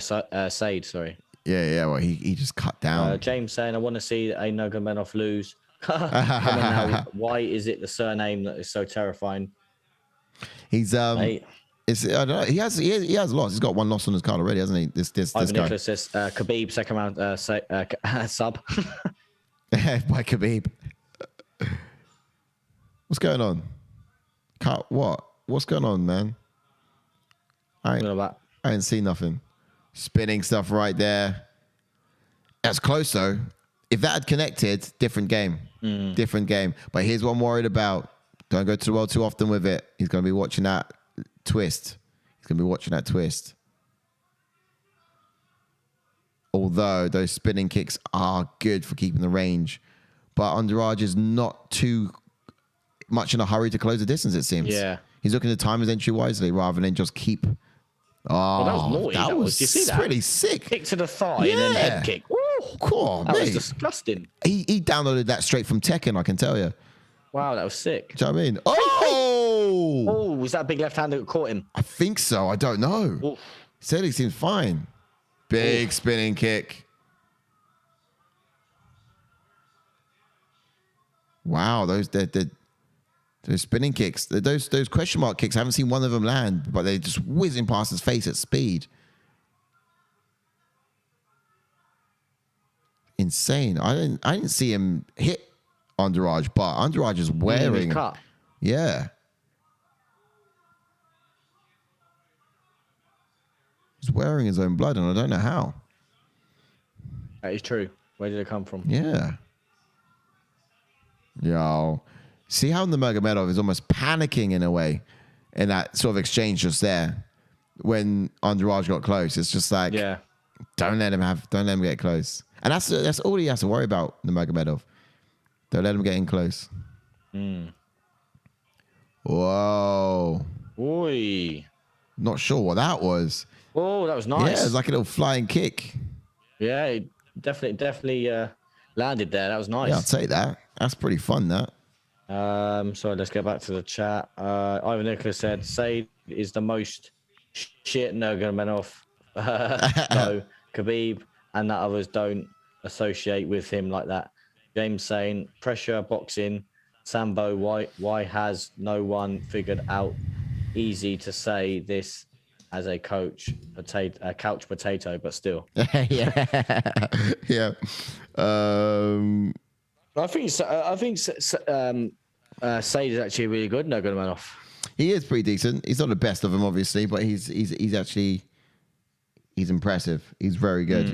Said, sorry. Yeah, well, he just cut down. James saying, I want to see a Nurmagomedov lose. Come on now. Why is it the surname that is so terrifying? He's I don't know. He has lost. He's got one loss on his card already, hasn't he? This guy. Nicholas says Khabib second round sub. By Khabib. What's going on? What? What's going on, man? I ain't seen nothing. Spinning stuff right there. That's close though. If that had connected, different game. Different game. But here's what I'm worried about. Don't go to the world too often with it. He's going to be watching that twist. Although those spinning kicks are good for keeping the range. But Andrade is not too much in a hurry to close the distance, it seems. Yeah. He's looking to time his entry wisely rather than just keep... Oh, that was naughty. That was Did you see that? pretty sick. Kick to the thigh and then head kick. Cool, that was disgusting. He downloaded that straight from Tekken, I can tell you. Wow, that was sick. Do you know what I mean? Oh! Oh, was that big left hand that caught him? I think so. I don't know. Oof. He said he seems fine. Big spinning kick. Wow, those spinning kicks, those question mark kicks. I haven't seen one of them land, but they're just whizzing past his face at speed. Insane. I didn't see him hit Andrade, but Andrade is wearing. Yeah. He's wearing his own blood, and I don't know how. That is true. Where did it come from? Yeah. Yo. See how Nurmagomedov is almost panicking in a way in that sort of exchange just there when Andrade got close. It's just like, don't let him get close. And that's all he has to worry about, Nurmagomedov. Don't let him get in close. Whoa. Oi. Not sure what that was. Oh, that was nice. Yeah, it was like a little flying kick. Yeah, it definitely landed there. That was nice. Yeah, I'll take that. That's pretty fun, that. So let's get back to the chat. Ivan Nicholas said, Said is the most shit Nurmagomedov. No, Khabib. and that others don't associate with him like that. James saying pressure boxing. Sambo, why has no one figured out? Easy to say this as a couch potato, but still. Yeah. I think Said is actually really good. Nurmagomedov. He is pretty decent. He's not the best of them, obviously, but he's impressive. He's very good.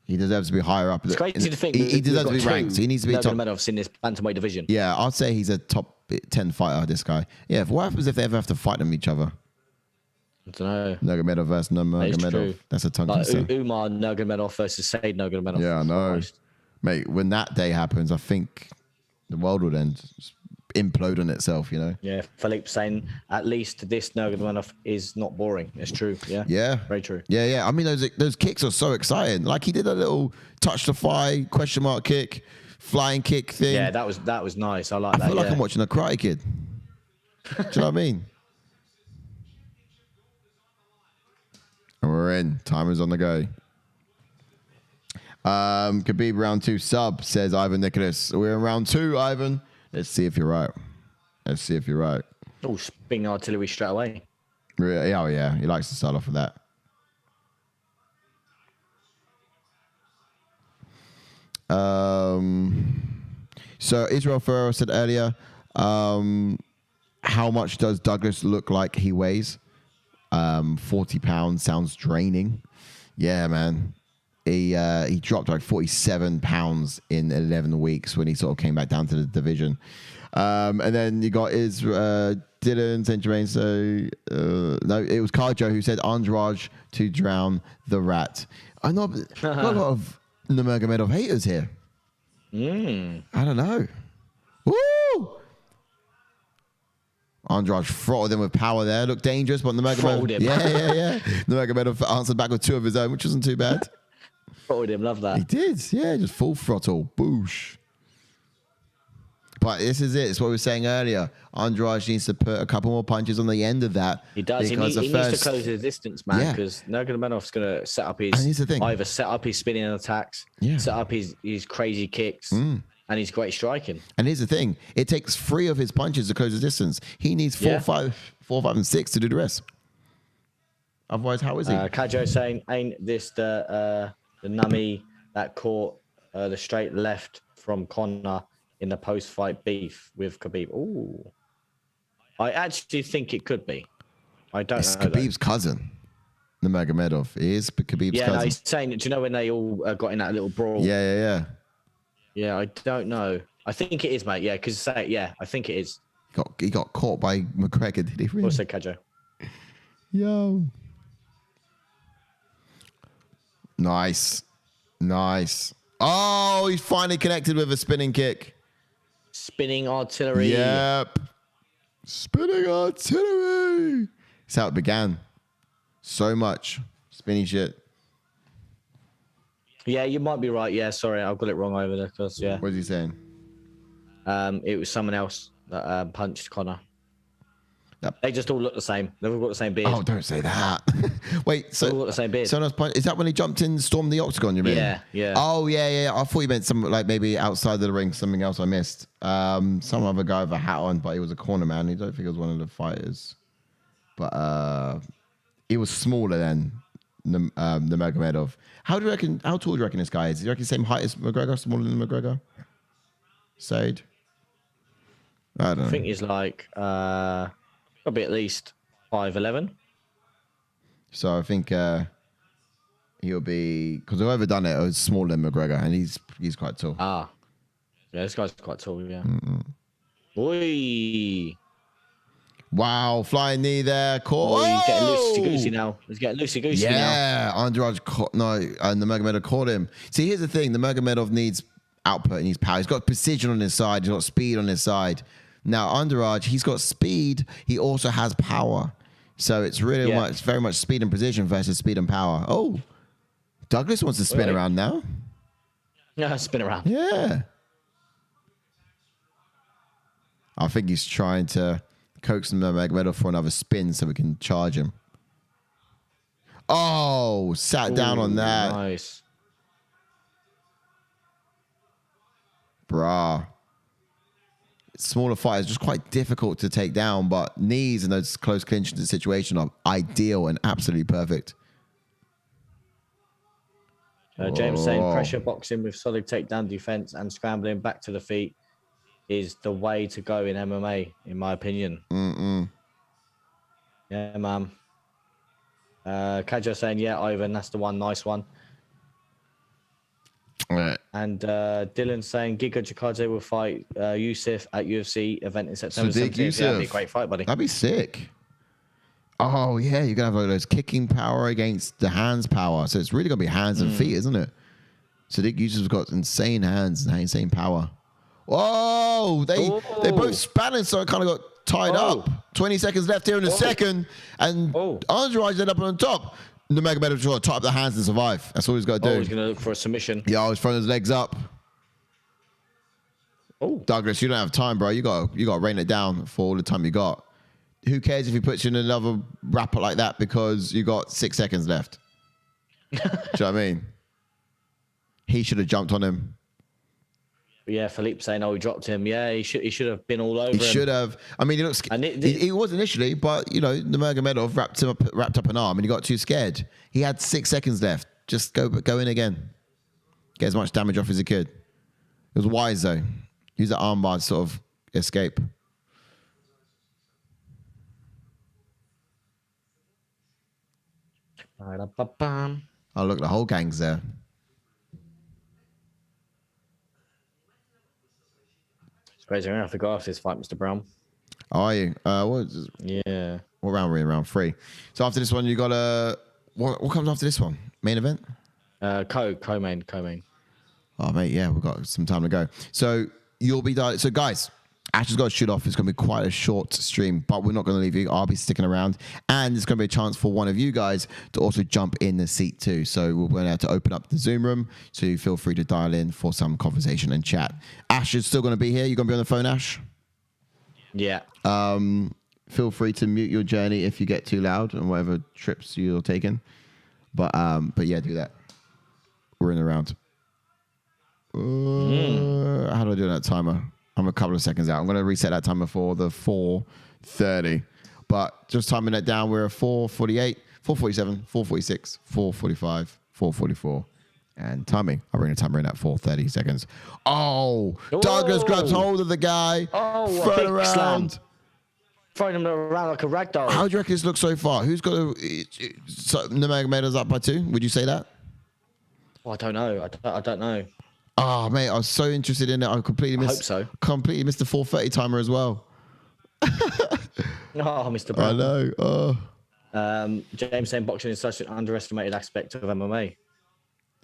He deserves to be higher up. It's crazy to think he deserves to be ranked. He needs to be top. Nurmagomedov's in this bantamweight division. Yeah, I'd say he's a top 10 fighter. This guy. Yeah. What happens if they ever have to fight them each other? I don't know. Nurmagomedov versus Nurmagomedov. That's a tongue twister. Umar Nurmagomedov versus Said Nurmagomedov. Yeah, I know. Mate, when that day happens, I think the world will then implode on itself, you know? Yeah, Philippe saying at least this Nurmagomedov is not boring. It's true. Yeah. Yeah. Very true. Yeah. I mean, those kicks are so exciting. Like he did a little touch the thigh, question mark kick, flying kick thing. Yeah, that was nice. I like that. I feel like I'm watching a Karate Kid. Do you know what I mean? And we're in. Timer's on the go. Khabib round 2 sub, says Ivan Nicholas. We're in round 2, Ivan. Let's see if you're right. Oh, spinning artillery straight away. Really? Oh, yeah. He likes to start off with that. So Israel Ferrero said earlier, how much does Douglas look like he weighs? 40 pounds sounds draining. Yeah, man. He dropped like 47 pounds in 11 weeks when he sort of came back down to the division. And then you got Dylan St. Germain. So no, it was Caio who said Andrade to drown the rat. I know, got a lot of Nurmagomedov haters here. I don't know. Woo! Andrade throttled him with power there. Looked dangerous, but Nurmagomedov. Yeah. Nurmagomedov answered back with 2 of his own, which wasn't too bad. Throttled him, love that. He did, yeah, just full throttle. Boosh. But this is it. It's what we were saying earlier. Andrade needs to put a couple more punches on the end of that. He does. He needs to close the distance, man, because Nurmagomedov's going to set up his spinning attacks, set up his crazy kicks, and his great striking. And here's the thing. It takes 3 of his punches to close the distance. He needs 4, 5, and 6 to do the rest. Otherwise, how is he? Caio saying, ain't this the nummy that caught the straight left from Conor in the post-fight beef with Khabib? Ooh. I actually think it could be. I don't know. It's Khabib's cousin, Nurmagomedov. It is Khabib's cousin. Yeah, no, he's saying, do you know when they all got in that little brawl? Yeah. Yeah, I don't know. I think it is, mate. Yeah, because I think it is. He got caught by McGregor, did he? Really? Also, Caio. Yo. Nice. Oh, he's finally connected with a spinning kick. Spinning artillery. Yep. Spinning artillery. That's how it began. So much spinning shit. Yeah, you might be right. Yeah, sorry, I've got it wrong over there. Cause, yeah. What is he saying? It was someone else that punched Conor. Yep. They just all look the same. They've all got the same beard. Oh, don't say that. Wait, so they all got the same beard. Is that when he jumped in and stormed the octagon, you mean? Yeah. Oh, yeah. I thought you meant something like maybe outside of the ring, something else I missed. Some other guy with a hat on, but he was a corner man. I don't think he was one of the fighters. But he was smaller than Nurmagomedov. How tall do you reckon this guy is? Do you reckon the same height as McGregor, smaller than McGregor? Said? I don't know. I think he's like probably at least 5'11". So I think he'll be, because whoever done it was smaller than McGregor, and he's quite tall. Yeah, this guy's quite tall. Yeah. Oi. Wow, flying knee there. Caught. Oh, he's getting loosey-goosey now. Yeah, Andrade and Nurmagomedov caught him. See, here's the thing. Nurmagomedov needs output, he needs power. He's got precision on his side. He's got speed on his side. Now, Andrade, he's got speed. He also has power. So it's really very much speed and precision versus speed and power. Oh, Douglas wants to spin around now. Yeah, spin around. Yeah. I think he's trying to coax Nurmagomedov for another spin so we can charge him. Oh, sat down on that. Nice. Bruh. Smaller fighters just quite difficult to take down, but knees in those close clinch situation are ideal and absolutely perfect. James saying pressure boxing with solid takedown defense and scrambling back to the feet is the way to go in MMA, in my opinion. Yeah, man. Caio saying, yeah, Ivan, that's the one. Nice one. Right. And Dylan saying Giga Chikadze will fight Yusuf at UFC event in September 17th. Yeah, that'd be a great fight, buddy. That'd be sick. Oh, yeah, you're going to have those kicking power against the hands power. So it's really going to be hands and feet, isn't it? Sadiq Yusuf's got insane hands and insane power. Whoa, they both spanning, so it kind of got tied up. 20 seconds left here in the second, and Andrade ended up on top. Nurmagomedov trying to tie up the hands and survive. That's all he's got to do. He's going to look for a submission. Yeah, I was throwing his legs up. Oh, Douglas, you don't have time, bro. You got to rain it down for all the time you got. Who cares if he puts you in another wrapper like that because you got 6 seconds left? Do you know what I mean? He should have jumped on him. Yeah, Philippe saying, he dropped him. Yeah, he should have been all over him. He should have. I mean, he looks. He was initially, but you know, Nurmagomedov wrapped up an arm, and he got too scared. He had 6 seconds left. Just go in again. Get as much damage off as he could. It was wise though. Use the armbar to sort of escape. Oh look, the whole gang's there. Crazy. I have to go after this fight, Mr. Brown. Are you? Yeah. What round are we in? Round 3. So after this one, you got a... What comes after this one? Main event? Co-main. Oh, mate, yeah, we've got some time to go. So you'll be... So, guys, Ash has got to shoot off. It's going to be quite a short stream, but we're not going to leave you. I'll be sticking around. And there's going to be a chance for one of you guys to also jump in the seat too. So we're going to have to open up the Zoom room. So you feel free to dial in for some conversation and chat. Ash is still going to be here. You're going to be on the phone, Ash? Yeah. Feel free to mute your journey if you get too loud and whatever trips you're taking. But yeah, do that. We're in the round. How do I do that timer? I'm a couple of seconds out. I'm going to reset that timer for the 4:30. But just timing that down, we're at 4:48, 4:47, 4:46, 4:45, 4:44. And timing. I'll bring the timer in at 4:30 seconds. Oh, Douglas grabs hold of the guy. Thrown around. Slam. Throwing him around like a ragdoll. How do you reckon this looks so far? Who's got Nurmagomedov's up by 2? Would you say that? Oh, I don't know. I don't know. Oh, mate, I was so interested in it. I completely missed the 4:30 timer as well. Mr. Brown. I know. James saying boxing is such an underestimated aspect of MMA.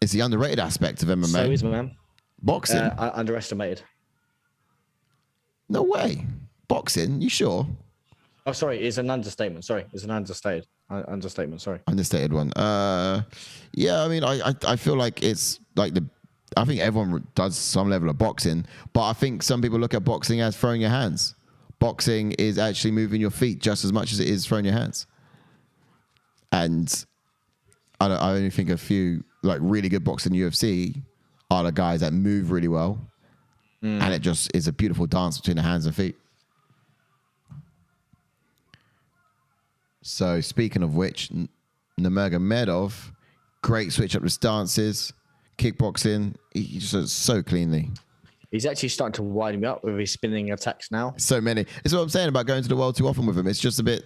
It's the underrated aspect of MMA. So is, man. Boxing? Underestimated. No way. Boxing? You sure? Oh, sorry. It's an understatement. Sorry. It's an understated understatement. Sorry. Understated one. Yeah, I mean, I feel like it's like I think everyone does some level of boxing, but I think some people look at boxing as throwing your hands. Boxing is actually moving your feet just as much as it is throwing your hands. And I only think a few like really good boxing in UFC are the guys that move really well. And it just is a beautiful dance between the hands and feet. So speaking of which, Nurmagomedov, great switch up the stances, kickboxing, he just does so cleanly. He's actually starting to wind me up with his spinning attacks now. So many. It's what I'm saying about going to the world too often with him. It's just a bit...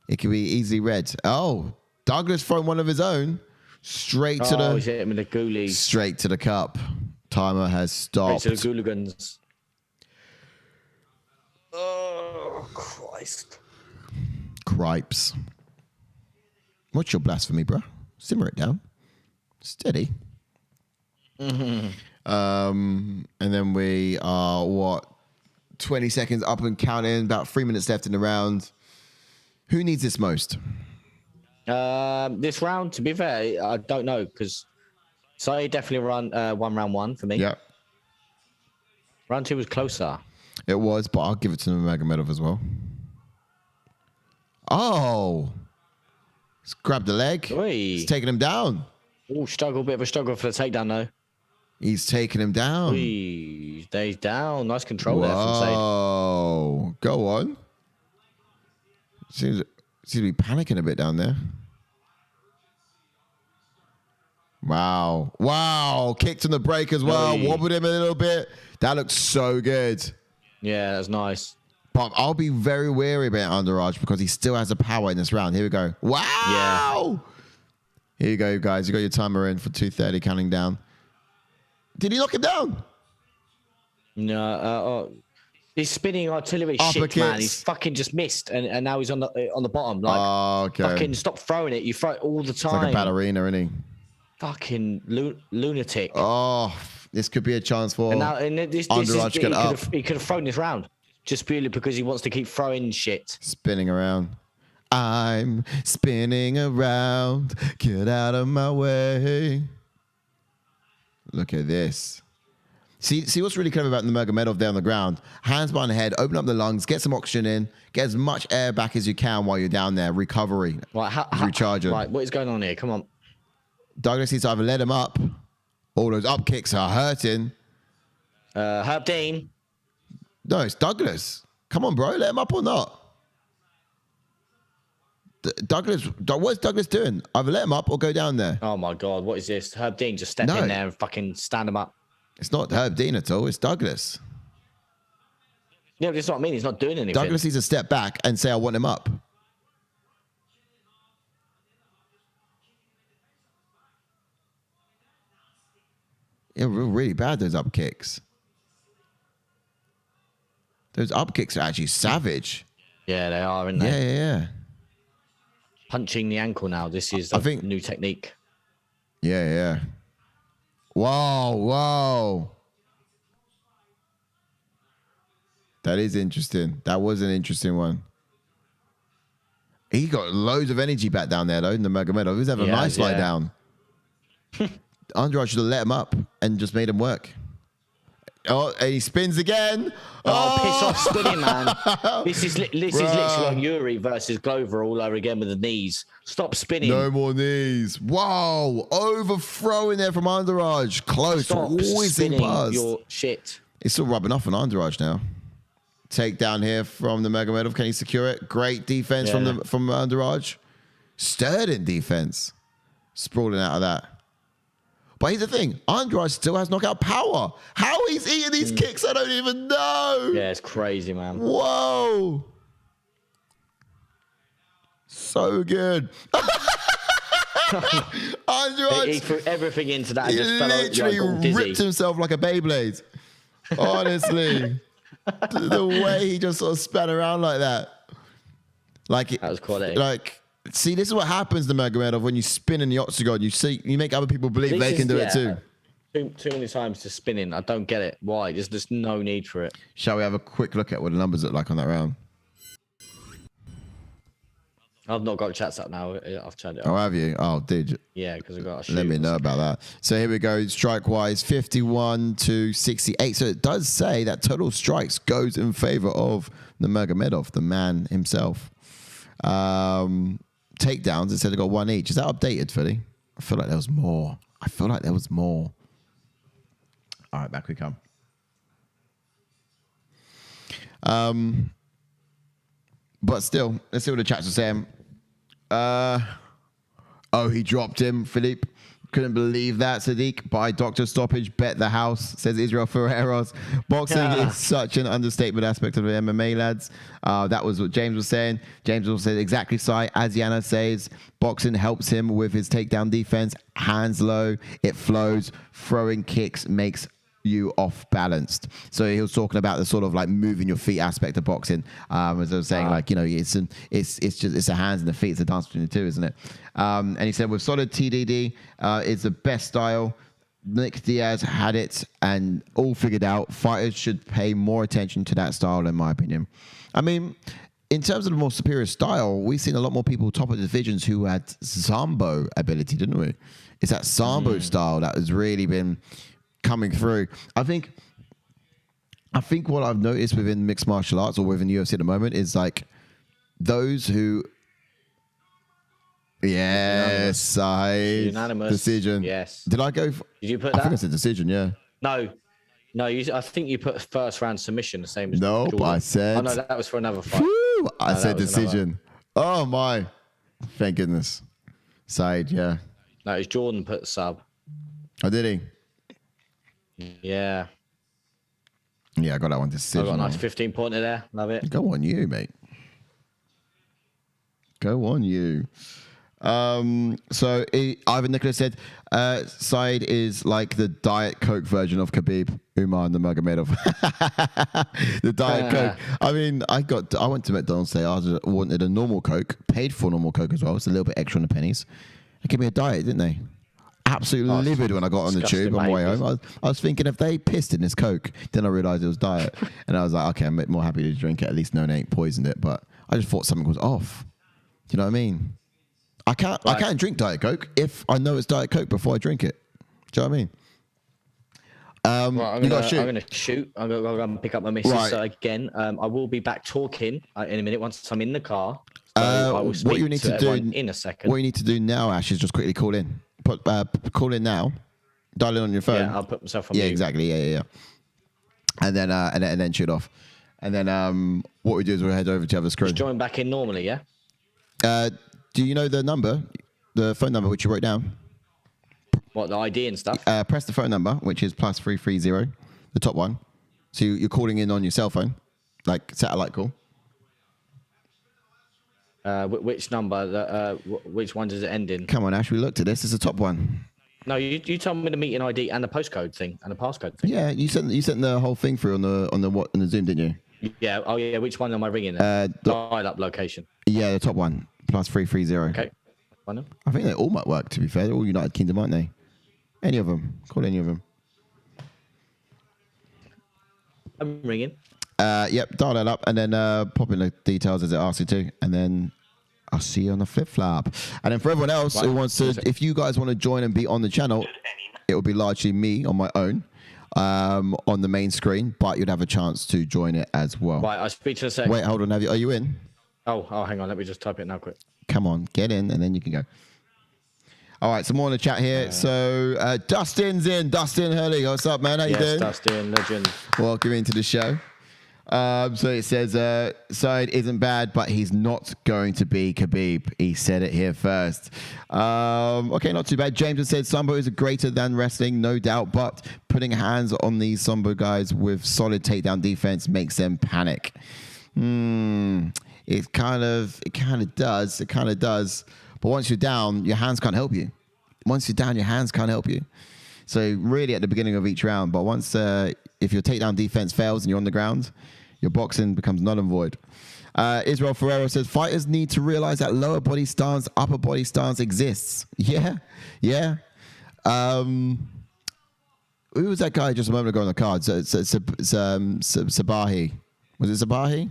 It could be easily read. Oh, Douglas throwing one of his own straight to the... he's hit him with the ghoulies. Straight to the cup. Timer has stopped. Straight to the Gouligans. Oh, Christ. Cripes. What's your blasphemy, bro? Simmer it down. Steady. And then we are, 20 seconds up and counting. About 3 minutes left in the round. Who needs this most? This round, to be fair, I don't know, because Sai definitely won round 1 for me. Yeah. Round 2 was closer. It was, but I'll give it to Nurmagomedov as well. Oh. Grab the leg. He's taking him down. Oh, bit of a struggle for the takedown, though. He's taking him down. He's down. Nice control there from Said. Oh, go on. Seems to be panicking a bit down there. Wow. Kicked in the break as well. Wobbled him a little bit. That looks so good. Yeah, that's nice. But I'll be very wary about Andrade because he still has the power in this round. Here we go. Wow. Yeah. Here you go, guys. You got your timer in for 2:30 counting down. Did he knock him down? No. He's spinning artillery shit, man. He's fucking just missed, and now he's on the bottom. Like, fucking stop throwing it. You throw it all the time. It's like a ballerina, isn't he? Fucking lunatic. Oh, this could be a chance for Andrade to get up. He could have thrown this round just purely because he wants to keep throwing shit. Spinning around. I'm spinning around. Get out of my way. Look at this. See what's really clever about Nurmagomedov there on the ground. Hands behind the head, open up the lungs, get some oxygen in, get as much air back as you can while you're down there. Recovery. Right, recharging. Right, what is going on here? Come on. Douglas needs to either let him up. All those up kicks are hurting. Herb Dean. No, it's Douglas. Come on, bro. Let him up or not. Douglas, what's Douglas doing? Either let him up or go down there. Oh, my God. What is this? Herb Dean just step in there and fucking stand him up. It's not Herb Dean at all. It's Douglas. Yeah, but that's what I mean. He's not doing anything. Douglas needs to step back and say, I want him up. Yeah, really bad, those up kicks. Those up kicks are actually savage. Yeah, they are, aren't they? Yeah. Punching the ankle now. This is a new technique. Yeah. Whoa. That is interesting. That was an interesting one. He got loads of energy back down there, though, Nurmagomedov. He was having a nice lie down. Andrade should have let him up and just made him work. Oh, and he spins again. Piss off spinning, man. This is literally like Yuri versus Glover all over again with the knees. Stop spinning. No more knees. Wow. Overthrowing there from Andrade. Close. Stop spinning your shit. It's still rubbing off on Andrade now. Takedown here from Nurmagomedov. Can he secure it? Great defense from Andrade. Sturdy defense. Sprawling out of that. But here's the thing. Andrade still has knockout power. How he's eating these kicks, I don't even know. Yeah, it's crazy, man. Whoa. So good. Andrade. He threw everything into that. He literally ripped himself like a Beyblade. Honestly. The way he just sort of span around like that. That was quality. See, this is what happens to Nurmagomedov when you spin in the octagon. You make other people believe they can do it too. Too many times to spinning. I don't get it. Why? There's just no need for it. Shall we have a quick look at what the numbers look like on that round? I've not got chats up now. I've turned it off. Oh, have you? Oh, did you? Yeah, because I've got to shoot. Let me know about that. So here we go. Strike-wise, 51 to 68. So it does say that total strikes goes in favor of Nurmagomedov, the man himself. Takedowns, it said it got one each. Is that updated, Philly? I feel like there was more. All right, back we come. But still, let's see what the chats are saying. He dropped him, Philippe. Couldn't believe that, Sadiq. By doctor stoppage, bet the house, says Israel Ferreros. Boxing is such an understatement aspect of the MMA, lads. That was what James was saying. James also said exactly so. As Yana says, boxing helps him with his takedown defense. Hands low, it flows. Throwing kicks makes you off balanced. So he was talking about the sort of like moving your feet aspect of boxing. As I was saying, it's the hands and the feet. It's a dance between the two, isn't it? And he said with solid TDD, it's the best style. Nick Diaz had it and all figured out. Fighters should pay more attention to that style, in my opinion. I mean, in terms of the more superior style, we've seen a lot more people top of the divisions who had Sambo ability, didn't we? It's that Sambo style that has really been coming through. I think what I've noticed within mixed martial arts or within UFC at the moment is like those who Yes, side. Unanimous. Decision. Yes. Did I go? Did you put I that? think it's a decision, yeah. No, I think you put first round submission, the same as Nope, Jordan. I said. Oh, no, that was for another fight. Whew, I said decision. Oh, my. Thank goodness. Side, yeah. No, it's Jordan put sub. Oh, did he? Yeah. Yeah, I got that one decision. I got a nice 15-pointer there. Love it. Go on you, mate. Go on you. So Ivan Nicholas said, Said is like the Diet Coke version of Khabib, Umar Nurmagomedov. The Diet Coke. I mean, I went to McDonald's today. I wanted a normal Coke, paid for normal Coke as well. It's a little bit extra on the pennies. They gave me a diet, didn't they? Absolutely livid when I got on the tube on my way home. I was thinking, if they pissed in this Coke, then I realised it was diet. And I was like, okay, I'm a bit more happy to drink it. At least no one ain't poisoned it. But I just thought something was off. Do you know what I mean? I can't drink Diet Coke if I know it's Diet Coke before I drink it. Do you know what I mean? I'm going to shoot. I'm going to go and pick up my missus. Right. So again, I will be back talking in a minute once I'm in the car. So I will speak what you need to do in a second. What you need to do now, Ash, is just quickly call in. Call in now. Dial in on your phone. Yeah, I'll put myself on mute. Yeah, exactly. Yeah. And then shoot off. And then what we do is we'll head over to the other screen. Just join back in normally, yeah? Do you know the number, the phone number which you wrote down? What, the ID and stuff? Press the phone number, which is +330, the top one. So you're calling in on your cell phone, like satellite call. Which number? Which one does it end in? Come on, Ash, we looked at this. It's the top one. No, you told me the meeting ID and the postcode thing and the passcode thing. Yeah, you sent the whole thing through on the Zoom, didn't you? Yeah. Oh yeah. Which one am I ringing? Dial-up location. Yeah, the top one. +330. Okay. I think they all might work, to be fair. They're all United Kingdom, aren't they? Any of them. Call any of them. I'm ringing. Yep, dial that up and then pop in the details as it asks you to. And then I'll see you on the flip-flop. And then for everyone else who wants to, if you guys want to join and be on the channel, it will be largely me on my own on the main screen, but you'd have a chance to join it as well. Right, I'll speak to you in a second. Wait, hold on. Are you in? Oh, hang on. Let me just type it now quick. Come on, get in, and then you can go. All right, some more in the chat here. So Dustin's in. Dustin Hurley, what's up, man? How you doing? Yes, Dustin, legend. Welcome into the show. So it says, Said isn't bad, but he's not going to be Khabib. He said it here first. Okay, not too bad. James has said Sambo is greater than wrestling, no doubt, but putting hands on these Sambo guys with solid takedown defense makes them panic. It kind of does. But once you're down, your hands can't help you. Once you're down, your hands can't help you. So really at the beginning of each round, but once if your takedown defense fails and you're on the ground, your boxing becomes null and void. Israel Ferrero says, fighters need to realize that lower body stance, upper body stance exists. Yeah. Who was that guy just a moment ago on the card? Sabahi. Was it Sabahi?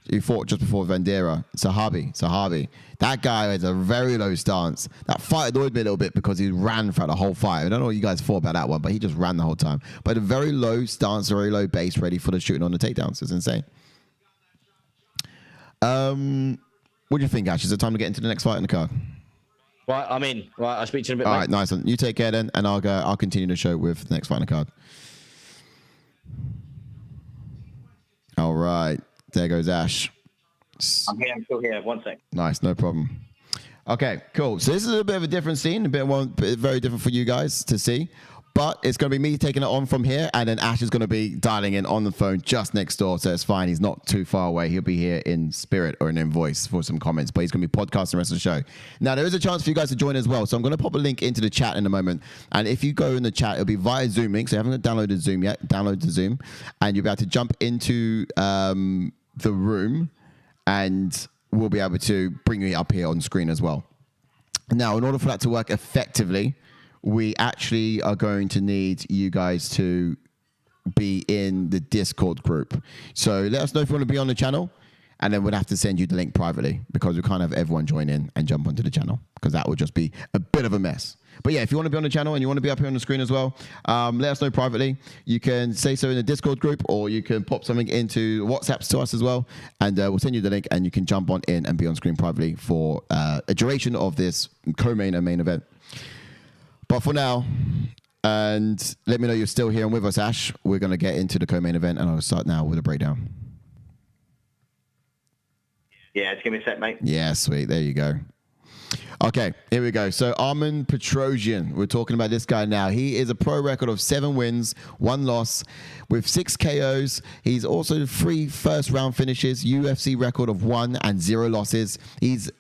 He fought just before Vanderaa. Sahabi. That guy has a very low stance. That fight annoyed me a little bit because he ran throughout the whole fight. I don't know what you guys thought about that one, but he just ran the whole time. But a very low stance, very low base, ready for the shooting on the takedowns. It's insane. What do you think, Ash? Is it time to get into the next fight in the card? Right, I'm in. Right, I'll speak to you in a bit. All right, nice one. You take care then, and I'll continue the show with the next fight in the card. All right. There goes Ash. I'm still here. 1 sec. Nice, no problem. Okay, cool. So this is a bit of a different scene, very different for you guys to see. But it's going to be me taking it on from here, and then Ash is going to be dialing in on the phone just next door, so it's fine. He's not too far away. He'll be here in spirit or in voice for some comments, but he's going to be podcasting the rest of the show. Now, there is a chance for you guys to join as well, so I'm going to pop a link into the chat in a moment, and if you go in the chat, it'll be via Zoom link, so you haven't downloaded Zoom yet, download the Zoom, and you'll be able to jump into the room, and we'll be able to bring you up here on screen as well. Now, in order for that to work effectively, we actually are going to need you guys to be in the Discord group. So let us know if you want to be on the channel, and then we'll have to send you the link privately because we can't have everyone join in and jump onto the channel because that would just be a bit of a mess. But yeah, if you want to be on the channel and you want to be up here on the screen as well, let us know privately. You can say so in the Discord group, or you can pop something into WhatsApps to us as well, and we'll send you the link, and you can jump on in and be on screen privately for a duration of this co-main and main event. But for now, and let me know you're still here and with us, Ash, we're going to get into the co-main event, and I'll start now with a breakdown. Yeah, just give me a sec, mate. Yeah, sweet. There you go. Okay, here we go. So Armen Petrosyan, we're talking about this guy now. He is a pro record of 7 wins, 1 loss, with 6 KOs. He's also 3 first-round finishes, UFC record of 1 and 0 losses. He's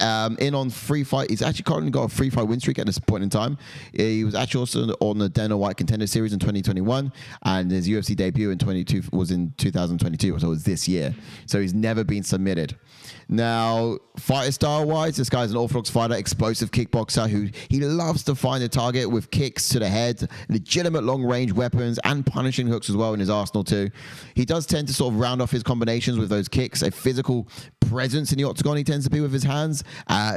in on 3 fight. He's actually currently got a 3-fight win streak at this point in time. He was actually also on the Dana White Contender Series in 2021, and his UFC debut in 2022, so it was this year. So he's never been submitted. Now, fighter style-wise, this guy's an orthodox fighter, explosive kickboxer who he loves to find a target with kicks to the head, legitimate long-range weapons, and punishing hooks as well in his arsenal too. He does tend to sort of round off his combinations with those kicks, a physical presence in the octagon he tends to be with his hands.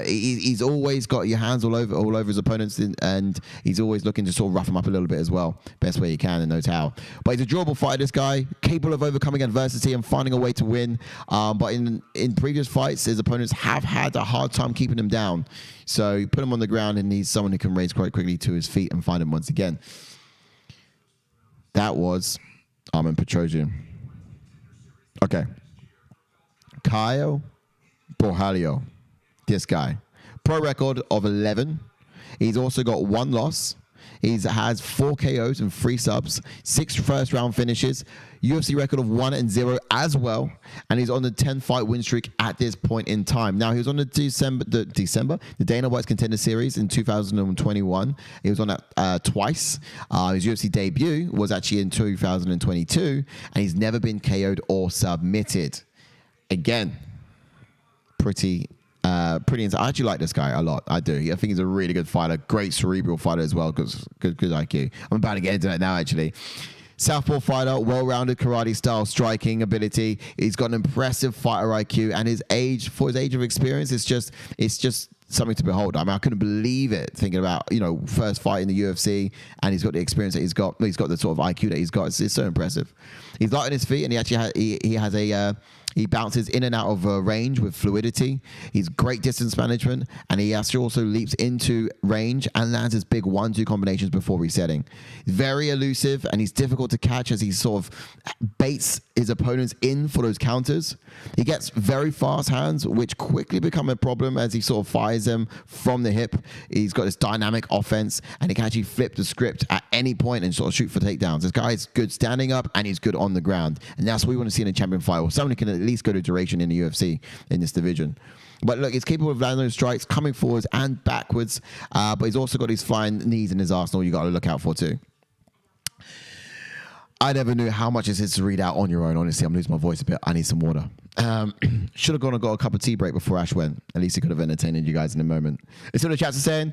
He's always got your hands all over his opponents, and he's always looking to sort of rough him up a little bit as well, best way he can and knows how. But he's a durable fighter, this guy, capable of overcoming adversity and finding a way to win. But in previous fights, his opponents have had a hard time keeping him down. So you put him on the ground, and he's someone who can raise quite quickly to his feet and find him once again. That was Armen Petrosyan. Okay. Caio Borralho. This guy. Pro record of 11. He's also got 1 loss. He has 4 KOs and 3 subs, 6 first-round finishes, UFC record of 1 and 0 as well, and he's on the 10-fight win streak at this point in time. Now, he was on the Dana White's Contender Series in 2021. He was on that twice. His UFC debut was actually in 2022, and he's never been KO'd or submitted. Again, pretty insane. I actually like this guy a lot. I do. I think he's a really good fighter. Great cerebral fighter as well. Good IQ. I'm about to get into that now, actually. Southpaw fighter, well-rounded karate style striking ability. He's got an impressive fighter IQ, and his age, for his age of experience, it's just something to behold. I mean, I couldn't believe it thinking about, first fight in the UFC, and he's got the experience that he's got. He's got the sort of IQ that he's got. It's so impressive. He's light on his feet, and he bounces in and out of range with fluidity. He's great distance management, and he actually also leaps into range and lands his big 1-2 combinations before resetting. He's very elusive, and he's difficult to catch as he sort of baits his opponents in for those counters. He gets very fast hands, which quickly become a problem as he sort of fires them from the hip. He's got this dynamic offense, and he can actually flip the script at any point and sort of shoot for takedowns. This guy's good standing up, and he's good on the ground, and that's what we want to see in a champion fight, or someone who can at least go to duration in the UFC in this division. But look, he's capable of landing those strikes, coming forwards and backwards, but he's also got these flying knees in his arsenal you got to look out for too. I never knew how much it is to read out on your own. Honestly, I'm losing my voice a bit. I need some water. Should have gone and got a cup of tea break before Ash went. At least he could have entertained you guys in a moment. Let's see what the chats are saying.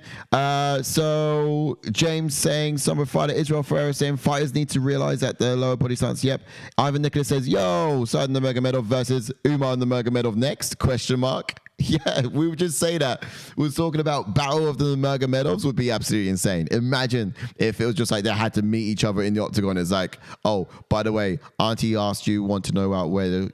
So James saying, summer fighter Israel Ferreira saying, fighters need to realize that the lower body stance. Yep. Ivan Nicholas says, yo, Saad Nurmagomedov versus Umar Nurmagomedov next? Question mark. Yeah, we would just say that. We was talking about Battle of the Nurmagomedovs would be absolutely insane. Imagine if it was just like they had to meet each other in the octagon. It's like, oh, by the way, Auntie asked you, want to know about where are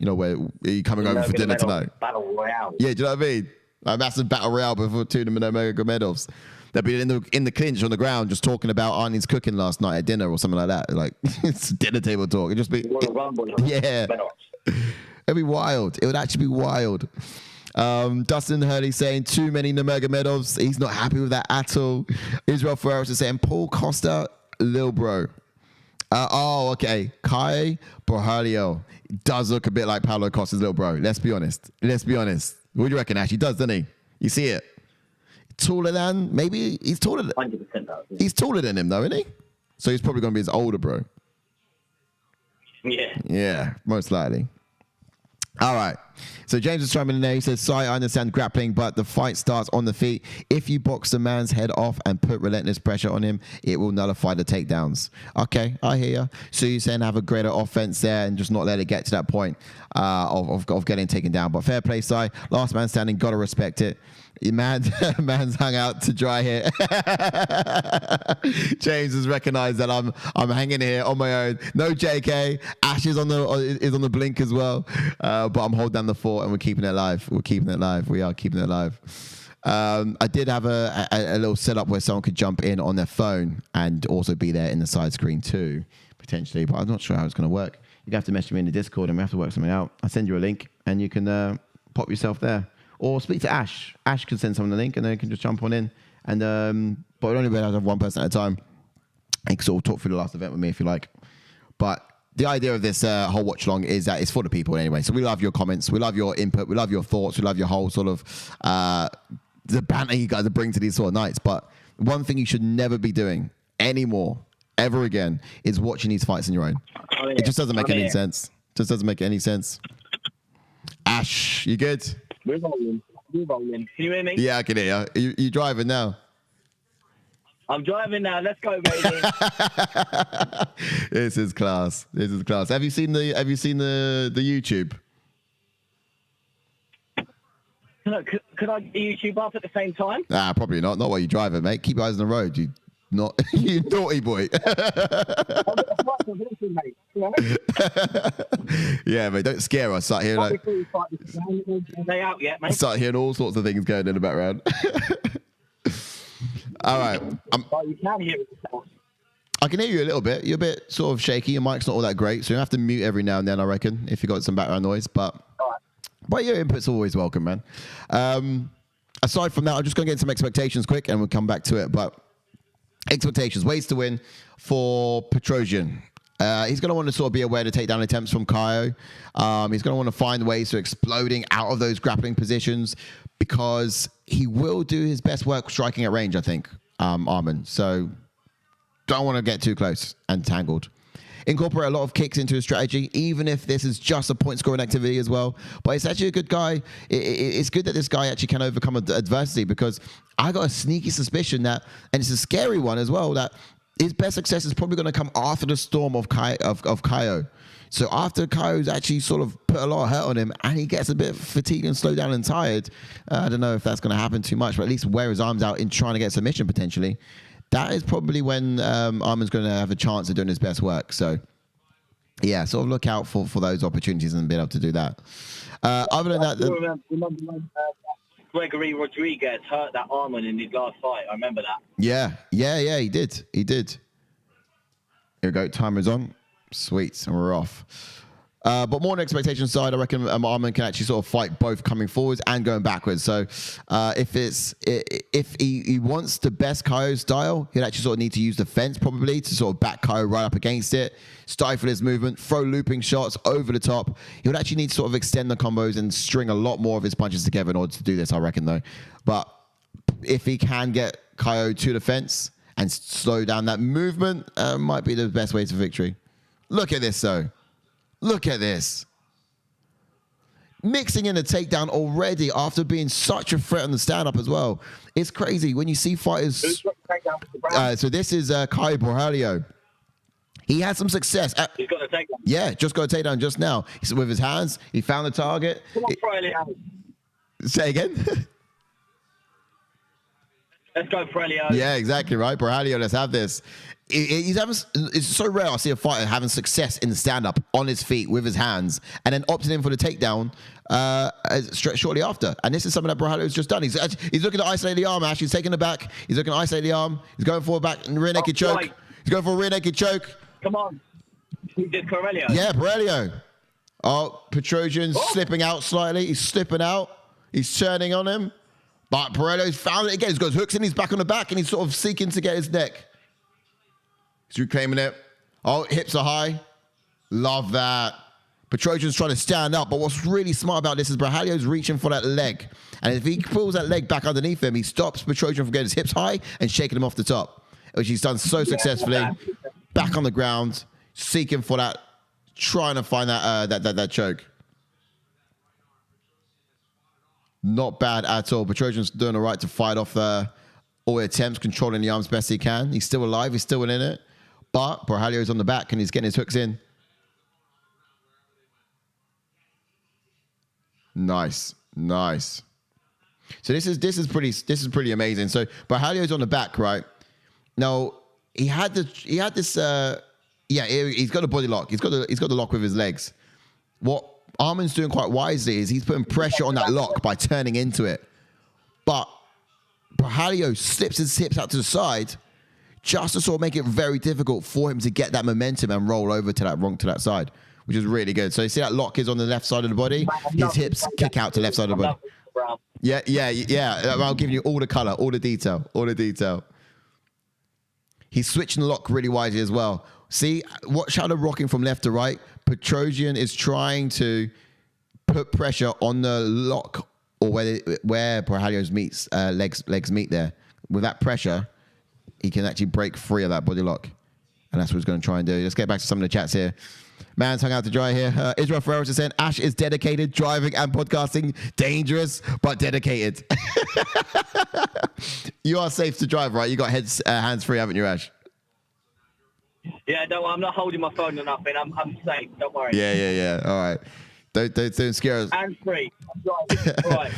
you coming over for dinner tonight? Battle Royale. Yeah, do you know what I mean? A massive Battle Royale before 2 Nurmagomedovs. They'd be in the clinch on the ground just talking about Arnie's cooking last night at dinner or something like that. Like, it's dinner table talk. It'd just be, yeah. It'd be wild. It would actually be wild. Dustin Hurley saying too many Nurmagomedovs. He's not happy with that at all. Israel Ferreira is saying Paul Costa, lil bro. Okay. Caio Borralho does look a bit like Paulo Costa's little bro. Let's be honest. What do you reckon, Ash? He does, doesn't he? You see it? Taller than, maybe he's taller than, 100% does. He's taller than him though, isn't he? So he's probably going to be his older bro. Yeah. Yeah, most likely. All right. So James is chiming in there. He says, sorry, I understand grappling, but the fight starts on the feet. If you box a man's head off and put relentless pressure on him, it will nullify the takedowns. Okay, I hear you. So you're saying have a greater offense there and just not let it get to that point of getting taken down. But fair play, Si. Last man standing, got to respect it. Man's hung out to dry here. James has recognised that I'm hanging here on my own. No JK. Ash is on the blink as well. But I'm holding down the fort and we're keeping it alive. We are keeping it alive. I did have a little setup where someone could jump in on their phone and also be there in the side screen too, potentially. But I'm not sure how it's going to work. You'd have to message me in the Discord and we have to work something out. I'll send you a link and you can pop yourself there. Or speak to Ash. Ash can send someone the link and they can just jump on in. And but we'd only be able to have one person at a time. And sort of talk through the last event with me if you like. But the idea of this whole watch along is that it's for the people anyway. So we love your comments. We love your input. We love your thoughts. We love your whole sort of the banter you guys bring to these sort of nights. But one thing you should never be doing anymore, ever again, is watching these fights on your own. Oh, yeah. It just doesn't make any sense. Just doesn't make any sense. Ash, you good? We're rolling. Can you hear me? Yeah, I can hear you. You driving now? I'm driving now. Let's go, baby. This is class. Have you seen the YouTube? Could I get YouTube up at the same time? Probably not. Not while you're driving, mate. Keep your eyes on the road. You naughty boy. Yeah, mate. Don't scare us. Start hearing start hearing all sorts of things going in the background. All right. You can hear it. I can hear you a little bit. You're a bit sort of shaky. Your mic's not all that great, so you have to mute every now and then, I reckon, if you got some background noise. But your input's always welcome, man. Aside from that, I'm just going to get some expectations quick, and we'll come back to it. But expectations, ways to win for Petrosyan. He's going to want to sort of be aware to take down attempts from Caio. He's going to want to find ways to exploding out of those grappling positions because he will do his best work striking at range, I think, Armen. So don't want to get too close and tangled. Incorporate a lot of kicks into his strategy, even if this is just a point-scoring activity as well. But it's actually a good guy. It's good that this guy actually can overcome adversity because I got a sneaky suspicion that, and it's a scary one as well, that his best success is probably going to come after the storm of Caio. So after Caio's actually sort of put a lot of hurt on him and he gets a bit fatigued and slowed down and tired, I don't know if that's going to happen too much, but at least wear his arms out in trying to get submission potentially. That is probably when Armen's going to have a chance of doing his best work. So, yeah, sort of look out for those opportunities and be able to do that. Other than that... Remember when Gregory Rodriguez hurt that Armen in his last fight? I remember that. Yeah, he did. Here we go. Timer's on. Sweet. And we're off. But more on the expectation side, I reckon Armen can actually sort of fight both coming forwards and going backwards. So if he wants the best Caio style, he'll actually sort of need to use the fence probably to sort of back Caio right up against it, stifle his movement, throw looping shots over the top. He would actually need to sort of extend the combos and string a lot more of his punches together in order to do this, I reckon, though. But if he can get Caio to the fence and slow down that movement, might be the best way to victory. Look at this, though. Look at this. Mixing in a takedown already after being such a threat on the stand-up as well. It's crazy when you see fighters... so this is Caio Borralho. He had some success. He's got a takedown. Yeah, just got a takedown just now. He's with his hands. He found the target. Come on, Borralho. Say again? Let's go, Borralho. Yeah, exactly right. Borralho, let's have this. It's so rare I see a fighter having success in the stand-up on his feet with his hands and then opting in for the takedown shortly after. And this is something that Borralho's just done. He's looking to isolate the arm, Ash. He's taking it back. He's looking to isolate the arm. He's going for a back and rear naked choke. Right. He's going for a rear naked choke. Come on. He did Borralho. Yeah, Borralho. Oh, Petrosyan's slipping out slightly. He's slipping out. He's turning on him. But Borralho's found it again. He's got his hooks in. He's back on the back and he's sort of seeking to get his neck. He's reclaiming it. Oh, hips are high. Love that. Petrosyan's trying to stand up, but what's really smart about this is Borralho's reaching for that leg. And if he pulls that leg back underneath him, he stops Petrosyan from getting his hips high and shaking him off the top, which he's done so successfully. Back on the ground, seeking for that, trying to find that choke. Not bad at all. Petrosyan's doing all right to fight off all the attempts, controlling the arms best he can. He's still alive. He's still in it. But Borralho's on the back and he's getting his hooks in. Nice. Nice. So this is pretty amazing. So Borralho's on the back, right? Now he's got a body lock. He's got the lock with his legs. What Armen's doing quite wisely is he's putting pressure on that lock by turning into it. But Borralho slips his hips out to the side just to sort of make it very difficult for him to get that momentum and roll over to that side, which is really good. So you see that lock is on the left side of the body. His hips kick out to the left side of the body. Yeah. I'll give you all the color, all the detail. He's switching the lock really wisely as well. See, watch how they're rocking from left to right. Petrosyan is trying to put pressure on the lock or where Borralho's legs meet there. With that pressure, he can actually break free of that body lock. And that's what he's going to try and do. Let's get back to some of the chats here. Man's hung out to dry here. Israel Ferreira is saying, Ash is dedicated, driving and podcasting, dangerous, but dedicated. You are safe to drive, right? You got hands free, haven't you, Ash? Yeah, no, I'm not holding my phone or nothing. I'm safe. Don't worry. Yeah. All right. Don't scare us. Hands free. I'm driving. All right.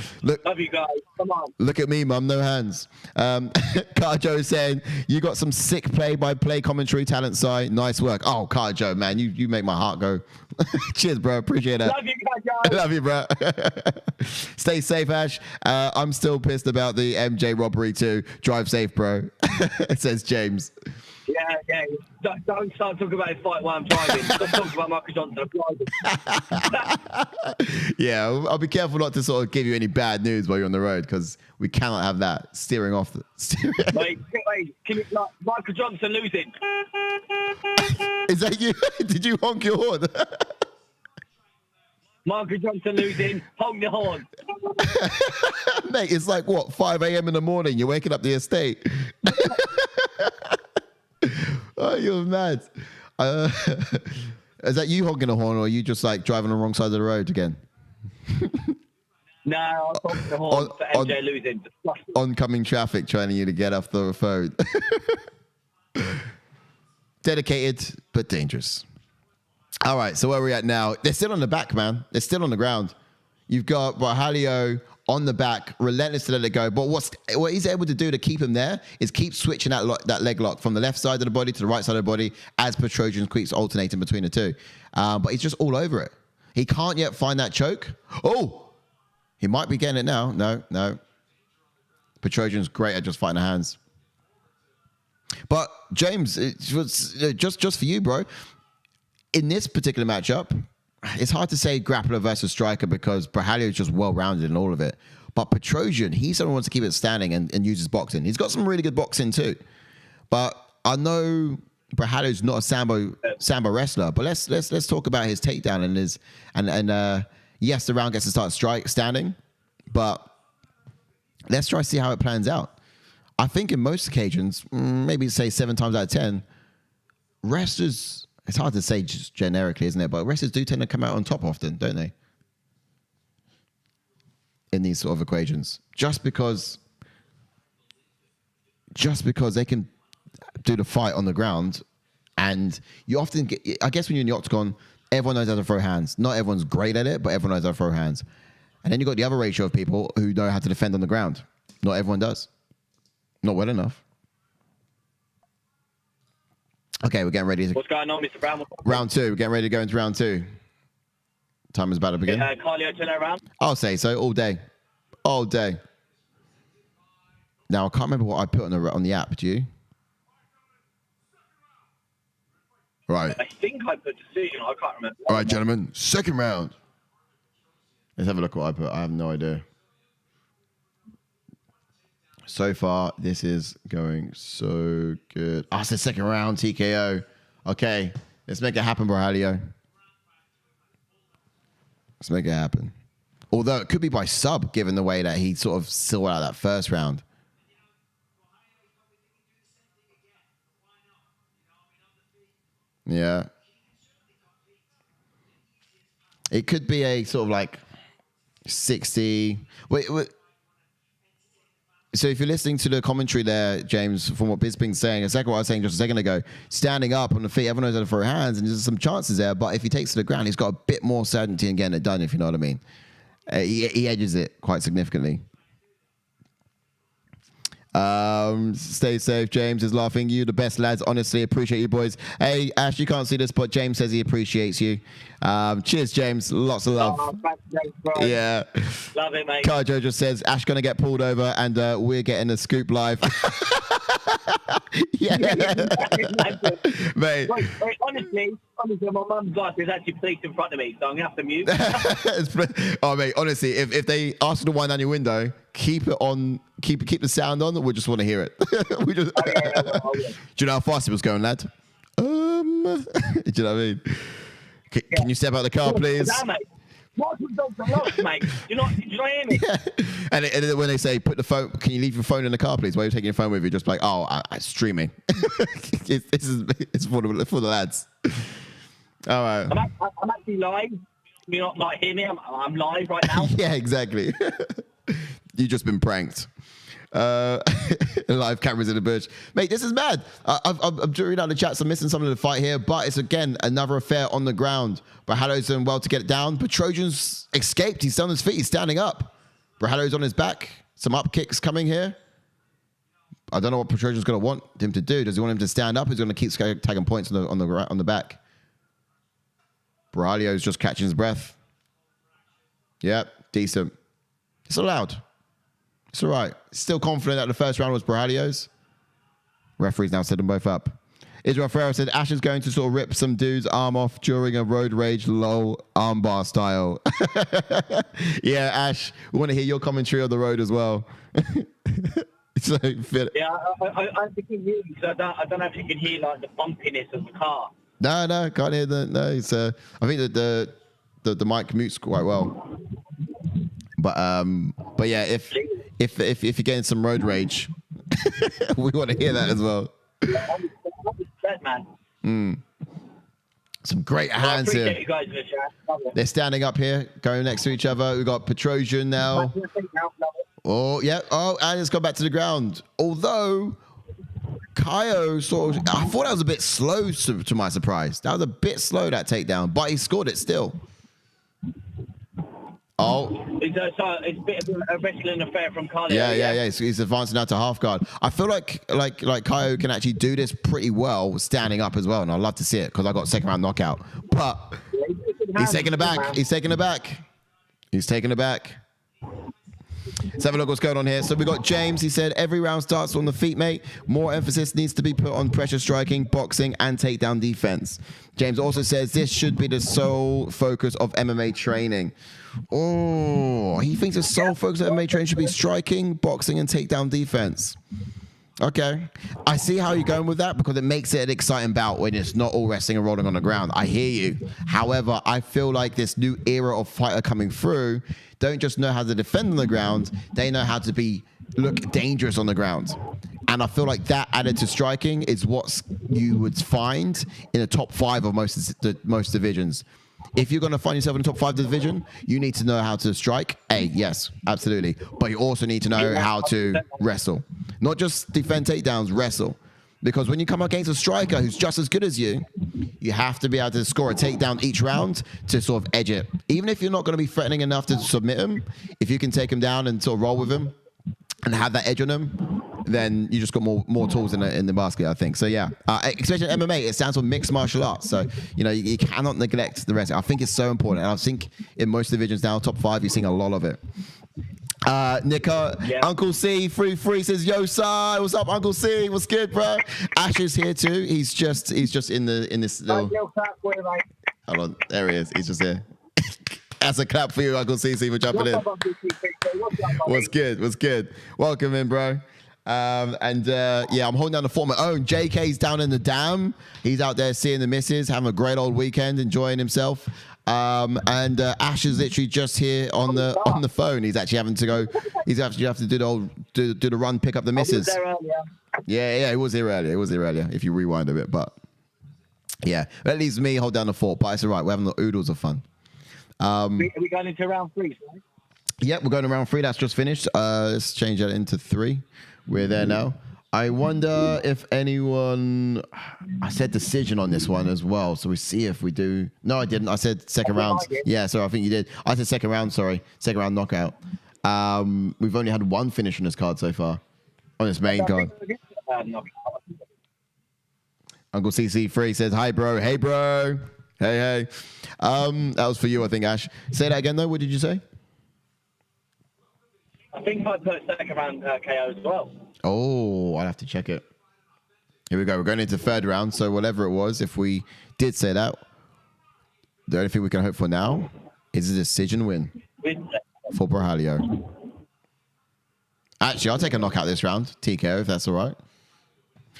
Love you guys. Come on. Look at me, mum. No hands. Caio is saying, you got some sick play-by-play commentary talent, Si. Nice work. Oh, Caio, man, you make my heart go. Cheers, bro. Appreciate that. Love you guys. Love you, bro. Stay safe, Ash. I'm still pissed about the MJ robbery too. Drive safe, bro. Says James. Yeah. Don't start talking about his fight while I'm driving. Stop talking about Michael Johnson. I'm driving. Yeah, I'll be careful not to sort of give you any bad news while you're on the road because we cannot have that steering off. Wait. Can you, Michael Johnson losing? Is that you? Did you honk your horn? Michael Johnson losing. Honk the horn. Mate, it's like, what, 5 a.m. in the morning? You're waking up the estate. Oh, you're mad. Is that you honking a horn, or are you just like driving on the wrong side of the road again? No, I'm honking the horn for MJ losing. Oncoming traffic trying you to get off the phone. Dedicated, but dangerous. All right, so where are we at now? They're still on the back, man. They're still on the ground. You've got Borralho on the back, relentless to let it go. But what he's able to do to keep him there is keep switching that leg lock from the left side of the body to the right side of the body as Petrosyan keeps alternating between the two. But he's just all over it. He can't yet find that choke. Oh, he might be getting it now. No. Petrosyan's great at just fighting the hands. But James, it was just for you, bro. In this particular matchup, it's hard to say grappler versus striker because Borralho is just well-rounded in all of it. But Petrosyan, he's someone who wants to keep it standing and use his boxing. He's got some really good boxing too. But I know Borralho's not a sambo wrestler. But let's talk about his takedown and his yes, the round gets to start standing. But let's try to see how it plans out. I think in most occasions, maybe say 7 times out of 10, wrestlers. It's hard to say just generically, isn't it? But wrestlers do tend to come out on top often, don't they? In these sort of equations. Just because they can do the fight on the ground. And you often get, I guess when you're in the octagon, everyone knows how to throw hands. Not everyone's great at it, but everyone knows how to throw hands. And then you've got the other ratio of people who know how to defend on the ground. Not everyone does. Not well enough. Okay, we're getting ready. What's going on, Mr. Brown? Round 2. We're getting ready to go into round 2. Time is about to begin. Cardio to that round? I'll say so. All day. Now, I can't remember what I put on the app. Do you? Right. I think I put decision. I can't remember. All right, gentlemen. Second round. Let's have a look at what I put. I have no idea. So far, this is going so good. It's the second round, TKO. Okay, let's make it happen, Borralho. Let's make it happen. Although it could be by sub, given the way that he sort of still out that first round. Yeah. It could be a sort of like 60. Wait. So if you're listening to the commentary there, James, from what Bisping's saying, exactly what I was saying just a second ago, standing up on the feet, everyone knows how to throw hands, and there's some chances there, but if he takes to the ground, he's got a bit more certainty in getting it done, if you know what I mean. He edges it quite significantly. Stay safe. James is laughing. You the best, lads. Honestly, appreciate you, boys. Hey, Ash, you can't see this, but James says he appreciates you. Cheers, James. Lots of love. Thanks, James, bro. Yeah. Love it, mate. Caio just says Ash gonna get pulled over, and we're getting a scoop live. Yeah, mate. Wait, honestly, my mum's life is actually police in front of me, so I'm gonna have to mute. Oh, mate. Honestly, if they ask you to wind down your window, keep it on. Keep the sound on. We just want to hear it. We just. Do you know how fast it was going, lad? Do you know what I mean? Can you step out of the car, please? What was the lost, mate? Do you not hear me? Yeah. And then when they say, put the phone, can you leave your phone in the car, please? Why are you taking your phone with you? Just like, oh, I'm streaming. It's for the lads. All right. I'm actually live. You not like hear me? I'm live right now. Yeah, exactly. You've just been pranked. Live cameras in the bush, mate. This is mad. I'm reading out the chats. I'm missing some of the fight here, but it's again another affair on the ground. Borralho's doing well to get it down. Petrosyan's escaped. He's on his feet. He's standing up. Borralho's on his back. Some up kicks coming here. I don't know what Petrosyan's going to want him to do. Does he want him to stand up? He's going to keep tagging points on the back. Borralho's just catching his breath. Yep, decent. It's allowed. It's all right. Still confident that the first round was Borralho's. Referees now set them both up. Israel Ferreira said Ash is going to sort of rip some dude's arm off during a road rage lol armbar style. Yeah, Ash, we want to hear your commentary on the road as well. So, yeah, I think you hear because I don't know if you can hear like the bumpiness of the car. No, can't hear that. No, it's I think that the mic mutes quite well. But yeah, if you're getting some road rage, we want to hear that as well. Some great hands here. You guys in the chat. They're standing up here, going next to each other. We've got Petrosyan now. Oh, yeah. Oh, and it's gone back to the ground. Although Caio sort of, I thought that was a bit slow to my surprise. That was a bit slow, that takedown, but he scored it still. Oh, it's a bit of a wrestling affair from Calvillo. Yeah. He's advancing out to half guard. I feel like Caio can actually do this pretty well standing up as well, and I'd love to see it because I got second round knockout. But he's taking it back. He's taking it back. Let's have a look what's going on here. So we got James. He said every round starts on the feet, mate. More emphasis needs to be put on pressure striking, boxing, and takedown defense. James also says this should be the sole focus of MMA training. Oh, he thinks the sole focus of MMA training should be striking, boxing, and takedown defense. Okay. I see how you're going with that because it makes it an exciting bout when it's not all wrestling and rolling on the ground. I hear you. However, I feel like this new era of fighter coming through don't just know how to defend on the ground, they know how to look dangerous on the ground. And I feel like that added to striking is what you would find in the top 5 of most divisions. If you're going to find yourself in the top 5 division, you need to know how to strike. Yes, absolutely. But you also need to know how to wrestle. Not just defend takedowns, wrestle. Because when you come against a striker who's just as good as you, you have to be able to score a takedown each round to sort of edge it. Even if you're not going to be threatening enough to submit him, if you can take him down and sort of roll with him and have that edge on him, then you just got more tools in the basket, I think. So yeah, especially in MMA, it stands for mixed martial arts. So you cannot neglect the rest. I think it's so important, and I think in most divisions now, top 5, you're seeing a lot of it. Nico, yeah. Uncle C 33 says, "Yo, Sai, what's up, Uncle C? What's good, bro?" Ash is here too. He's just in this little. Hold on, there he is. He's just here. That's a clap for you, Uncle C, for jumping in. What's good? Welcome in, bro. Yeah, I'm holding down the fort of my own. JK's down in the dam. He's out there seeing the missus, having a great old weekend, enjoying himself. Ash is literally just here on the phone. He's actually having to go. He's actually have to do the run, pick up the missus. Yeah, it was here earlier. If you rewind a bit, but yeah, that leaves me hold down the fort. But it's all right. We're having the oodles of fun. Are we going into round 3? Right? Yep, we're going to round 3. That's just finished. Let's change that into 3. We're there now. I wonder if anyone... I said decision on this one as well, so we see if we do... No, I didn't. I said second round. Yeah, sorry, I think you did. I said second round, sorry. Second round knockout. We've only had 1 finish on this card so far. on this main card. Uncle CC3 says, hi, bro. Hey, bro. Hey. That was for you, I think, Ash. Say that again, though. What did you say? I think I put second round KO as well. Oh, I'll have to check it. Here we go. We're going into third round. So whatever it was, if we did say that, the only thing we can hope for now is a decision win for Borralho. Actually, I'll take a knockout this round. TKO, if that's all right.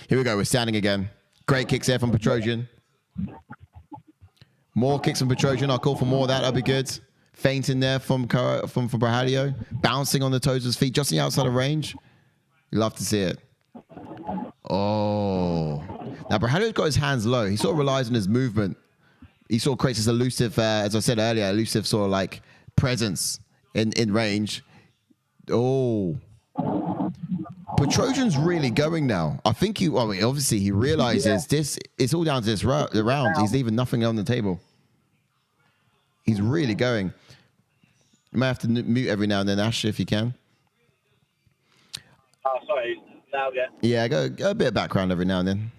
Here we go. We're standing again. Great kicks there from Petrosyan. More kicks from Petrosyan. I'll call for more of that. That'll be good. Feinting there from Borralho. Bouncing on the toes of his feet just on the outside of range. You love to see it. Oh. Now, Borralho's got his hands low. He sort of relies on his movement. He sort of creates this elusive, as I said earlier, elusive sort of like presence in range. Oh. Petrosyan's really going now. I think obviously he realizes this. It's all down to this round. He's leaving nothing on the table. He's really going. You might have to mute every now and then, Ash, if you can. Oh, sorry. Now, yeah. Yeah, go a bit of background every now and then.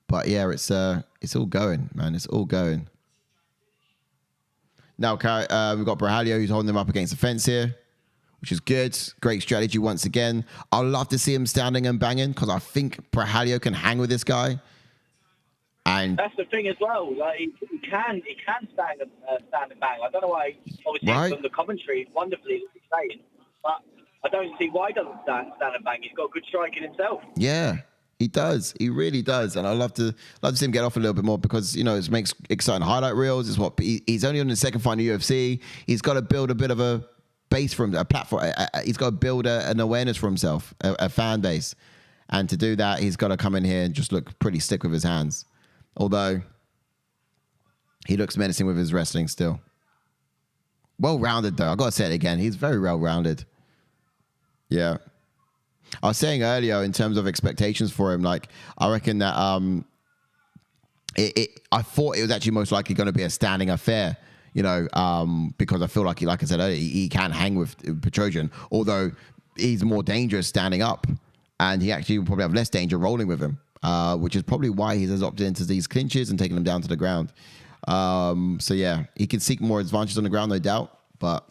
But yeah, it's all going, man. It's all going. Now, we've got Borralho who's holding him up against the fence here, which is good. Great strategy once again. I'd love to see him standing and banging because I think Borralho can hang with this guy. And that's the thing as well. Like he can stand and bang. I don't know why. Obviously, right? From the commentary, wonderfully he's saying, but I don't see why he doesn't stand and bang. He's got good striking himself. Yeah, he does. He really does. And I love to see him get off a little bit more because it makes exciting highlight reels. It's what he's only on his second fight in the UFC. He's got to build a bit of a base for him, a platform. He's got to build an awareness for himself, a fan base, and to do that, he's got to come in here and just look pretty slick with his hands. Although he looks menacing with his wrestling still. Well-rounded, though. I've got to say it again. He's very well-rounded. Yeah. I was saying earlier in terms of expectations for him, like, I reckon that I thought it was actually most likely going to be a standing affair, because I feel like I said earlier, he can hang with Petrosyan, although he's more dangerous standing up, and he actually will probably have less danger rolling with him. Which is probably why he has opted into these clinches and taking them down to the ground. So yeah, he can seek more advantages on the ground, no doubt, but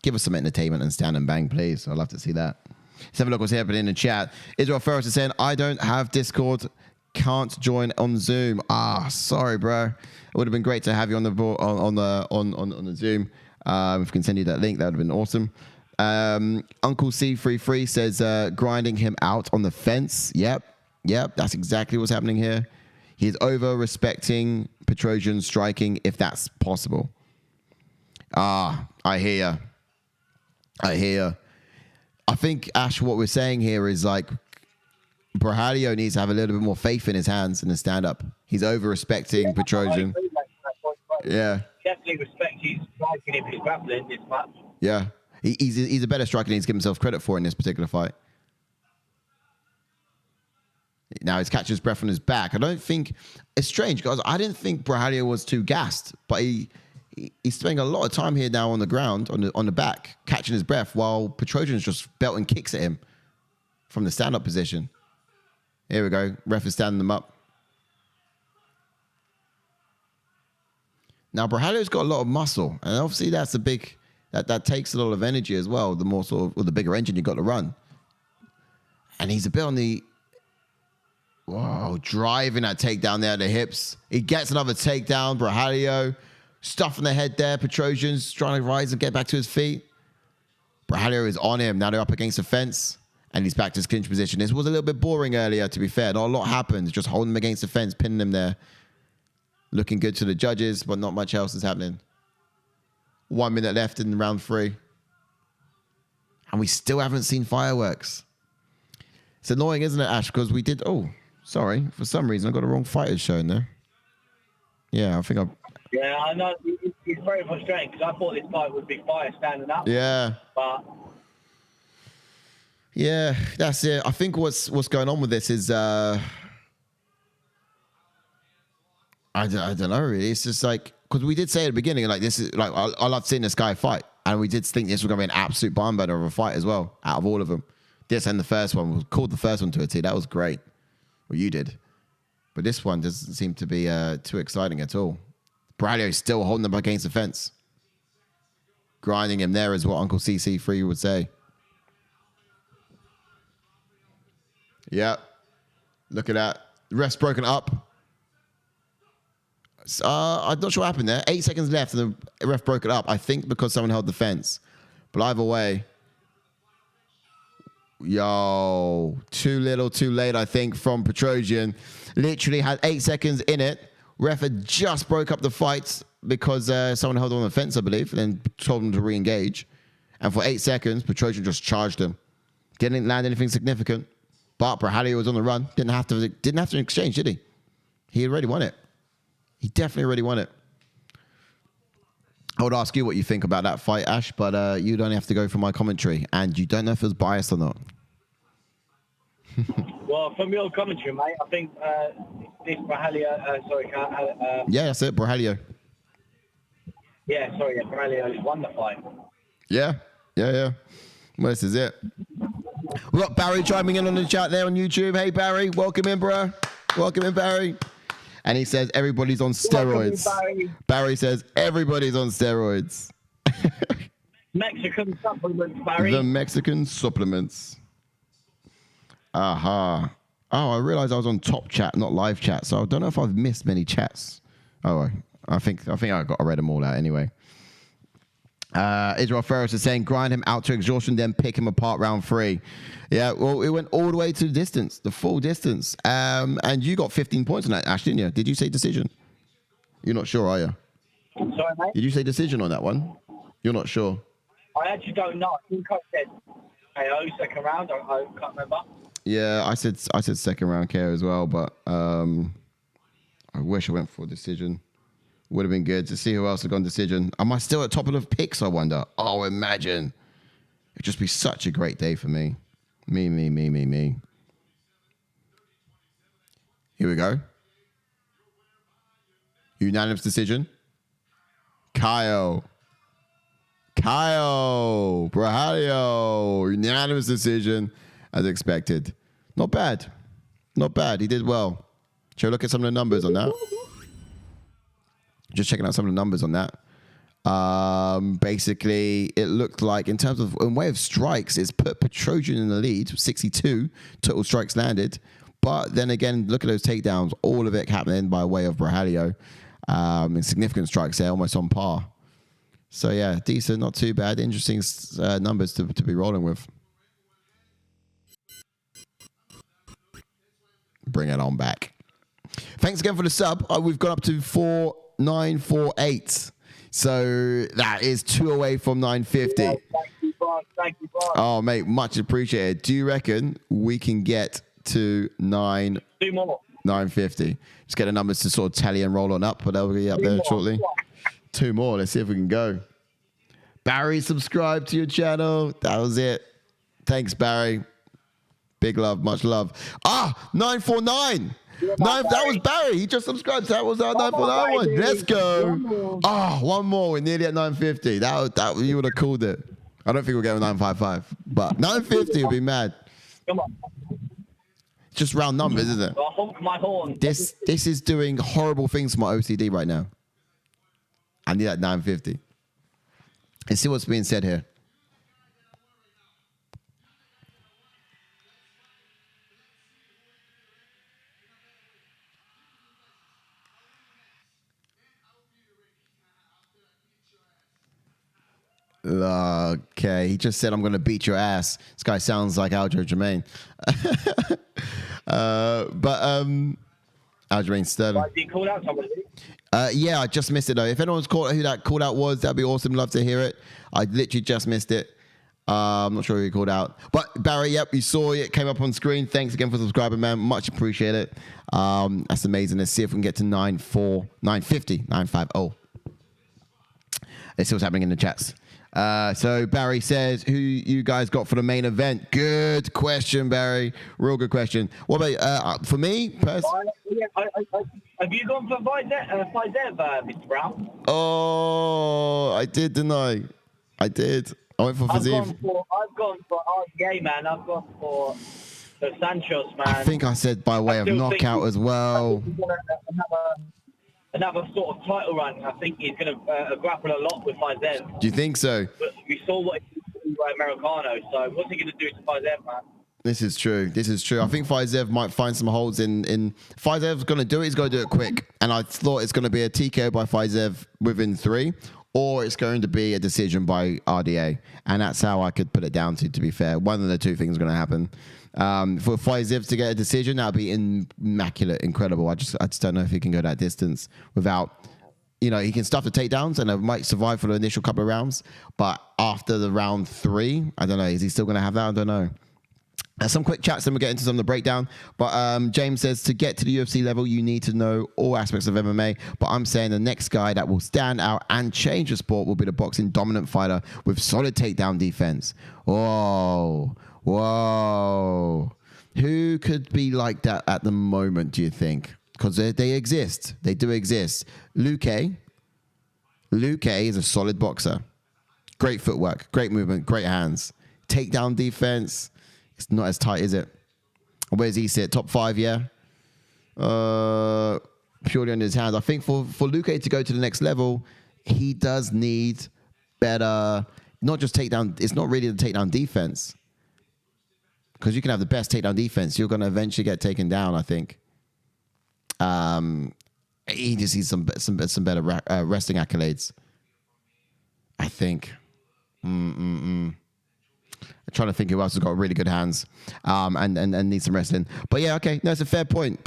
give us some entertainment and stand and bang, please. I'd love to see that. Let's have a look what's happening in the chat. Israel Ferris is saying, I don't have Discord, can't join on Zoom. Sorry, bro. It would have been great to have you on the board, on the Zoom. If we can send you that link, that would have been awesome. Uncle C33 says, grinding him out on the fence. Yep, that's exactly what's happening here. He's over-respecting Petrosyan's striking, if that's possible. I hear. I think, Ash, what we're saying here is like Borralho needs to have a little bit more faith in his hands in the stand-up. He's over-respecting Petrosyan. Yeah. Definitely respect his striking if he's grappling this much. Yeah. He's a better striker than he's given himself credit for in this particular fight. Now he's catching his breath on his back. I don't think it's strange because I didn't think Borralho was too gassed, but he's spending a lot of time here now on the ground, on the back, catching his breath while Petrosyan's just belting kicks at him from the stand-up position. Here we go. Ref is standing them up. Now Borralho's got a lot of muscle, and obviously that's a big that takes a lot of energy as well. The more the bigger engine you got to run, and he's a bit on the. Whoa, driving that takedown there at the hips. He gets another takedown. Borralho stuffing the head there. Petrosyan's trying to rise and get back to his feet. Borralho is on him. Now they're up against the fence, and he's back to his clinch position. This was a little bit boring earlier, to be fair. Not a lot happened. Just holding him against the fence, pinning him there. Looking good to the judges, but not much else is happening. 1 minute left in round 3. And we still haven't seen fireworks. It's annoying, isn't it, Ash? Because we did... Oh, sorry. For some reason, I got the wrong fighters showing there. Yeah, I think I... Yeah, I know. It's very frustrating because I thought this fight would be fire standing up. Yeah. But... Yeah, that's it. I think what's going on with this is... I don't know, really. It's just like... Because we did say at the beginning, like, this is... Like, I love seeing this guy fight. And we did think this was going to be an absolute barn burner of a fight as well, out of all of them. This and the first one, we called the first one to a T. That was great. Well, you did. But this one doesn't seem to be too exciting at all. Borralho is still holding him against the fence. Grinding him there is what Uncle CC3 would say. Yeah. Look at that. The ref's broken up. I'm not sure what happened there. 8 seconds left and the ref broke it up. I think because someone held the fence. But either way. Yo. Too little, too late, I think, from Petrosyan. Literally had 8 seconds in it. Ref had just broke up the fight because someone held on the fence, I believe, and then told him to re-engage. And for 8 seconds, Petrosyan just charged him. Didn't land anything significant. But Borralho was on the run. Didn't have to exchange, did he? He already won it. He definitely already won it. I would ask you what you think about that fight, Ash, but you'd only have to go for my commentary, and you don't know if it was biased or not. Well, from your commentary, mate, I think this Borralho, yeah, that's it, Borralho. Yeah, sorry, Borralho won the fight. Yeah. Well, this is it. We've got Barry chiming in on the chat there on YouTube. Hey, Barry, welcome in, bro. Welcome in, Barry. And he says everybody's on steroids. Barry says everybody's on steroids. Mexican supplements, Barry. The Mexican supplements. Aha. Oh, I realized I was on top chat, not live chat. So I don't know if I've missed many chats. Oh, I think I read them all out anyway. Israel Ferris is saying grind him out to exhaustion, then pick him apart round 3. Yeah, well, it went all the way to the distance, the full distance. And you got 15 points on that, Ash, didn't you? Did you say decision? You're not sure, are you? Sorry, mate? Did you say decision on that one? You're not sure. I actually don't know. I think I said KO second round. I can't remember. Yeah, I said second round KO as well, but I wish I went for a decision. Would have been good to see who else had gone decision. Am I still at top of the picks, I wonder? Oh, imagine. It'd just be such a great day for me. Me. Here we go. Unanimous decision. Caio. Borralho. Unanimous decision as expected. Not bad. He did well. Shall we look at some of the numbers on that? Just checking out some of the numbers on that. Basically, it looked like in way of strikes, it's put Petrosyan in the lead, 62 total strikes landed. But then again, look at those takedowns, all of it happening by way of Borralho. And significant strikes there, almost on par. So yeah, decent, not too bad. Interesting numbers to be rolling with. Bring it on back. Thanks again for the sub. We've gone up to 4948. So that is 2 away from 950. Yeah, thank you, Bob. Oh, mate, much appreciated. Do you reckon we can get to 950? Just get the numbers to sort of tally and roll on up, but they'll be up there shortly. 2 more. Let's see if we can go. Barry, subscribe to your channel. That was it. Thanks, Barry. Big love, much love. 949. That was Barry. He just subscribed. That was our 949 one. Let's go. One more. We're nearly at 950. That you would have called it. I don't think we'll get 955, but 950 would be mad. Come on. Just round numbers, isn't it? I'll honk my horn. This is doing horrible things to my OCD right now. I need that 950. Let's see what's being said here. Okay, he just said, I'm going to beat your ass. This guy sounds like Aljo Jermaine. Aljamain Sterling. Did you call out somebody? Yeah, I just missed it, though. If anyone's caught who that call out was, that'd be awesome. Love to hear it. I literally just missed it. I'm not sure who he called out. But Barry, yep, you saw it. Came up on screen. Thanks again for subscribing, man. Much appreciated. That's amazing. Let's see if we can get to 950. Let's see what's happening in the chats. So Barry says, who you guys got for the main event? Good question, Barry. Real good question. What about for me? Have you gone for Fiziev, Mr. Brown? Oh, I did deny. I did. I went for Fiziev. I've gone for RDA, man. I've gone for Anjos, man. I think I said by way of knockout as well. Another sort of title run. I think he's going to grapple a lot with Fiziev. Do you think so? But we saw what he did to Americano. So what's he going to do to Fiziev, man? This is true. I think Fiziev might find some holes in. Fizev's going to do it. He's going to do it quick. And I thought it's going to be a TKO by Fiziev within 3, or it's going to be a decision by RDA. And that's how I could put it down to be fair. One of the two things is going to happen. For Fiziev to get a decision, that would be immaculate, incredible. I just don't know if he can go that distance without, he can stuff the takedowns and it might survive for the initial couple of rounds. But after the round 3, I don't know. Is he still going to have that? I don't know. Some quick chats, then we'll get into some of the breakdown. But James says, to get to the UFC level, you need to know all aspects of MMA. But I'm saying the next guy that will stand out and change the sport will be the boxing dominant fighter with solid takedown defense. Whoa. Who could be like that at the moment, do you think? Because they exist. They do exist. Luque is a solid boxer. Great footwork, great movement, great hands. Takedown defense. It's not as tight, is it? Where does he sit? Top 5, yeah? Purely on his hands. I think for Luque to go to the next level, he does need better, not just takedown. It's not really the takedown defense. Because you can have the best takedown defense. You're going to eventually get taken down, I think. He just needs some better wrestling accolades. I think. I'm trying to think who else has got really good hands and needs some wrestling. But yeah, okay, no, it's a fair point.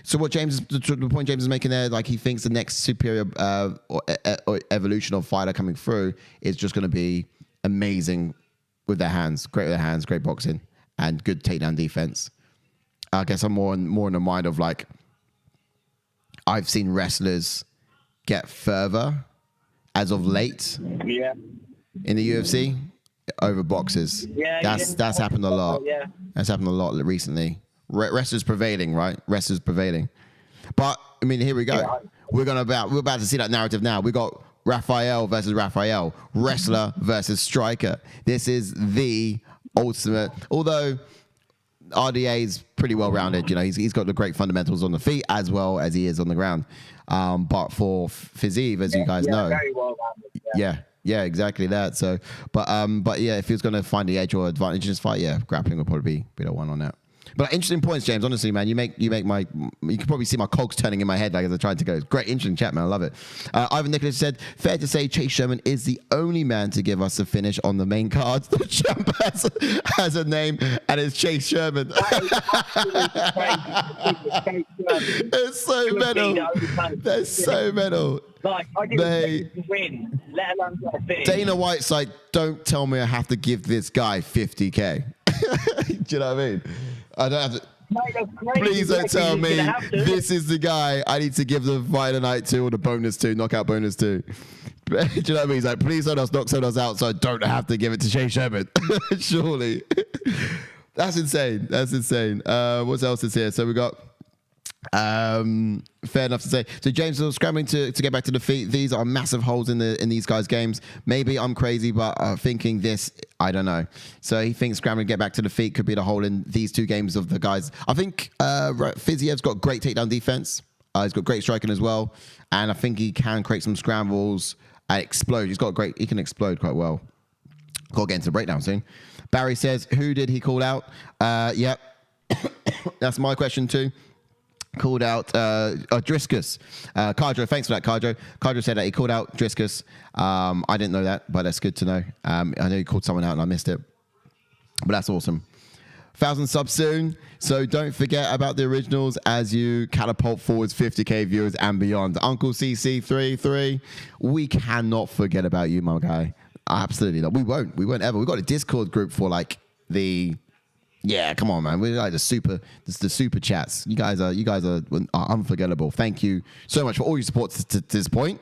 So what the point James is making there, like he thinks the next superior or evolution of fighter coming through is just going to be amazing with their hands, great with their hands, great boxing, and good takedown defense. I guess I'm more in the mind of like, I've seen wrestlers get further as of late in the UFC. Over boxers. That's happened a lot. Yeah. That's happened a lot recently. Wrestlers prevailing, right? Wrestlers prevailing. But I mean, here we go. Yeah. We're about to see that narrative now. We got Rafael versus Rafael, wrestler versus striker. This is the ultimate. Although RDA is pretty well rounded, he's got the great fundamentals on the feet as well as he is on the ground. But for Fiziev, as you guys know, very well rounded. Yeah, exactly that. So, but yeah, if he was going to find the edge or advantage in his fight, grappling would probably be the one on that. But interesting points, James. Honestly, man, you can probably see my cogs turning in my head like as I tried to go. Great, interesting chat, man. I love it. Ivan Nicholas said, fair to say Chase Sherman is the only man to give us a finish on the main card. The champ has a name and it's Chase Sherman. It's so metal. That's so metal. Like, I didn't win, let alone get a finish. Dana White's like, don't tell me I have to give this guy 50K. Do you know what I mean? I don't have to. Mate, please don't tell me this is the guy I need to give the fighter night to or the bonus to, knockout bonus to. Do you know what I mean? He's like, please don't knock someone else out so I don't have to give it to Chase Sherman. Surely. That's insane. What else is here? So we got fair enough to say. So James is scrambling to get back to the feet. These are massive holes in these guys' games. Maybe I'm crazy, but thinking this, I don't know. So he thinks scrambling to get back to the feet could be the hole in these two games of the guys. I think Fiziev's got great takedown defense. He's got great striking as well, and I think he can create some scrambles and explode. He can explode quite well. Got to get into the breakdown soon. Barry says, who did he call out? Yep. That's my question too. Called out Driscus. Cardro, thanks for that, Cardro. Cardro said that he called out Driscus. I didn't know that, but that's good to know. I know he called someone out and I missed it. But that's awesome. 1,000 subs soon. So don't forget about the originals as you catapult forwards 50K viewers and beyond. Uncle CC33, we cannot forget about you, my guy. Absolutely not. We won't ever. We've got a Discord group for like yeah, come on, man. We're like the super chats. You guys are unforgettable. Thank you so much for all your support to this point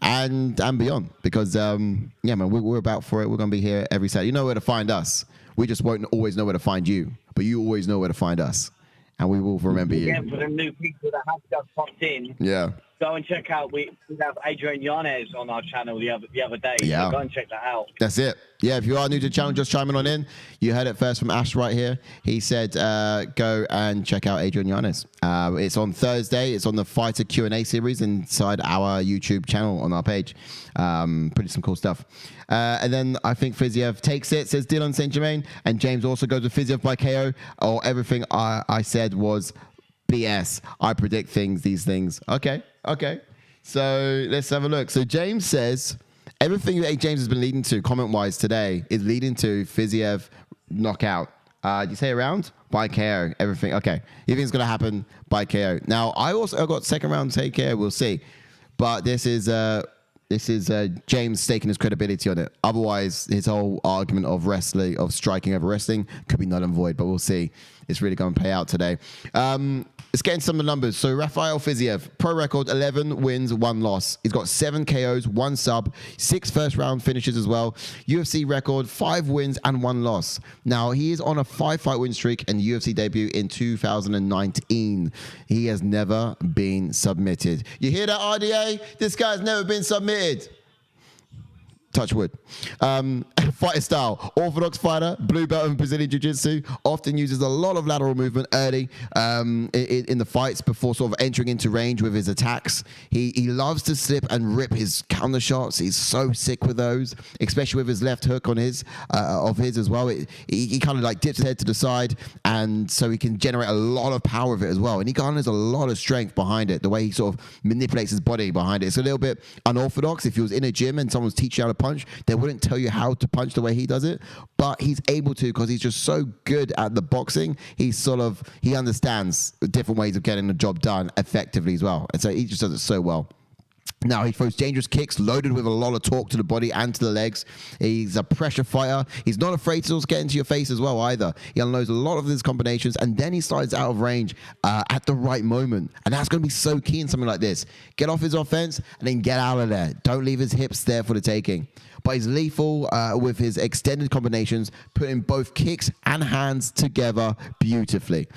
and beyond. Because man, we're about for it. We're gonna be here every Saturday. You know where to find us. We just won't always know where to find you, but you always know where to find us, and we will remember you. Yeah, for the new people that have just popped in. Yeah. Go and check out. We have Adrian Yanez on our channel the other day. Yeah. So go and check that out. That's it. Yeah, if you are new to the channel, just chiming on in. You heard it first from Ash right here. He said, go and check out Adrian Yanez. It's on Thursday. It's on the Fighter Q&A series inside our YouTube channel on our page. Pretty some cool stuff. And then I think Fiziev takes it, says Dylan St. Germain. And James also goes with Fiziev by KO. Or everything I said was BS. I predict these things. Okay. So let's have a look. So James says everything that James has been leading to comment-wise today is leading to Fiziev knockout. Did you say around? By KO. Everything. Okay. You think it's going to happen by KO. Now, I also got second round take KO. We'll see. But this is James staking his credibility on it. Otherwise, his whole argument of striking over wrestling could be null and void. But we'll see. It's really going to play out today. Let's get into some of the numbers. So Rafael Fiziev, pro record, 11 wins, 1 loss. He's got 7 KOs, 1 sub, 6 first-round finishes as well. UFC record, 5 wins and 1 loss. Now, he is on a 5-fight win streak and UFC debut in 2019. He has never been submitted. You hear that, RDA? This guy's never been submitted. Touch wood. Fighter style. Orthodox fighter, blue belt in Brazilian Jiu-Jitsu, often uses a lot of lateral movement early in the fights before sort of entering into range with his attacks. He loves to slip and rip his counter shots. He's so sick with those, especially with his left hook on his as well. He kind of like dips his head to the side, and so he can generate a lot of power with it as well. And he garners a lot of strength behind it, the way he sort of manipulates his body behind it. It's a little bit unorthodox. If he was in a gym and someone's teaching you how to punch, they wouldn't tell you how to punch the way he does it, but he's able to because he's just so good at the boxing. He understands different ways of getting the job done effectively as well, and so he just does it so well. Now, he throws dangerous kicks loaded with a lot of torque to the body and to the legs. He's a pressure fighter. He's not afraid to get into your face as well either. He unloads a lot of his combinations, and then he slides out of range at the right moment. And that's going to be so key in something like this. Get off his offense and then get out of there. Don't leave his hips there for the taking. But he's lethal with his extended combinations, putting both kicks and hands together beautifully.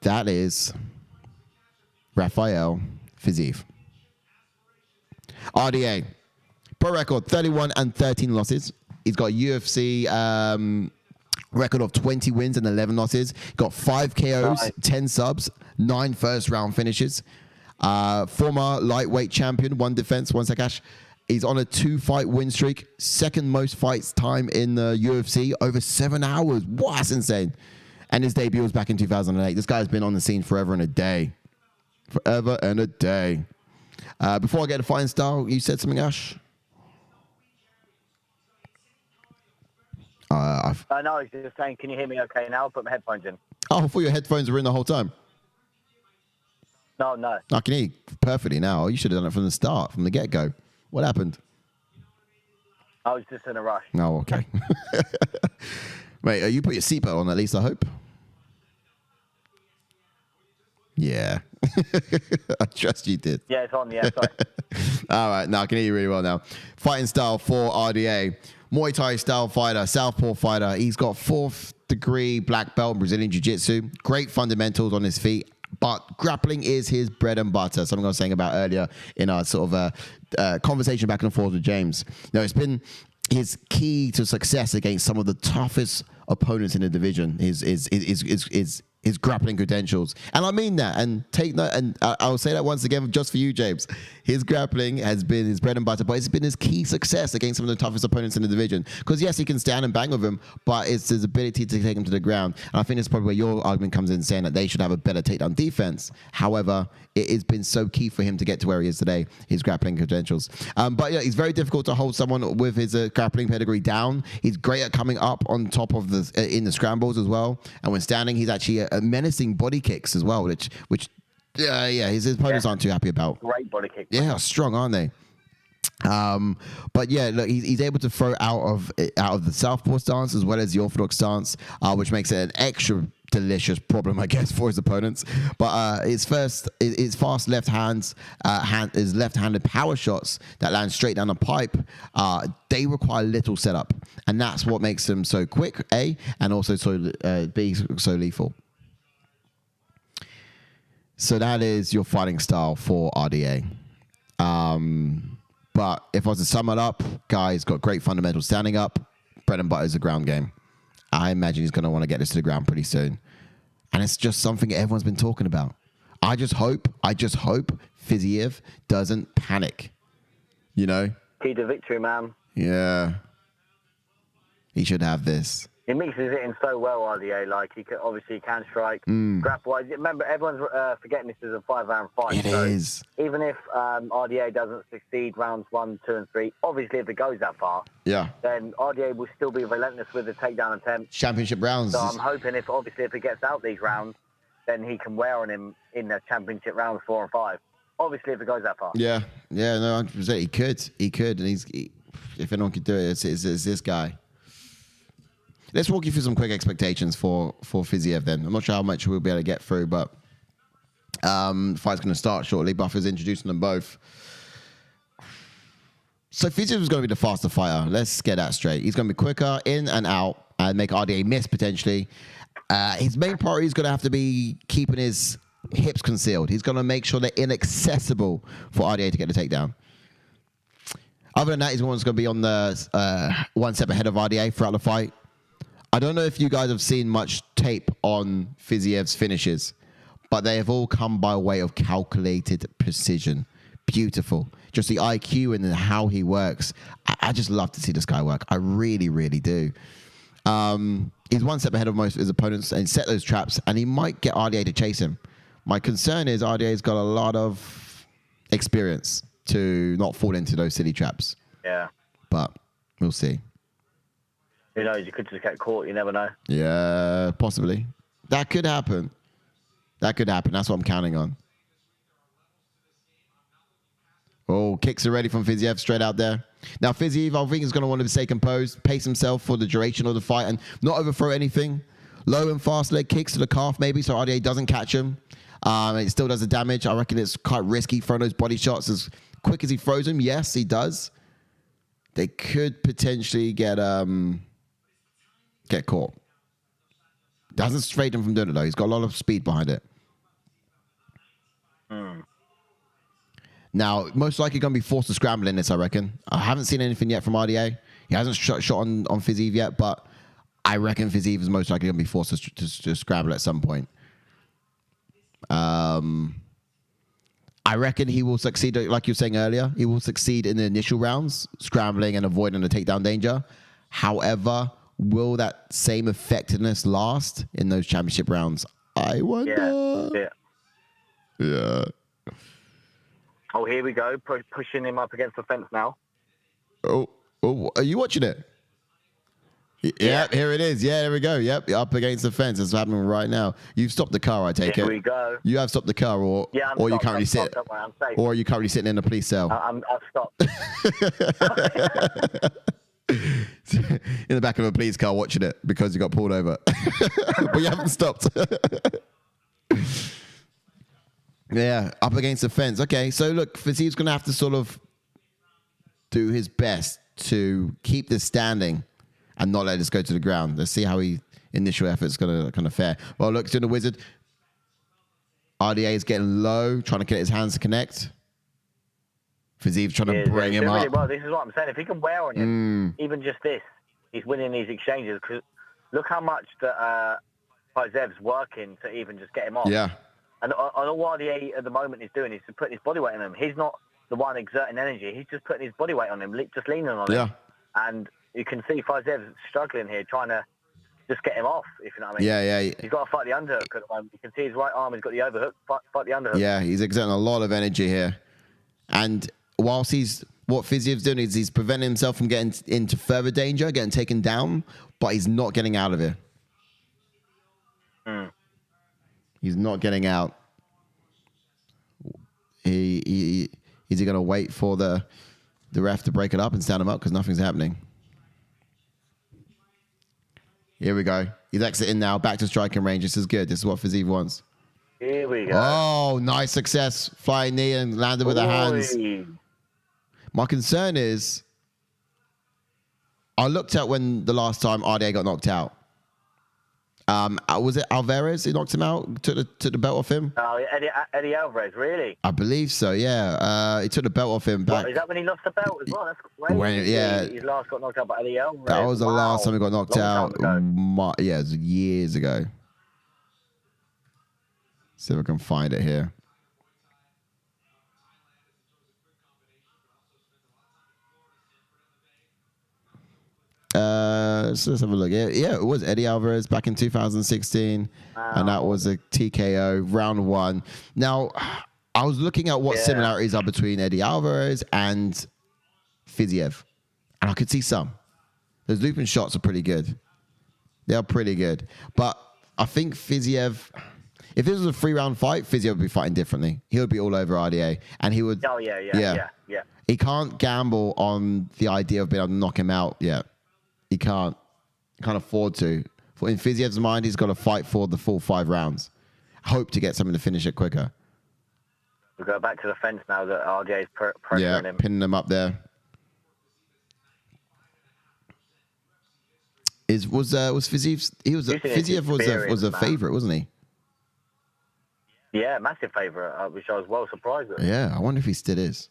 That is Rafael Fiziev. RDA, pro record, 31 and 13 losses. He's got a UFC record of 20 wins and 11 losses. Got 5 KOs, 10 subs, 9 first-round finishes. Former lightweight champion, 1 defense, 1 sakash. He's on a 2-fight win streak. Second most fights time in the UFC, over 7 hours. Wow, that's insane. And his debut was back in 2008. This guy's been on the scene forever and a day. Forever and a day. Before I get to fighting style, you said something, Ash? No, I was just saying, can you hear me okay now? I'll put my headphones in. Oh, I thought your headphones were in the whole time. No. I can hear you perfectly now. You should have done it from the start, from the get-go. What happened? I was just in a rush. Oh, okay. Wait, you put your seatbelt on at least, I hope? Yeah. I trust you did. Yeah, it's on. Yeah, sorry. All right. Now I can hear you really well now. Fighting style for RDA. Muay Thai style fighter, southpaw fighter. He's got 4th degree black belt in Brazilian Jiu-Jitsu. Great fundamentals on his feet. But grappling is his bread and butter. Something I was saying about earlier in our sort of conversation back and forth with James. It's been his key to success against some of the toughest opponents in the division. His grappling credentials, and I mean that. And take note, and I'll say that once again, just for you, James. His grappling has been his bread and butter, but it's been his key success against some of the toughest opponents in the division. Because yes, he can stand and bang with him, but it's his ability to take him to the ground. And I think that's probably where your argument comes in, saying that they should have a better takedown defense. However, it has been so key for him to get to where he is today, his grappling credentials. But yeah, he's very difficult to hold someone with his grappling pedigree down. He's great at coming up on top of in the scrambles as well. And when standing, he's actually menacing body kicks as well, which his opponents aren't too happy about. Great body kicks. Yeah, strong, aren't they? But yeah, look, he's able to throw out of the southpaw stance as well as the orthodox stance, which makes it an extra delicious problem, I guess, for his opponents. But his fast left hands, his left-handed power shots that land straight down the pipe, they require little setup, and that's what makes them so quick, A, and also so B, so lethal. So that is your fighting style for RDA. But if I was to sum it up, guy's got great fundamentals standing up. Bread and butter is the ground game. I imagine he's going to want to get this to the ground pretty soon. And it's just something everyone's been talking about. I just hope Fiziev doesn't panic. You know? Key to victory, man. Yeah. He should have this. He mixes it in so well, RDA. Like, he can strike. Grapple. Remember, everyone's forgetting this is a 5-round fight. It is. Even if RDA doesn't succeed rounds 1, 2, and 3, obviously if it goes that far, then RDA will still be relentless with the takedown attempt. Championship rounds. So I'm hoping if he gets out these rounds, then he can wear on him in the championship rounds 4 and 5. Obviously, if it goes that far. Yeah, no, 100%. He could, and if anyone could do it, it's this guy. Let's walk you through some quick expectations for Fiziev then. I'm not sure how much we'll be able to get through, but the fight's going to start shortly. Buffer's introducing them both. So Fiziev is going to be the faster fighter. Let's get that straight. He's going to be quicker in and out and make RDA miss potentially. His main priority is going to have to be keeping his hips concealed. He's going to make sure they're inaccessible for RDA to get the takedown. Other than that, he's going to be on the one step ahead of RDA throughout the fight. I don't know if you guys have seen much tape on Fiziev's finishes, but they have all come by way of calculated precision. Beautiful. Just the IQ and how he works. I just love to see this guy work. I really, really do. He's one step ahead of most of his opponents and set those traps, and he might get RDA to chase him. My concern is RDA's got a lot of experience to not fall into those silly traps. Yeah. But we'll see. Who knows? You could just get caught. You never know. Yeah, possibly. That could happen. That's what I'm counting on. Oh, kicks are ready from Fiziev straight out there. Now, Fiziev, I think, is going to want to stay composed, pace himself for the duration of the fight, and not overthrow anything. Low and fast leg kicks to the calf, maybe, so RDA doesn't catch him. It still does the damage. I reckon it's quite risky throwing those body shots as quick as he throws them. Yes, he does. They could potentially get caught. Doesn't straighten him from doing it, though. He's got a lot of speed behind it. Now, most likely going to be forced to scramble in this, I reckon. I haven't seen anything yet from RDA. He hasn't shot on Fiziev yet, but I reckon Fiziev is most likely going to be forced to scramble at some point. I reckon he will succeed, like you were saying earlier, he will succeed in the initial rounds, scrambling and avoiding the takedown danger. However, will that same effectiveness last in those championship rounds? I wonder. Yeah. Oh, here we go. Pushing him up against the fence now. Oh, are you watching it? Yeah, here it is. Yeah, there we go. Yep, up against the fence. It's happening right now. You've stopped the car, I take it. Here we go. You have stopped the car, or you currently sit, or are you currently sitting in a police cell? I've stopped. In the back of a police car watching it because you got pulled over. But you haven't stopped. Yeah, up against the fence. Okay, so look, Fiziev's going to have to sort of do his best to keep this standing and not let this go to the ground. Let's see how initial effort's going to kind of fare. Well, look, it's doing the wizard. RDA is getting low, trying to get his hands to connect. Fiziev's trying to bring him up. Really well. This is what I'm saying. If he can wear on him, even just this, he's winning these exchanges. Because look how much that Fiziev's working to even just get him off. Yeah. And all RDA at the moment is doing is putting his body weight on him. He's not the one exerting energy. He's just putting his body weight on him, just leaning on him. And you can see Fiziev's struggling here, trying to just get him off, if you know what I mean. Yeah. He's got to fight the underhook. You can see his right arm, he's got the overhook, fight the underhook. Yeah, he's exerting a lot of energy here. And whilst what Fiziev's doing is he's preventing himself from getting into further danger, getting taken down, but he's not getting out of it. He's not getting out. Is he going to wait for the ref to break it up and stand him up because nothing's happening? Here we go. He's exiting now, back to striking range. This is good. This is what Fiziev wants. Here we go. Oh, nice success. Flying knee and landed with the hands. My concern is, I looked at when the last time RDA got knocked out. Was it Alvarez who knocked him out? Took the belt off him? Oh, Eddie Alvarez, really? I believe so, yeah. He took the belt off him back. What, is that when he lost the belt as well? That's crazy. He last got knocked out by Eddie Alvarez. That was the last time he got knocked out. Yeah, it was years ago. See if I can find it here. So let's have a look. Yeah, it was Eddie Alvarez back in 2016, and that was a TKO round 1. Now, I was looking at what similarities are between Eddie Alvarez and Fiziev, and I could see some. Those looping shots are pretty good. They are pretty good, but I think Fiziev. If this was a 3-round fight, Fiziev would be fighting differently. He would be all over RDA, and he would. Oh yeah. He can't gamble on the idea of being able to knock him out yet. He can't afford to. In Fiziev's mind, he's got to fight for the full 5 rounds. Hope to get something to finish it quicker. We go back to the fence now that RDA's pressuring him. Pinning him up there. Was Fiziev? Fiziev was a favorite, wasn't he? Yeah, massive favorite, which I was well surprised at. Yeah, I wonder if he still is.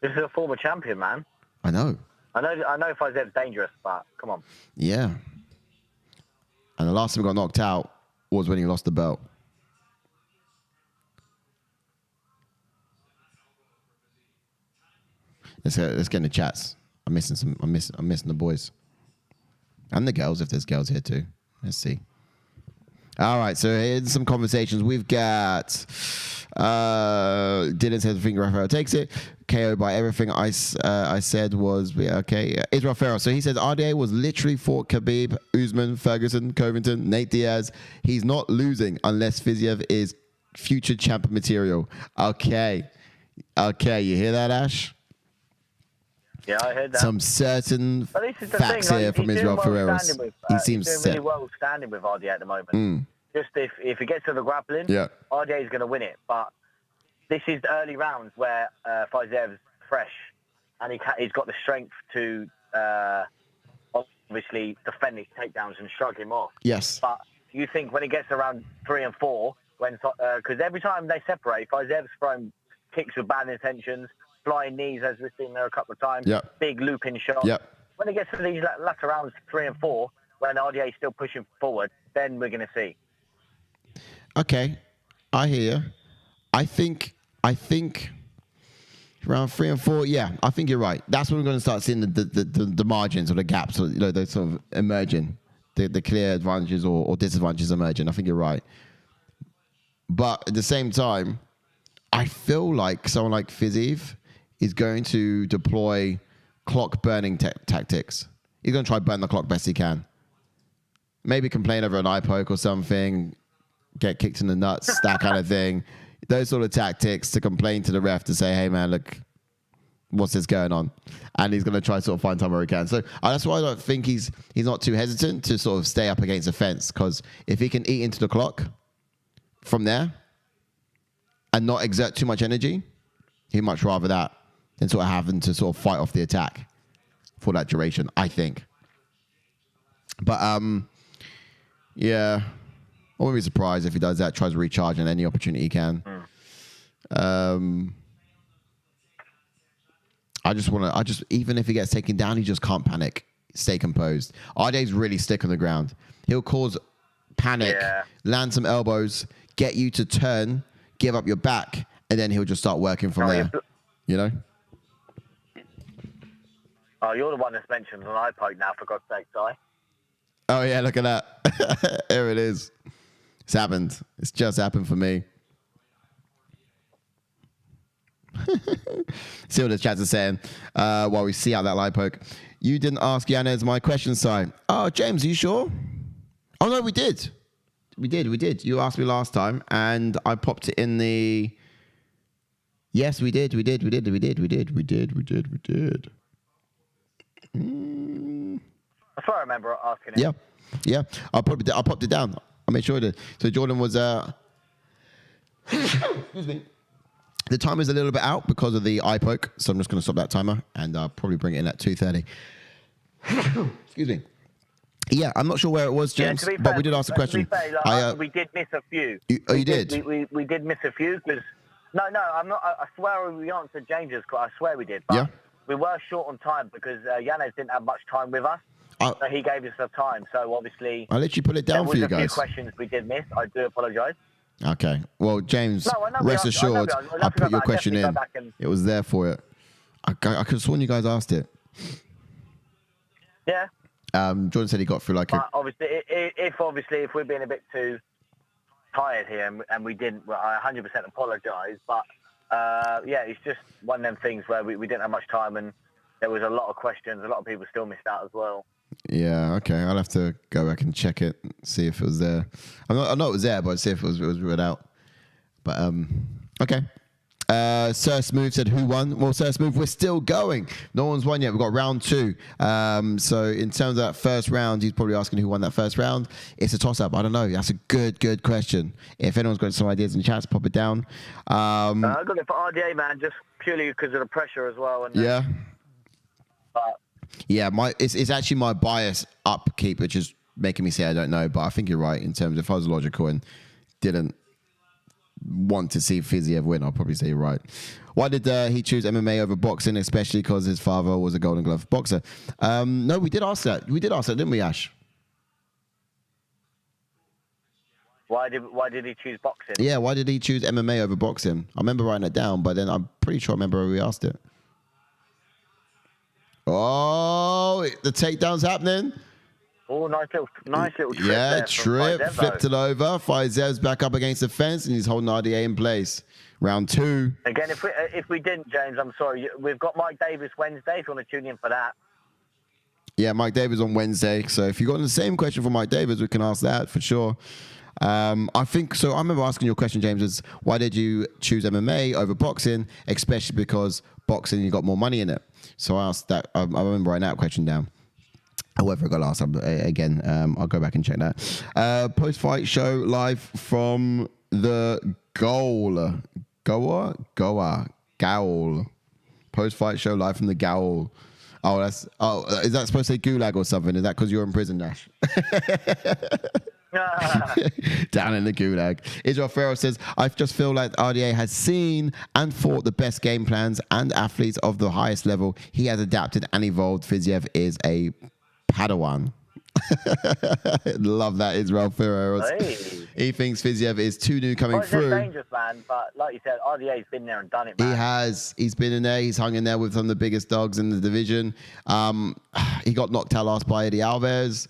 This is a former champion, man. I know Fiziev's dangerous, but come on. Yeah. And the last time he got knocked out was when he lost the belt. Let's get in the chats. I'm missing the boys. And the girls, if there's girls here too. Let's see. All right, so here's some conversations. We've got Dylan says, I think Rafael takes it. KO by everything I said was, okay. Israel Farrell. So he says, RDA was literally fought Khabib, Usman, Ferguson, Covington, Nate Diaz. He's not losing unless Fiziev is future champ material. Okay, you hear that, Ash? Yeah, I heard that. Some certain facts here from Israel Ferreras. He seems he's doing really well standing with RDA at the moment. Just if he gets to the grappling, RDA is going to win it. But this is the early rounds where Fiziev's fresh, and he's got the strength to obviously defend his takedowns and shrug him off. Yes. But you think when he gets around 3 and 4, because every time they separate, Fiziev's throwing kicks with bad intentions, flying knees, as we've seen there a couple of times, big looping shots. When it gets to these latter rounds 3 and 4, when RDA is still pushing forward, then we're going to see. Okay, I hear you. I think round 3 and 4, I think you're right. That's when we're going to start seeing the margins or the gaps, or they're sort of emerging, the clear advantages or disadvantages emerging. I think you're right. But at the same time, I feel like someone like Fiziev is going to deploy clock burning tactics. He's going to try to burn the clock best he can. Maybe complain over an eye poke or something, get kicked in the nuts, that kind of thing. Those sort of tactics to complain to the ref to say, hey, man, look, what's this going on? And he's going to try to sort of find time where he can. So that's why I don't think he's not too hesitant to sort of stay up against the fence, because if he can eat into the clock from there and not exert too much energy, he'd much rather that than sort of having to sort of fight off the attack for that duration, I think. But, I wouldn't be surprised if he does that, tries to recharge on any opportunity he can. Even if he gets taken down, he just can't panic. Stay composed. RDA's really stick on the ground. He'll cause panic, land some elbows, get you to turn, give up your back, and then he'll just start working from there. You know? Oh, you're the one that's mentioned an eye poke now, for God's sake, Si. Oh, yeah, look at that. Here it is. It's happened. It's just happened for me. See what the chats are saying while we see out that live poke. You didn't ask Yanez my question, Si. Oh, James, are you sure? Oh, no, we did. We did. You asked me last time, and I popped it in the... Yes, we did. That's what I remember asking him. Yeah. I popped it down. I made sure I did. So Jordan was... Excuse me. The timer's a little bit out because of the eye poke, so I'm just going to stop that timer, and I'll probably bring it in at 2:30. Excuse me. Yeah, I'm not sure where it was, James, but we did ask the question. We did miss a few. You did? We did miss a few because... No, I'm not. I swear we answered James's question. I swear we did. But we were short on time because Yanez didn't have much time with us. So he gave us the time. So obviously... I'll let you put it down for you guys. There was a few questions we did miss. I do apologise. Okay. Well, James, rest assured, I put your question in. It was there for it. I could have sworn you guys asked it. Yeah. Jordan said he got through like obviously, if we're being a bit too tired here and we didn't, well, I 100% apologise. But it's just one of them things where we didn't have much time and there was a lot of questions. A lot of people still missed out as well. Yeah, okay. I'll have to go back and check it, see if it was there. I know it was there, but see if it was read out. But okay. Sir Smooth said, who won? Well, Sir Smooth, we're still going. No one's won yet. We've got round 2. So in terms of that first round, he's probably asking who won that first round. It's a toss-up. I don't know. That's a good question. If anyone's got some ideas in the chats, pop it down. I got it for RDA, man, just purely because of the pressure as well. And, yeah. It's actually my bias upkeep, which is making me say I don't know. But I think you're right in terms of if I was logical and didn't want to see Fiziev win, I'll probably say you're right. Why did he choose MMA over boxing, especially because his father was a Golden Glove boxer? No, we did ask that. We did ask that, didn't we, Ash? Why did he choose boxing? Yeah, why did he choose MMA over boxing? I remember writing it down, but then I'm pretty sure I remember where we asked it. Oh, the takedown's happening. Oh, nice little trip. Yeah, trip, flipped it over. Fiziev's back up against the fence, and he's holding RDA in place. Round 2. Again, if we didn't, James, I'm sorry. We've got Mike Davis Wednesday, if you want to tune in for that. Yeah, Mike Davis on Wednesday. So if you've got the same question for Mike Davis, we can ask that for sure. I think so. I remember asking your question, James, is why did you choose MMA over boxing, especially because boxing, you got more money in it. So I asked that. I remember writing that question down. However, I got last time again. I'll go back and check that. Post-fight show live from the Goal. Post-fight show live from the Goal. Is that supposed to say gulag or something? Is that because you're in prison, Nash? Down in the gulag. Israel Farrell says, I just feel like RDA has seen and fought the best game plans and athletes of the highest level. He has adapted and evolved. Fiziev is a Padawan. Love that, Israel Farrell. Hey. He thinks Fiziev is too new coming through. Dangerous, man, but like you said, RDA's been there and done it, man. He has. He's been in there. He's hung in there with some of the biggest dogs in the division. He got knocked out last by Eddie Alvarez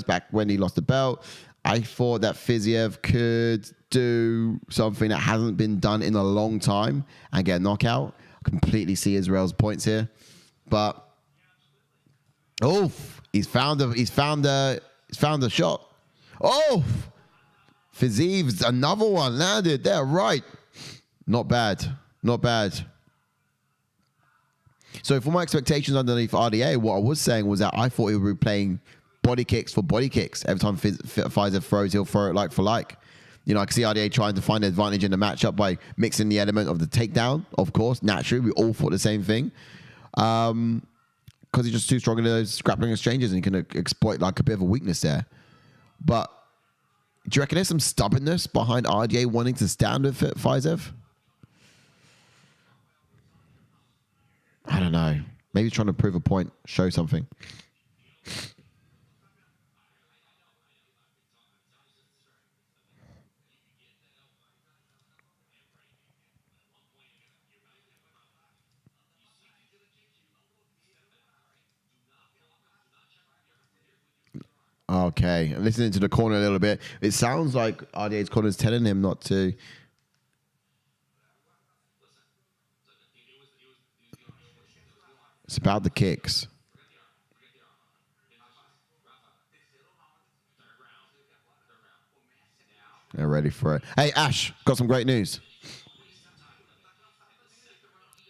back when he lost the belt. I thought that Fiziev could do something that hasn't been done in a long time and get a knockout. I completely see Israel's points here, but he's found a shot. Fiziev's another one landed there, right? Not bad. So for my expectations underneath RDA, what I was saying was that I thought he would be playing body kicks for body kicks. Every time Fiziev throws, he'll throw it like for like. You know, I can see RDA trying to find an advantage in the matchup by mixing the element of the takedown, of course. Naturally, we all thought the same thing. Because he's just too strong in those grappling exchanges and he can exploit like a bit of a weakness there. But do you reckon there's some stubbornness behind RDA wanting to stand with Fiziev? I don't know. Maybe he's trying to prove a point, show something. Okay, listening to the corner a little bit. It sounds like RDA's corner is telling him not to. It's about the kicks. They're ready for it. Hey, Ash, got some great news.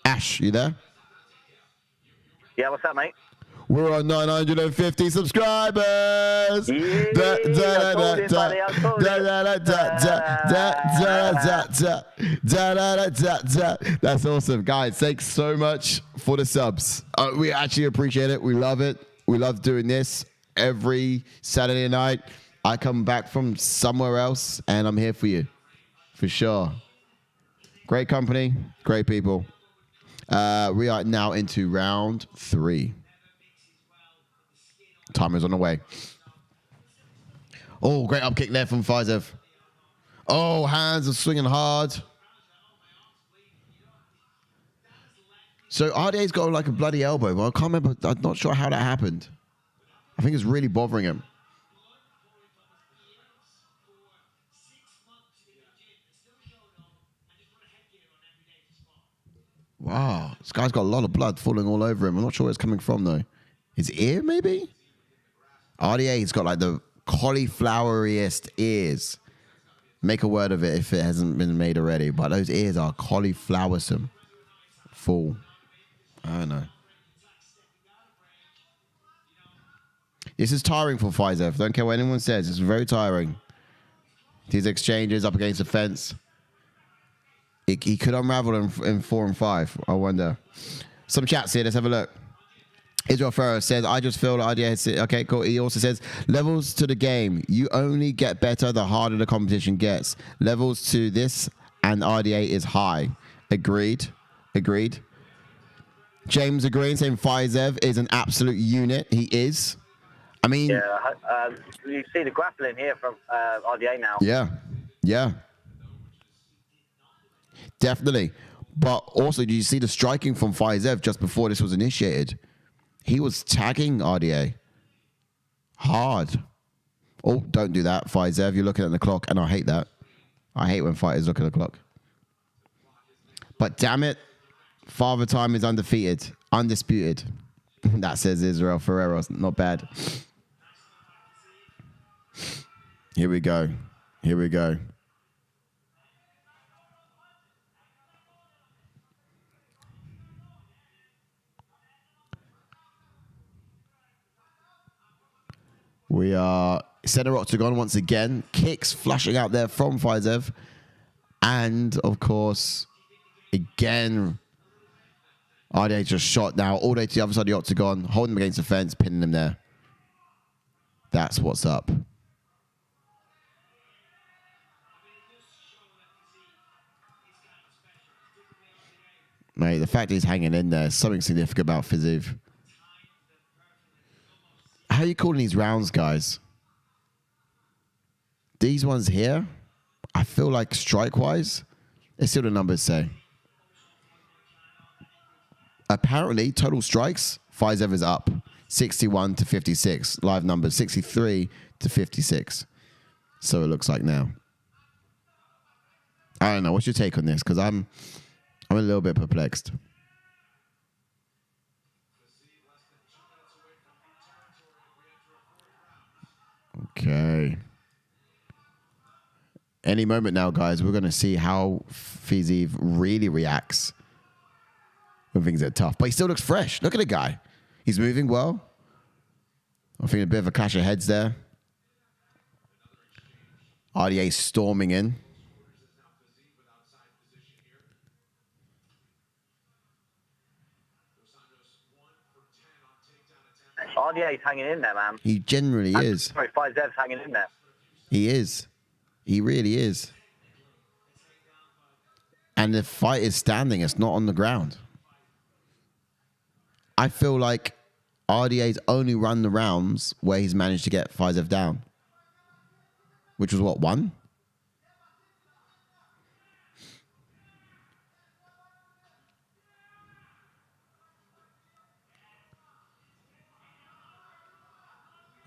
Ash, you there? Yeah, what's up, mate? We're on 950 subscribers. That's awesome, guys. Thanks so much for the subs. We actually appreciate it. We love it. We love doing this. every Saturday night. I come back from somewhere else, and I'm here for you, for sure. Great company, great people. We are now into round 3. Timer's on the way. Oh, great up kick there from Fiziev. Oh, hands are swinging hard. So RDA's got like a bloody elbow. Well, I can't remember. I'm not sure how that happened. I think it's really bothering him. Wow. This guy's got a lot of blood falling all over him. I'm not sure where it's coming from, though. His ear, maybe? RDA's got like the caulifloweriest ears. Make a word of it if it hasn't been made already. But those ears are cauliflowersome. Full. I don't know. This is tiring for Fiziev. Don't care what anyone says. It's very tiring. These exchanges up against the fence. He could unravel in 4 and 5. I wonder. Some chats here. Let's have a look. Israel Ferrer says, I just feel like RDA. Okay, cool. He also says, levels to the game. You only get better the harder the competition gets. Levels to this and RDA is high. Agreed. James agreeing, saying Fiziev is an absolute unit. He is. I mean... Yeah, you see the grappling here from RDA now. Yeah. Definitely. But also, did you see the striking from Fiziev just before this was initiated? He was tagging RDA hard. Oh, don't do that, Fiziev. You're looking at the clock, and I hate that. I hate when fighters look at the clock. But damn it, Father Time is undisputed. That says Israel Ferreros. Not bad. Here we go. We are center octagon once again. Kicks flashing out there from Fiziev. And, of course, again, RDA just shot now all the way to the other side of the octagon, holding him against the fence, pinning him there. That's what's up. Mate, the fact he's hanging in there is something significant about Fiziev. How are you calling these rounds, guys? These ones here, I feel like strike-wise, let's see what the numbers say. Apparently, total strikes, Fiziev is up. 61 to 56. Live numbers, 63 to 56. So it looks like now. I don't know. What's your take on this? Because I'm a little bit perplexed. Okay. Any moment now, guys, we're going to see how Fiziev really reacts when things are tough. But he still looks fresh. Look at the guy. He's moving well. I think a bit of a clash of heads there. RDA storming in. RDA's hanging in there, man. He generally is. Sorry, Fiziev's hanging in there. He is. He really is. And the fight is standing. It's not on the ground. I feel like RDA's only run the rounds where he's managed to get Fiziev down. Which was what, 1?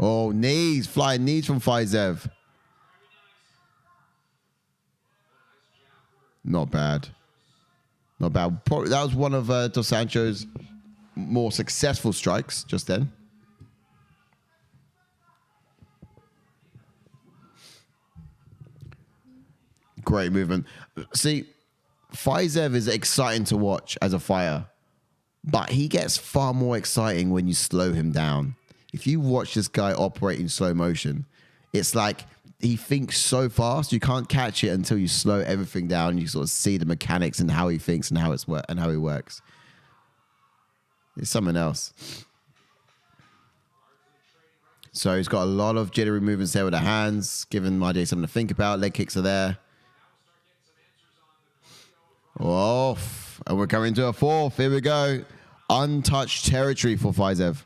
Oh, knees. Flying knees from Fiziev. Not bad. Not bad. Probably, that was one of Dos Sancho's more successful strikes just then. Great movement. See, Fiziev is exciting to watch as a fighter, but he gets far more exciting when you slow him down. If you watch this guy operate in slow motion, it's like he thinks so fast, you can't catch it until you slow everything down. You sort of see the mechanics and how he thinks and how he works. It's something else. So he's got a lot of jittery movements there with the hands, giving RDA something to think about. Leg kicks are there. Off. And we're coming to a fourth. Here we go. Untouched territory for Fiziev.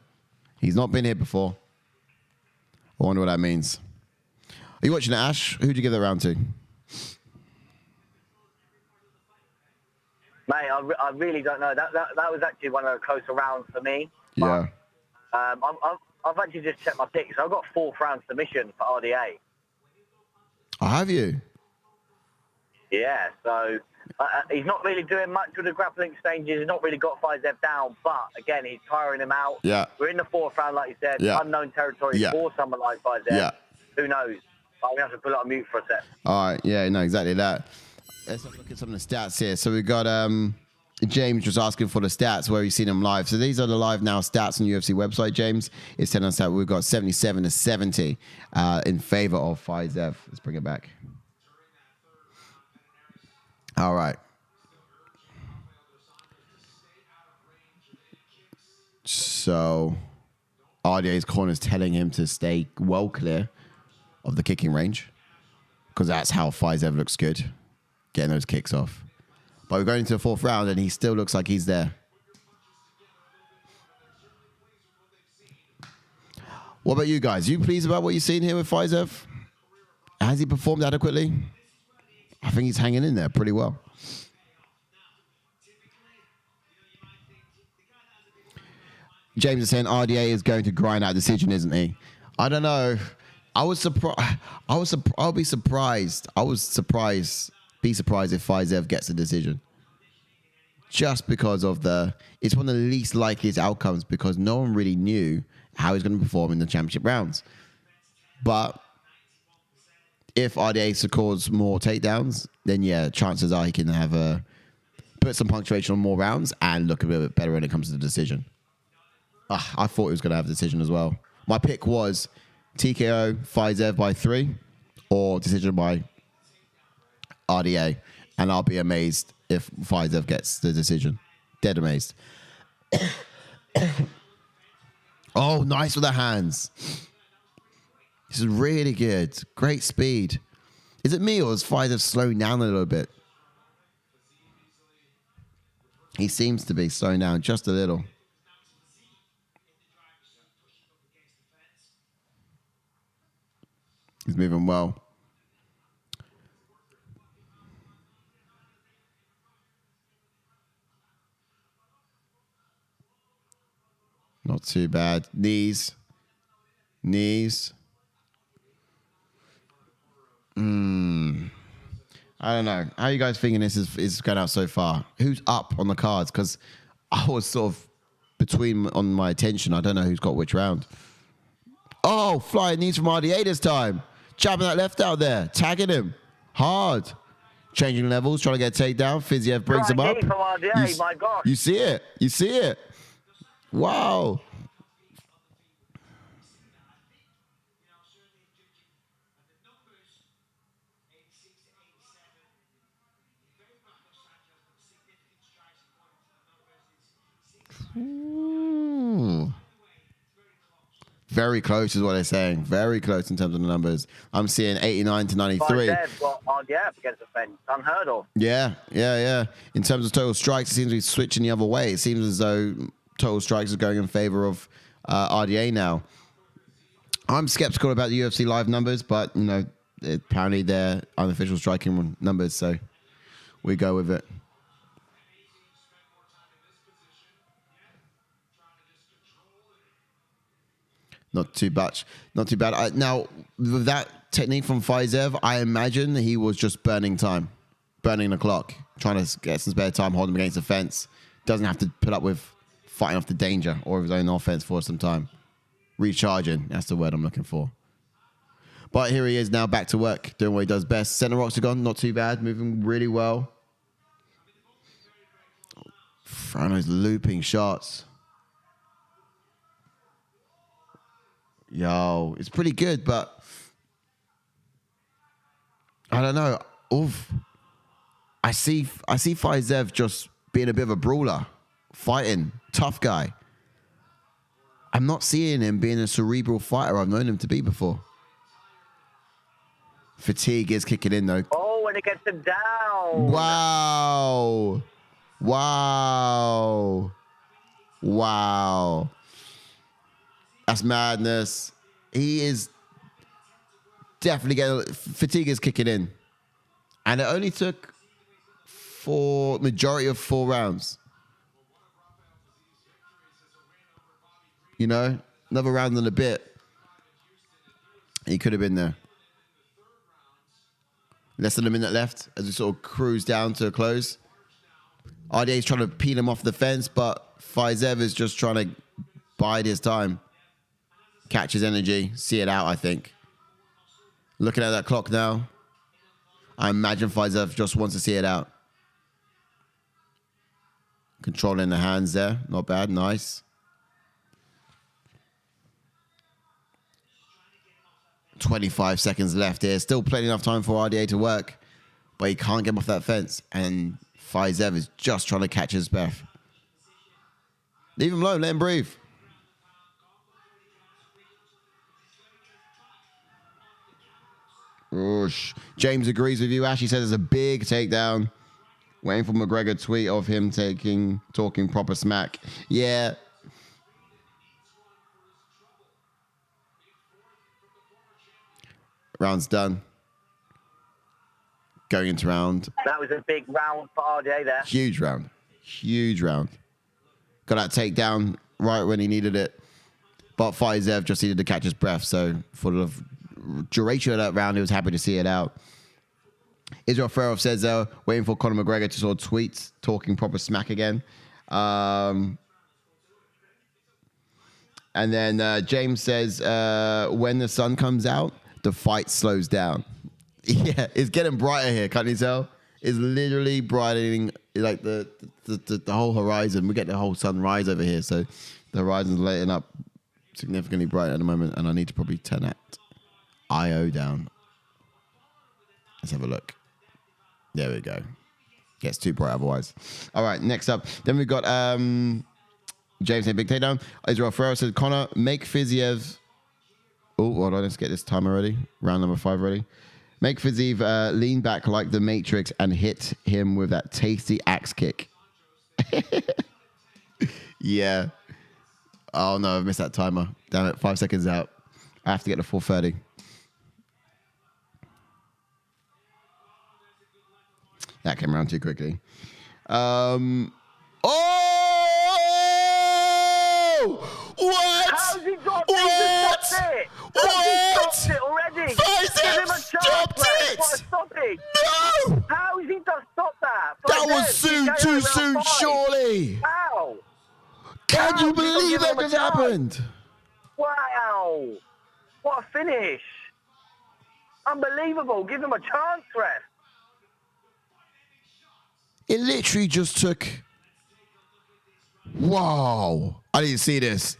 He's not been here before. I wonder what that means. Are you watching it, Ash? Who'd you give that round to? Mate, I really don't know. That was actually one of the closer rounds for me. Yeah. I've actually just checked my picks. I've got 4th round submission for RDA. Oh, have you? Yeah, so he's not really doing much with the grappling exchanges. He's not really got Fiziev down, but again, he's tiring him out. Yeah. We're in the 4th round, like you said. Yeah. Unknown territory for someone like Fiziev. Yeah. Who knows? I'm going to have to pull it on mute for a sec. All right. Yeah, no, exactly that. Let's have a look at some of the stats here. So we've got James just asking for the stats where you've seen them live. So these are the live now stats on the UFC website, James. It's telling us that we've got 77-70 in favor of Fiziev. Let's bring it back. All right. So RDA's corner is telling him to stay well clear of the kicking range because that's how Fiziev looks good, getting those kicks off. But we're going into the 4th round and he still looks like he's there. What about you guys? Are you pleased about what you've seen here with Fiziev? Has he performed adequately? I think he's hanging in there pretty well. James is saying RDA is going to grind out a decision, isn't he? I don't know. I was surprised. I'll be surprised. Be surprised if Fiziev gets a decision. Just because of it's one of the least likeliest outcomes because no one really knew how he's going to perform in the championship rounds. But if RDA scores more takedowns, then yeah, chances are he can have put some punctuation on more rounds and look a little bit better when it comes to the decision. I thought he was going to have a decision as well. My pick was TKO Fiziev by 3 or decision by RDA. And I'll be amazed if Fiziev gets the decision. Dead amazed. Oh, nice with the hands. This is really good. Great speed. Is it me or is Fiziev slowing down a little bit? He seems to be slowing down just a little. He's moving well. Not too bad. Knees. I don't know. How are you guys thinking this is going out so far? Who's up on the cards? Because I was sort of between on my attention. I don't know who's got which round. Oh, flying knees from RDA this time. Jabbing that left out there. Tagging him. Hard. Changing levels. Trying to get a takedown. Fiziev brings him up. From RDA, my gosh. You see it. You see it. Wow. Ooh. Very close is what they're saying. Very close in terms of the numbers. I'm seeing 89 to 93. Got RDA against the fence. Unheard of. Yeah. In terms of total strikes, it seems to be switching the other way. It seems as though total strikes are going in favor of RDA now. I'm skeptical about the UFC live numbers, but apparently they're unofficial striking numbers, so we go with it. Not too bad. Now, with that technique from Fiziev, I imagine he was just burning time, burning the clock, trying to get some spare time, hold him against the fence. Doesn't have to put up with fighting off the danger or his own offense for some time. Recharging, that's the word I'm looking for. But here he is now, back to work, doing what he does best. Center octagon, not too bad, moving really well. Throwing those looping shots. Yo, it's pretty good, but I don't know. Oof. I see Fiziev just being a bit of a brawler, fighting, tough guy. I'm not seeing him being a cerebral fighter I've known him to be before. Fatigue is kicking in, though. Oh, and it gets him down. Wow. Wow. Wow. That's madness. He is definitely getting... Fatigue is kicking in. And it only took majority of 4 rounds. You know? Another round and a bit. He could have been there. Less than a minute left as we sort of cruise down to a close. RDA is trying to peel him off the fence, but Fiziev is just trying to bide his time. Catch his energy, see it out, I think. Looking at that clock now, I imagine Fiziev just wants to see it out. Controlling the hands there, not bad, nice. 25 seconds left here. Still plenty enough time for RDA to work, but he can't get him off that fence. And Fiziev is just trying to catch his breath. Leave him alone. Let him breathe. Oosh. James agrees with you. Ash, he says it's a big takedown. Waiting for McGregor tweet of him talking proper smack. Yeah. Round's done. Going into round. That was a big round for RDA there. Huge round. Huge round. Got that takedown right when he needed it. But Fiziev just needed to catch his breath. So for the duration of that round, he was happy to see it out. Israel Ferrov says, waiting for Conor McGregor to sort of tweet, talking proper smack again. And then James says, when the sun comes out, the fight slows down. Yeah, it's getting brighter here, can't you tell? It's literally brightening like the whole horizon. We get the whole sunrise over here, so the horizon's lighting up significantly brighter at the moment, and I need to probably turn that IO down. Let's have a look. There we go. Gets too bright otherwise. All right, next up. Then we've got James saying big takedown. Israel Ferrero says, Conor, make Fiziev... Oh, hold on, let's get this timer ready. Round number 5 ready. Make Fiziev lean back like the Matrix and hit him with that tasty axe kick. Yeah. Oh, no, I've missed that timer. Damn it, 5 seconds out. I have to get to 4:30. That came around too quickly. Oh! What? How's he dropped What? it? How's he stopped it already? Fiziev stopped it! Stop it! No! How has he just stopped that? That was too soon, surely. How? Can you believe that just happened? Wow. What a finish. Unbelievable. Give him a chance, ref. It literally just took... Wow. I didn't see this.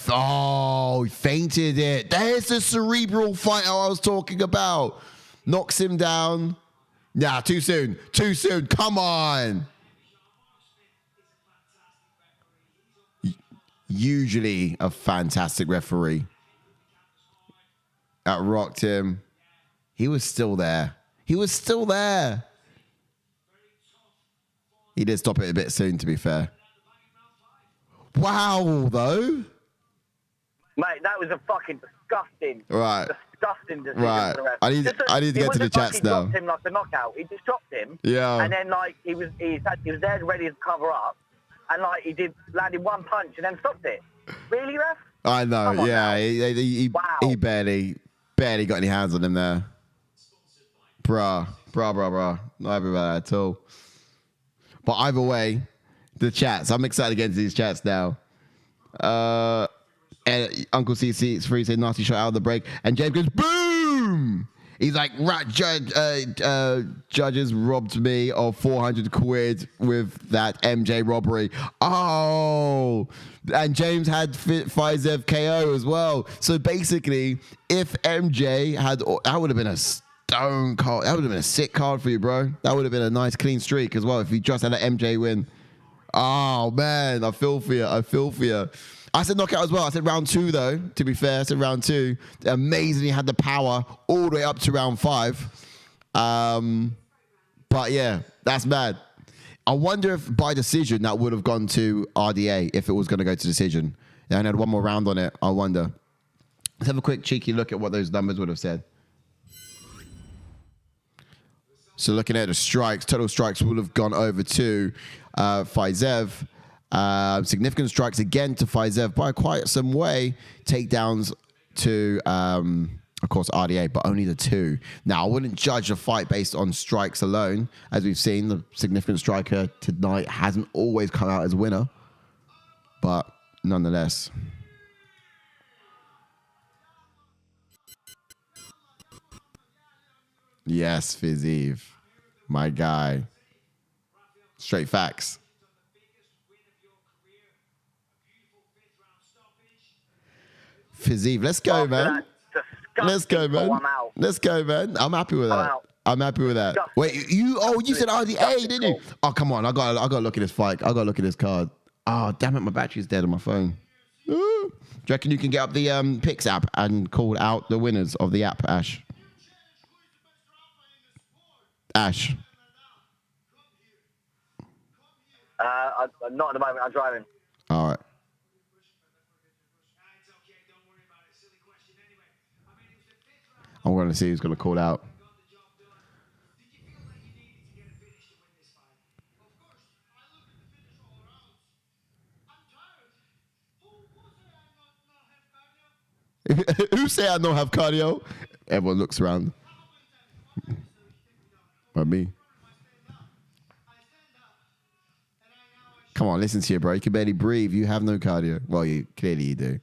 Oh, he fainted it. There's the cerebral fighter I was talking about. Knocks him down. Nah, too soon. Too soon. Come on. Usually a fantastic referee. That rocked him. He was still there. He was still there. He did stop it a bit soon, to be fair. Wow, though. Mate, that was a fucking disgusting. Right. Disgusting decision. Right. For the ref. I need to get to the chats he now. Dropped him like a knockout. He just dropped him. Yeah. And then like he was there ready to cover up, and like he landed one punch and then stopped it. Really, ref? I know. Yeah. Wow. He barely got any hands on him there. Bruh. Not happy about that at all. But either way, the chats. I'm excited to get into these chats now. And Uncle CC3 said nasty shot out of the break. And James goes, boom! He's like, right, judges robbed me of 400 quid with that MJ robbery. Oh! And James had Fiziev KO as well. So basically, if MJ had... That would have been a stone card. That would have been a sick card for you, bro. That would have been a nice clean streak as well if you just had an MJ win Oh, man. I feel for you. I said knockout as well. I said round 2, though, to be fair. I said round 2. Amazingly had the power all the way up to round 5. But, yeah, that's mad. I wonder if by decision that would have gone to RDA if it was going to go to decision. And had one more round on it. I wonder. Let's have a quick cheeky look at what those numbers would have said. So looking at the strikes, total strikes would have gone over to Fiziev. Significant strikes again to Fiziev by quite some way. Takedowns to, of course, RDA, but only the 2. Now, I wouldn't judge a fight based on strikes alone. As we've seen, the significant striker tonight hasn't always come out as winner. But nonetheless. Yes, Fiziev. My guy. Straight facts. Fiziev, let's go, man. Let's go, man. Let's go, man. I'm happy with that. I'm happy with that. Wait, you said RDA, didn't you? Oh, come on. I got to look at this fight. I got to look at this card. Oh, damn it. My battery's dead on my phone. Do you reckon you can get up the Picks app and call out the winners of the app, Ash? Ash. Not at the moment. I'm driving. All right. I'm going to see who's going to call out. Who say I don't have cardio? Everyone looks around. By me. Come on, listen to you, bro. You can barely breathe. You have no cardio. Well, clearly you do.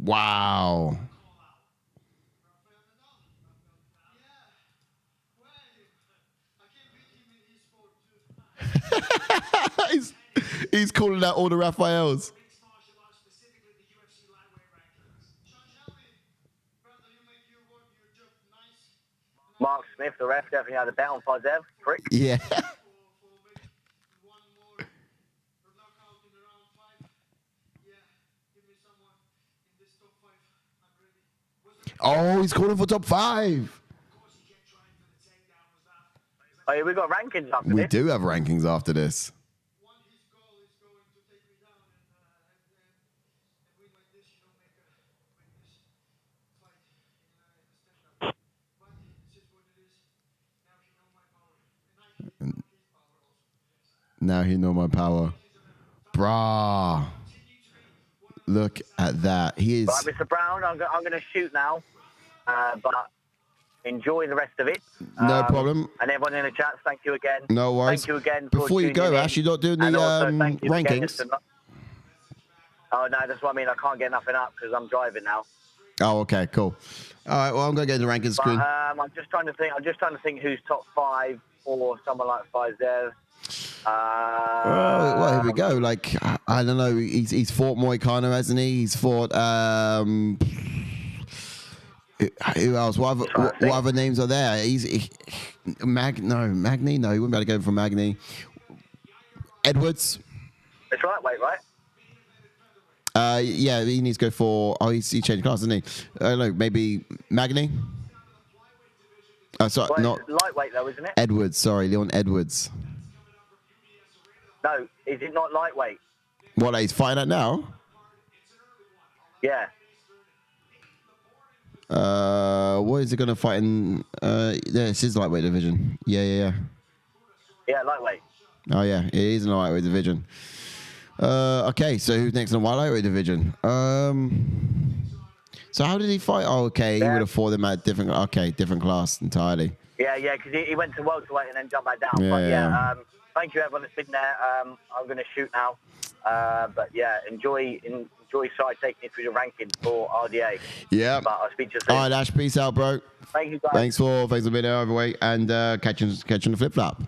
Wow. he's calling out all the Rafaels. Mark Smith, the ref, definitely had a bet on Fiziev. Prick. Yeah. Oh, he's calling for top 5. Oh, yeah, we got rankings after this. We do have rankings after this. Now he know my power. Brah. Look at that. He is... Right, Mr. Brown, I'm going to shoot now. But enjoy the rest of it. No problem. And everyone in the chat, thank you again. No worries. Thank you again. Before you go, Ash, you're not doing the rankings? Oh, no, that's what I mean. I can't get nothing up because I'm driving now. Oh, okay, cool. All right, well, I'm going to get the rankings screen. I'm just trying to think who's top 5 for someone like Fiziev. Well, here we go. Like, I don't know. He's fought Moicano, hasn't he? He's fought... who else? What other names are there? Magny. No, he wouldn't be able to go for Magny. Edwards. It's lightweight, right? Yeah, he needs to go for... Oh, he changed class, didn't he? I don't know, maybe Magny? Sorry, well, not... It's lightweight, though, isn't it? Edwards, sorry, Leon Edwards. No, is it not lightweight? What, he's fighting at now? Yeah. What is he going to fight in? Yeah, it's his lightweight division. Yeah, lightweight. Oh, yeah, it is in the lightweight division. Okay, so who's next in the lightweight division? So how did he fight? Oh, okay, he would have fought them at different class entirely. Yeah, because he went to welterweight and then jumped back down. Thank you, everyone that's been there. I'm going to shoot now. But yeah, enjoy Sai taking you through the rankings for RDA. Yeah. But I'll speak to you soon. All right, Ash, peace out, bro. Thank you, guys. Thanks for being there, overweight, and catching the flip flop.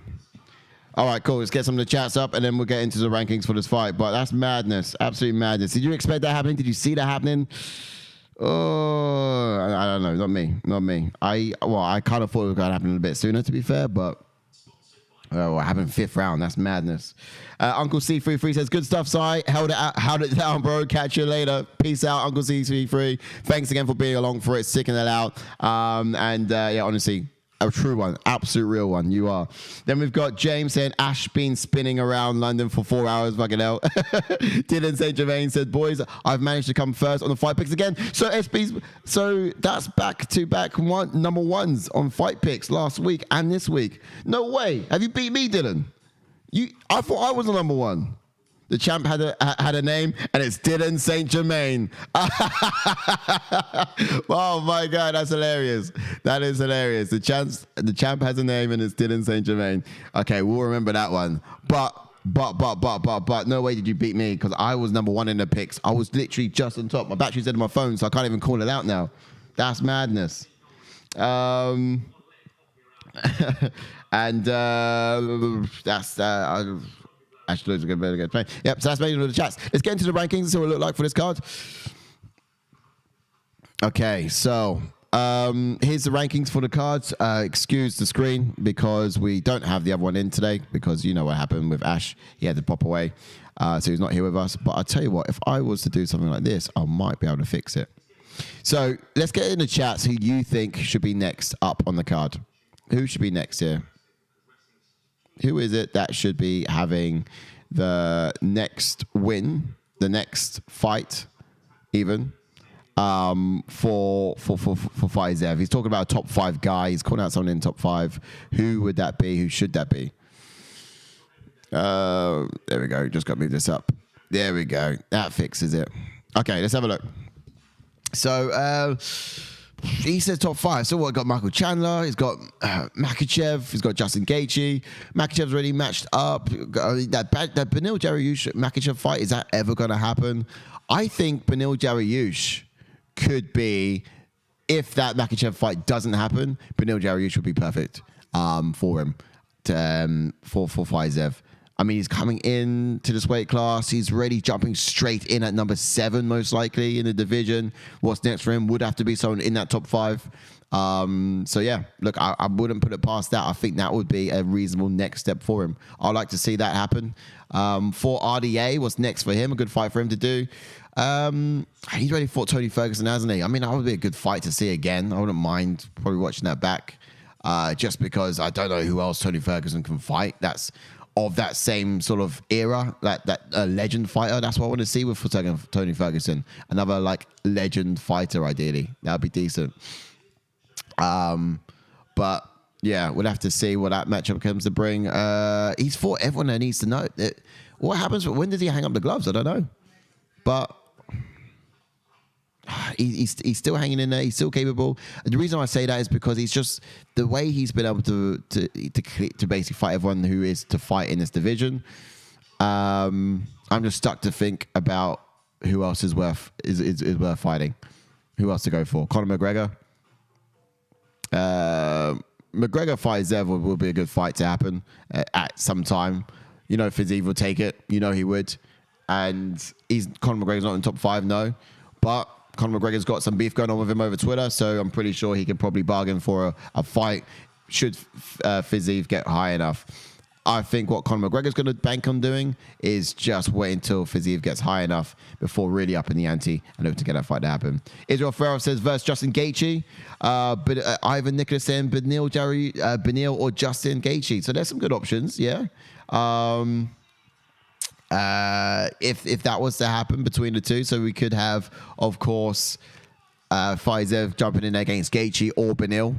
All right, cool. Let's get some of the chats up, and then we'll get into the rankings for this fight. But that's madness. Absolute madness. Did you expect that happening? Did you see that happening? Oh, I don't know. Not me. I kind of thought it was going to happen a bit sooner, to be fair, but what happened 5th round? That's madness. Uncle C33 says, good stuff, Si. Held it down, bro. Catch you later. Peace out, Uncle C33. Thanks again for being along for it, sticking that out. Yeah, honestly, a true one, absolute real one. You are. Then we've got James saying Ash been spinning around London for 4 hours. Fucking hell. Dylan St. Germain said, boys, I've managed to come first on the fight picks again. So SB's, so that's back-to-back number ones on fight picks last week and this week. No way. Have you beat me, Dylan? I thought I was the number one. The champ had a name, and it's Dylan St. Germain. Oh my God, that's hilarious. That is hilarious. The champ has a name, and it's Dylan St. Germain. Okay, we'll remember that one. But no way did you beat me, because I was number one in the picks. I was literally just on top. My battery's dead on my phone, so I can't even call it out now. That's madness. And that's actually looks a very good play. Yep, so that's made into the chats. Let's get into the rankings and see what it look like for this card. Okay, so here's the rankings for the cards. Excuse the screen because we don't have the other one in today, because you know what happened with Ash. He had to pop away, so he's not here with us. But I'll tell you what, if I was to do something like this, I might be able to fix it. So let's get in the chats who you think should be next up on the card. Who should be next here? Who is it that should be having the next win, the next fight, even for Fiziev? He's talking about a top 5 guy. He's calling out someone in top 5. Who would that be? Who should that be? There we go. Just got to move this up. There we go. That fixes it. Okay, let's have a look. So he says top 5. So what? Got Michael Chandler. He's got Makhachev. He's got Justin Gaethje. Makhachev's already matched up. That Beneil Dariush Makhachev fight, is that ever going to happen? I think Beneil Dariush could be, if that Makhachev fight doesn't happen, Beneil Dariush would be perfect for him for Fiziev. I mean, he's coming in to this weight class. He's already jumping straight in at number 7, most likely in the division. What's next for him would have to be someone in that top 5. So yeah, look, I wouldn't put it past that. I think that would be a reasonable next step for him. I'd like to see that happen. For RDA, what's next for him? A good fight for him to do. He's already fought Tony Ferguson, hasn't he? I mean, that would be a good fight to see again. I wouldn't mind probably watching that back, just because I don't know who else Tony Ferguson can fight. That's of that same sort of era, that legend fighter. That's what I want to see with Tony Ferguson. Another like legend fighter, ideally. That would be decent. But yeah, we'll have to see what that matchup comes to bring. He's fought everyone that needs to know. What happens? When does he hang up the gloves? I don't know. But he's still hanging in there. He's still capable. And the reason I say that is because he's just the way he's been able to basically fight everyone who is to fight in this division. I'm just stuck to think about who else is worth fighting. Who else to go for? Conor McGregor. McGregor Fiziev will be a good fight to happen at some time. You know, Fiziev will take it. You know he would. And Conor McGregor's not in top 5, no. But Conor McGregor's got some beef going on with him over Twitter, so I'm pretty sure he can probably bargain for a fight should Fiziev get high enough. I think what Conor McGregor's going to bank on doing is just wait until Fiziev gets high enough before really upping the ante and hope to get that fight to happen. Israel Ferrell says versus Justin Gaethje, but Ivan Nicholas saying Beneil or Justin Gaethje. So there's some good options, yeah. If that was to happen between the two, so we could have, of course, Fiziev jumping in against Gaethje or Beneil.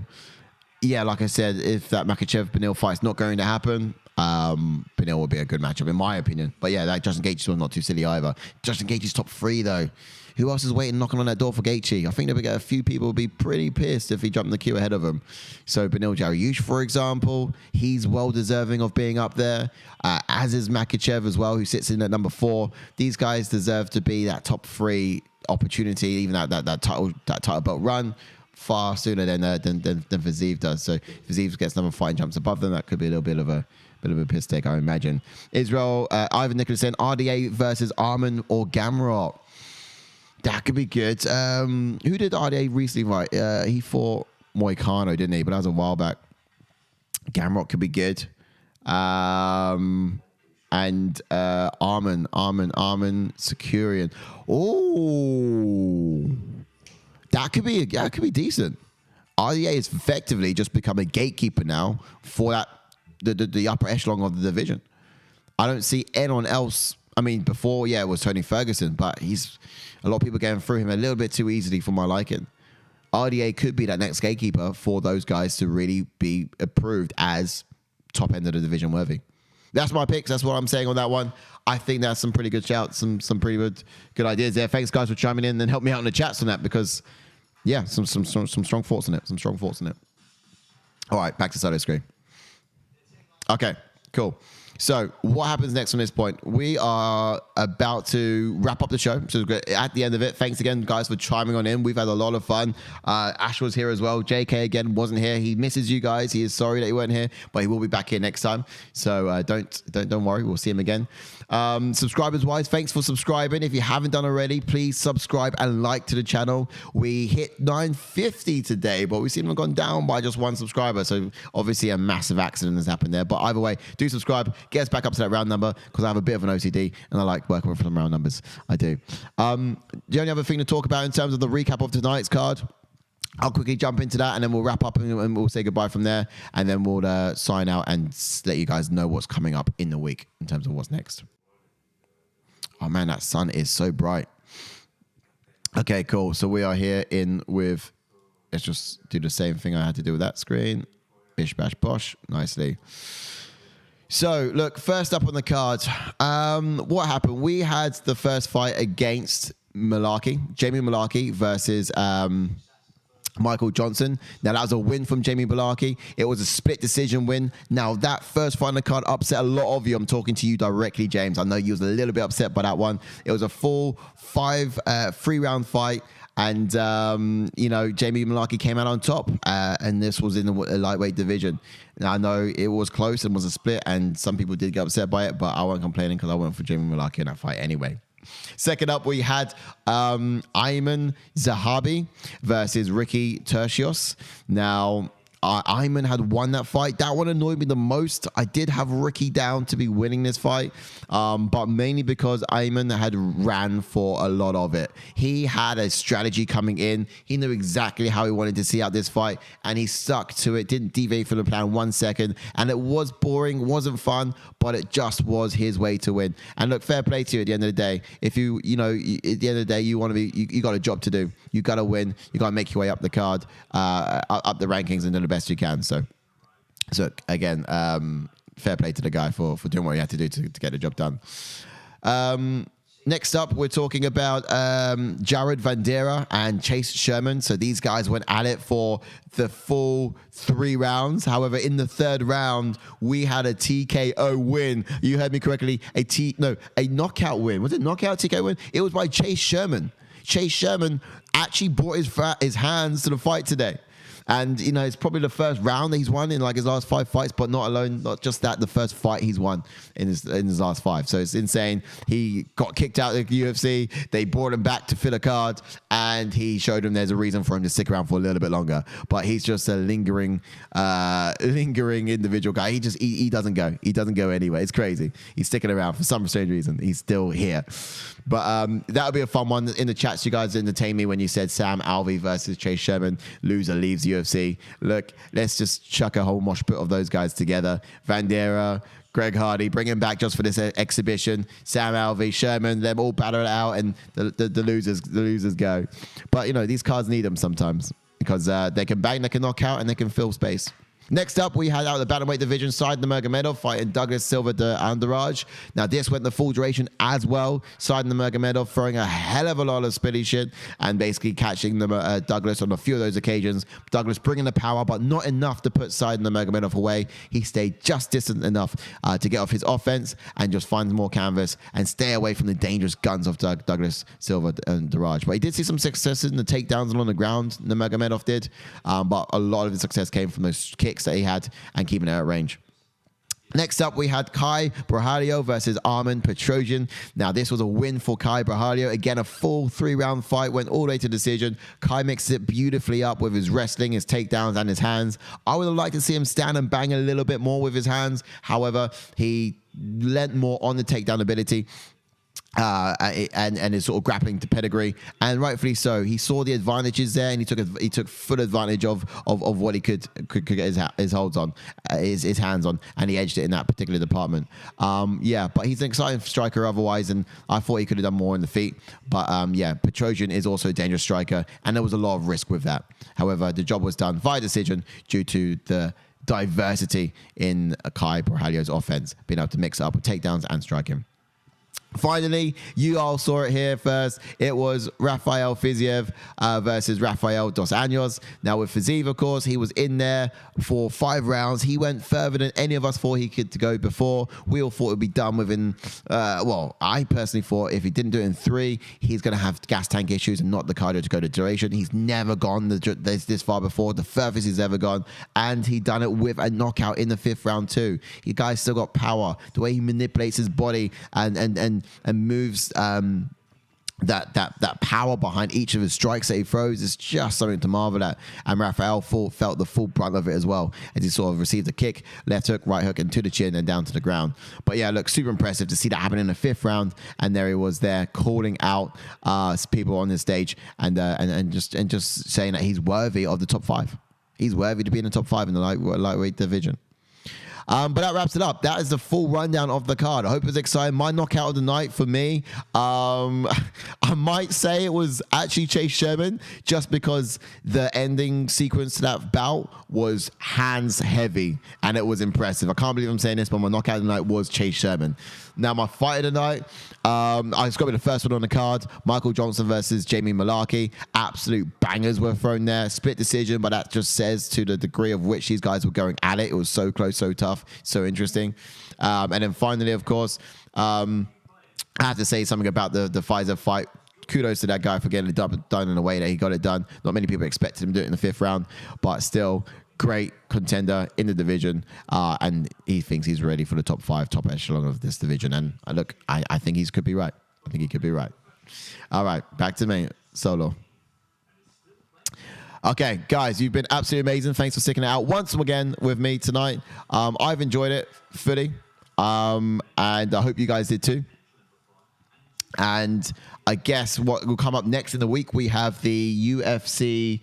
Yeah, like I said, if that Makhachev-Beneil fight's not going to happen, Beneil will be a good matchup in my opinion. But yeah, that Justin Gaethje's one not too silly either. Justin Gaethje's top 3 though. Who else is waiting, knocking on that door for Gaethje? I think there'll be a few people will be pretty pissed if he jumped in the queue ahead of him. So Beneil Dariush, for example, he's well deserving of being up there, as is Makhachev as well, who sits in at number 4. These guys deserve to be that top 3 opportunity, even that title belt run, far sooner than Fiziev does. So if Fiziev gets another fight and jumps above them, that could be a little bit of a Bit of a piss take, I imagine. Israel, Ivan Nicholas saying RDA versus Armen or Gamrot. That could be good. Who did RDA recently fight? He fought Moicano, didn't he? But that was a while back. Gamrot could be good. And Armen, Securian. Oh, that could be decent. RDA is effectively just become a gatekeeper now for that the upper echelon of the division. I don't see anyone else. I mean, before, it was Tony Ferguson, but he's a lot of people getting through him a little bit too easily for my liking. RDA could be that next gatekeeper for those guys to really be approved as top end of the division worthy. That's my picks. That's what I'm saying on that one. I think that's some pretty good shouts, some pretty good ideas there. Thanks, guys, for chiming in and help me out in the chats on that because, some strong thoughts on it. Some strong thoughts on it. All right, back to solo screen. Okay, cool. So what happens next from this point? We are about to wrap up the show. So at the end of it, thanks again, guys, for chiming on in. We've had a lot of fun. Ash was here as well. JK, again, wasn't here. He misses you guys. He is sorry that he weren't here, but he will be back here next time. So don't worry. We'll see him again. Subscribers-wise, thanks for subscribing. If you haven't done already, please subscribe and like to the channel. We hit 950 today, but we seem to have gone down by just one subscriber. So obviously a massive accident has happened there. But either way, do subscribe. Get us back up to that round number because I have a bit of an OCD and I like working with some round numbers. I do. The only other thing to talk about in terms of the recap of tonight's card, I'll quickly jump into that and then we'll wrap up and we'll say goodbye from there. And then we'll sign out and let you guys know what's coming up in the week in terms of what's next. Oh man, that sun is so bright. Okay, cool. So we are here with, let's just do the same thing I had to do with that screen. Bish, bash, bosh. Nicely. So, look, first up on the card, what happened? We had the first fight against Mullarkey, Jamie Mullarkey versus Michael Johnson. Now, that was a win from Jamie Mullarkey. It was a split decision win. Now, that first fight on the card upset a lot of you. I'm talking to you directly, James. I know you was a little bit upset by that one. It was a full three-round fight. And, Jamie Mullarkey came out on top, and this was in the lightweight division. Now, I know it was close and was a split, and some people did get upset by it, but I wasn't complaining because I went for Jamie Mullarkey in that fight anyway. Second up, we had Ayman Zahabi versus Ricky Tercios. Now, Ayman had won that fight. That one annoyed me the most. I did have Ricky down to be winning this fight, but mainly because Ayman had ran for a lot of it. He had a strategy coming in. He knew exactly how he wanted to see out this fight, and he stuck to it, didn't deviate from the plan 1 second, and it was boring, wasn't fun, but it just was his way to win. And look, fair play to you at the end of the day. If you at the end of the day, you want to be, you got a job to do. You got to win. You got to make your way up the card, up the rankings, and do the best you can. So again, fair play to the guy for doing what he had to do to get the job done. Next up, we're talking about Jared Vanderaa and Chase Sherman. So these guys went at it for the full 3 rounds. However, in the third round, we had a TKO win. You heard me correctly. A knockout win. Was it knockout TKO win? It was by Chase Sherman. Chase Sherman actually brought his hands to the fight today. And, it's probably the first round that he's won in like his last 5 fights, but not just that, the first fight he's won in his last 5. So it's insane. He got kicked out of the UFC. They brought him back to fill a card, and he showed him there's a reason for him to stick around for a little bit longer. But he's just a lingering individual guy. He doesn't go. He doesn't go anywhere. It's crazy. He's sticking around for some strange reason. He's still here. But that'll be a fun one. In the chats, you guys entertained me when you said Sam Alvey versus Chase Sherman. Loser leaves UFC. Look, let's just chuck a whole mosh pit of those guys together. Vanderaa, Greg Hardy, bring him back just for this exhibition. Sam Alvey, Sherman, them all battle it out, and the losers go. But these cards need them sometimes because they can bang, they can knock out, and they can fill space. Next up, we had out the bantamweight division side Nurmagomedov fighting Douglas Silva de Andrade. Now, this went the full duration as well. Side Nurmagomedov throwing a hell of a lot of spinny shit and basically catching Douglas on a few of those occasions. Douglas bringing the power, but not enough to put Side Nurmagomedov away. He stayed just distant enough to get off his offense and just find more canvas and stay away from the dangerous guns of Douglas Silva and Andrade. But he did see some success in the takedowns and on the ground. Nurmagomedov did, but a lot of the success came from those kicks that he had and keeping it at range. Next up, we had Caio Borralho versus Armen Petrosyan. Now, this was a win for Caio Borralho. Again, a full 3-round fight, went all the way to decision. Caio mixed it beautifully up with his wrestling, his takedowns, and his hands. I would have liked to see him stand and bang a little bit more with his hands. However, he lent more on the takedown ability. And his sort of grappling to pedigree, and rightfully so. He saw the advantages there, and he took full advantage of what he could get his holds on, his hands on, and he edged it in that particular department. But he's an exciting striker otherwise, and I thought he could have done more in the feet. But Petrosyan is also a dangerous striker, and there was a lot of risk with that. However, the job was done via decision due to the diversity in Caio Borralho's offense, being able to mix up with takedowns and striking. Finally, you all saw it here first. It was Rafael Fiziev versus Rafael dos Anjos. Now, with Fiziev, of course, he was in there for 5 rounds. He went further than any of us thought he could go before. We all thought it would be done within, I personally thought if he didn't do it in 3, he's going to have gas tank issues and not the cardio to go to duration. He's never gone this far before, the furthest he's ever gone, and he done it with a knockout in the 5th round too. The guy's still got power. The way he manipulates his body and moves that power behind each of his strikes that he throws is just something to marvel at. And Rafael felt the full brunt of it as well, as he sort of received a kick, left hook, right hook, and to the chin and down to the ground. But yeah, look, super impressive to see that happen in the 5th round. And there he was there calling out people on this stage and just saying that he's worthy of the top 5. He's worthy to be in the top 5 in the lightweight division. But that wraps it up. That is the full rundown of the card. I hope it was exciting. My knockout of the night for me, I might say it was actually Chase Sherman, just because the ending sequence to that bout was hands heavy, and it was impressive. I can't believe I'm saying this, but my knockout of the night was Chase Sherman. Now, my fight of the night, it's got to be the first one on the card. Michael Johnson versus Jamie Mullarkey. Absolute bangers were thrown there. Split decision, but that just says to the degree of which these guys were going at it. It was so close, so tough, so interesting. And then finally, of course, I have to say something about the Fiziev fight. Kudos to that guy for getting it done in a way that he got it done. Not many people expected him to do it in the 5th round, but still great contender in the division, and he thinks he's ready for the top 5, top echelon of this division. And look, I think he could be right. I think he could be right. All right, back to me, Solo. Okay, guys, you've been absolutely amazing. Thanks for sticking it out once again with me tonight. I've enjoyed it fully, and I hope you guys did too. And I guess what will come up next in the week, we have the UFC.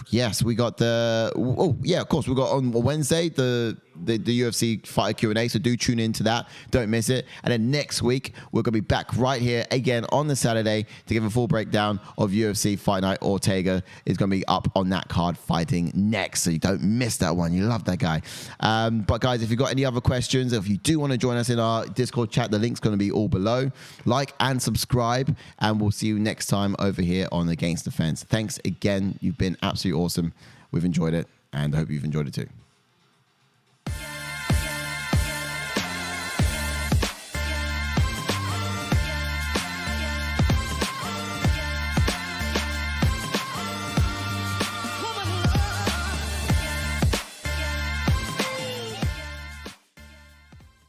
Yes, we got of course, we got on Wednesday the UFC fighter Q&A, so do tune into that, don't miss it. And then next week we're gonna be back right here again on the Saturday to give a full breakdown of UFC Fight Night. Ortega is gonna be up on that card fighting next, so you don't miss that one. You love that guy. But guys, if you've got any other questions, if you do want to join us in our Discord chat, the link's gonna be all below. Like and subscribe, and we'll see you next time over here on Against the Fence. Thanks again, you've been absolutely awesome. We've enjoyed it, and I hope you've enjoyed it too.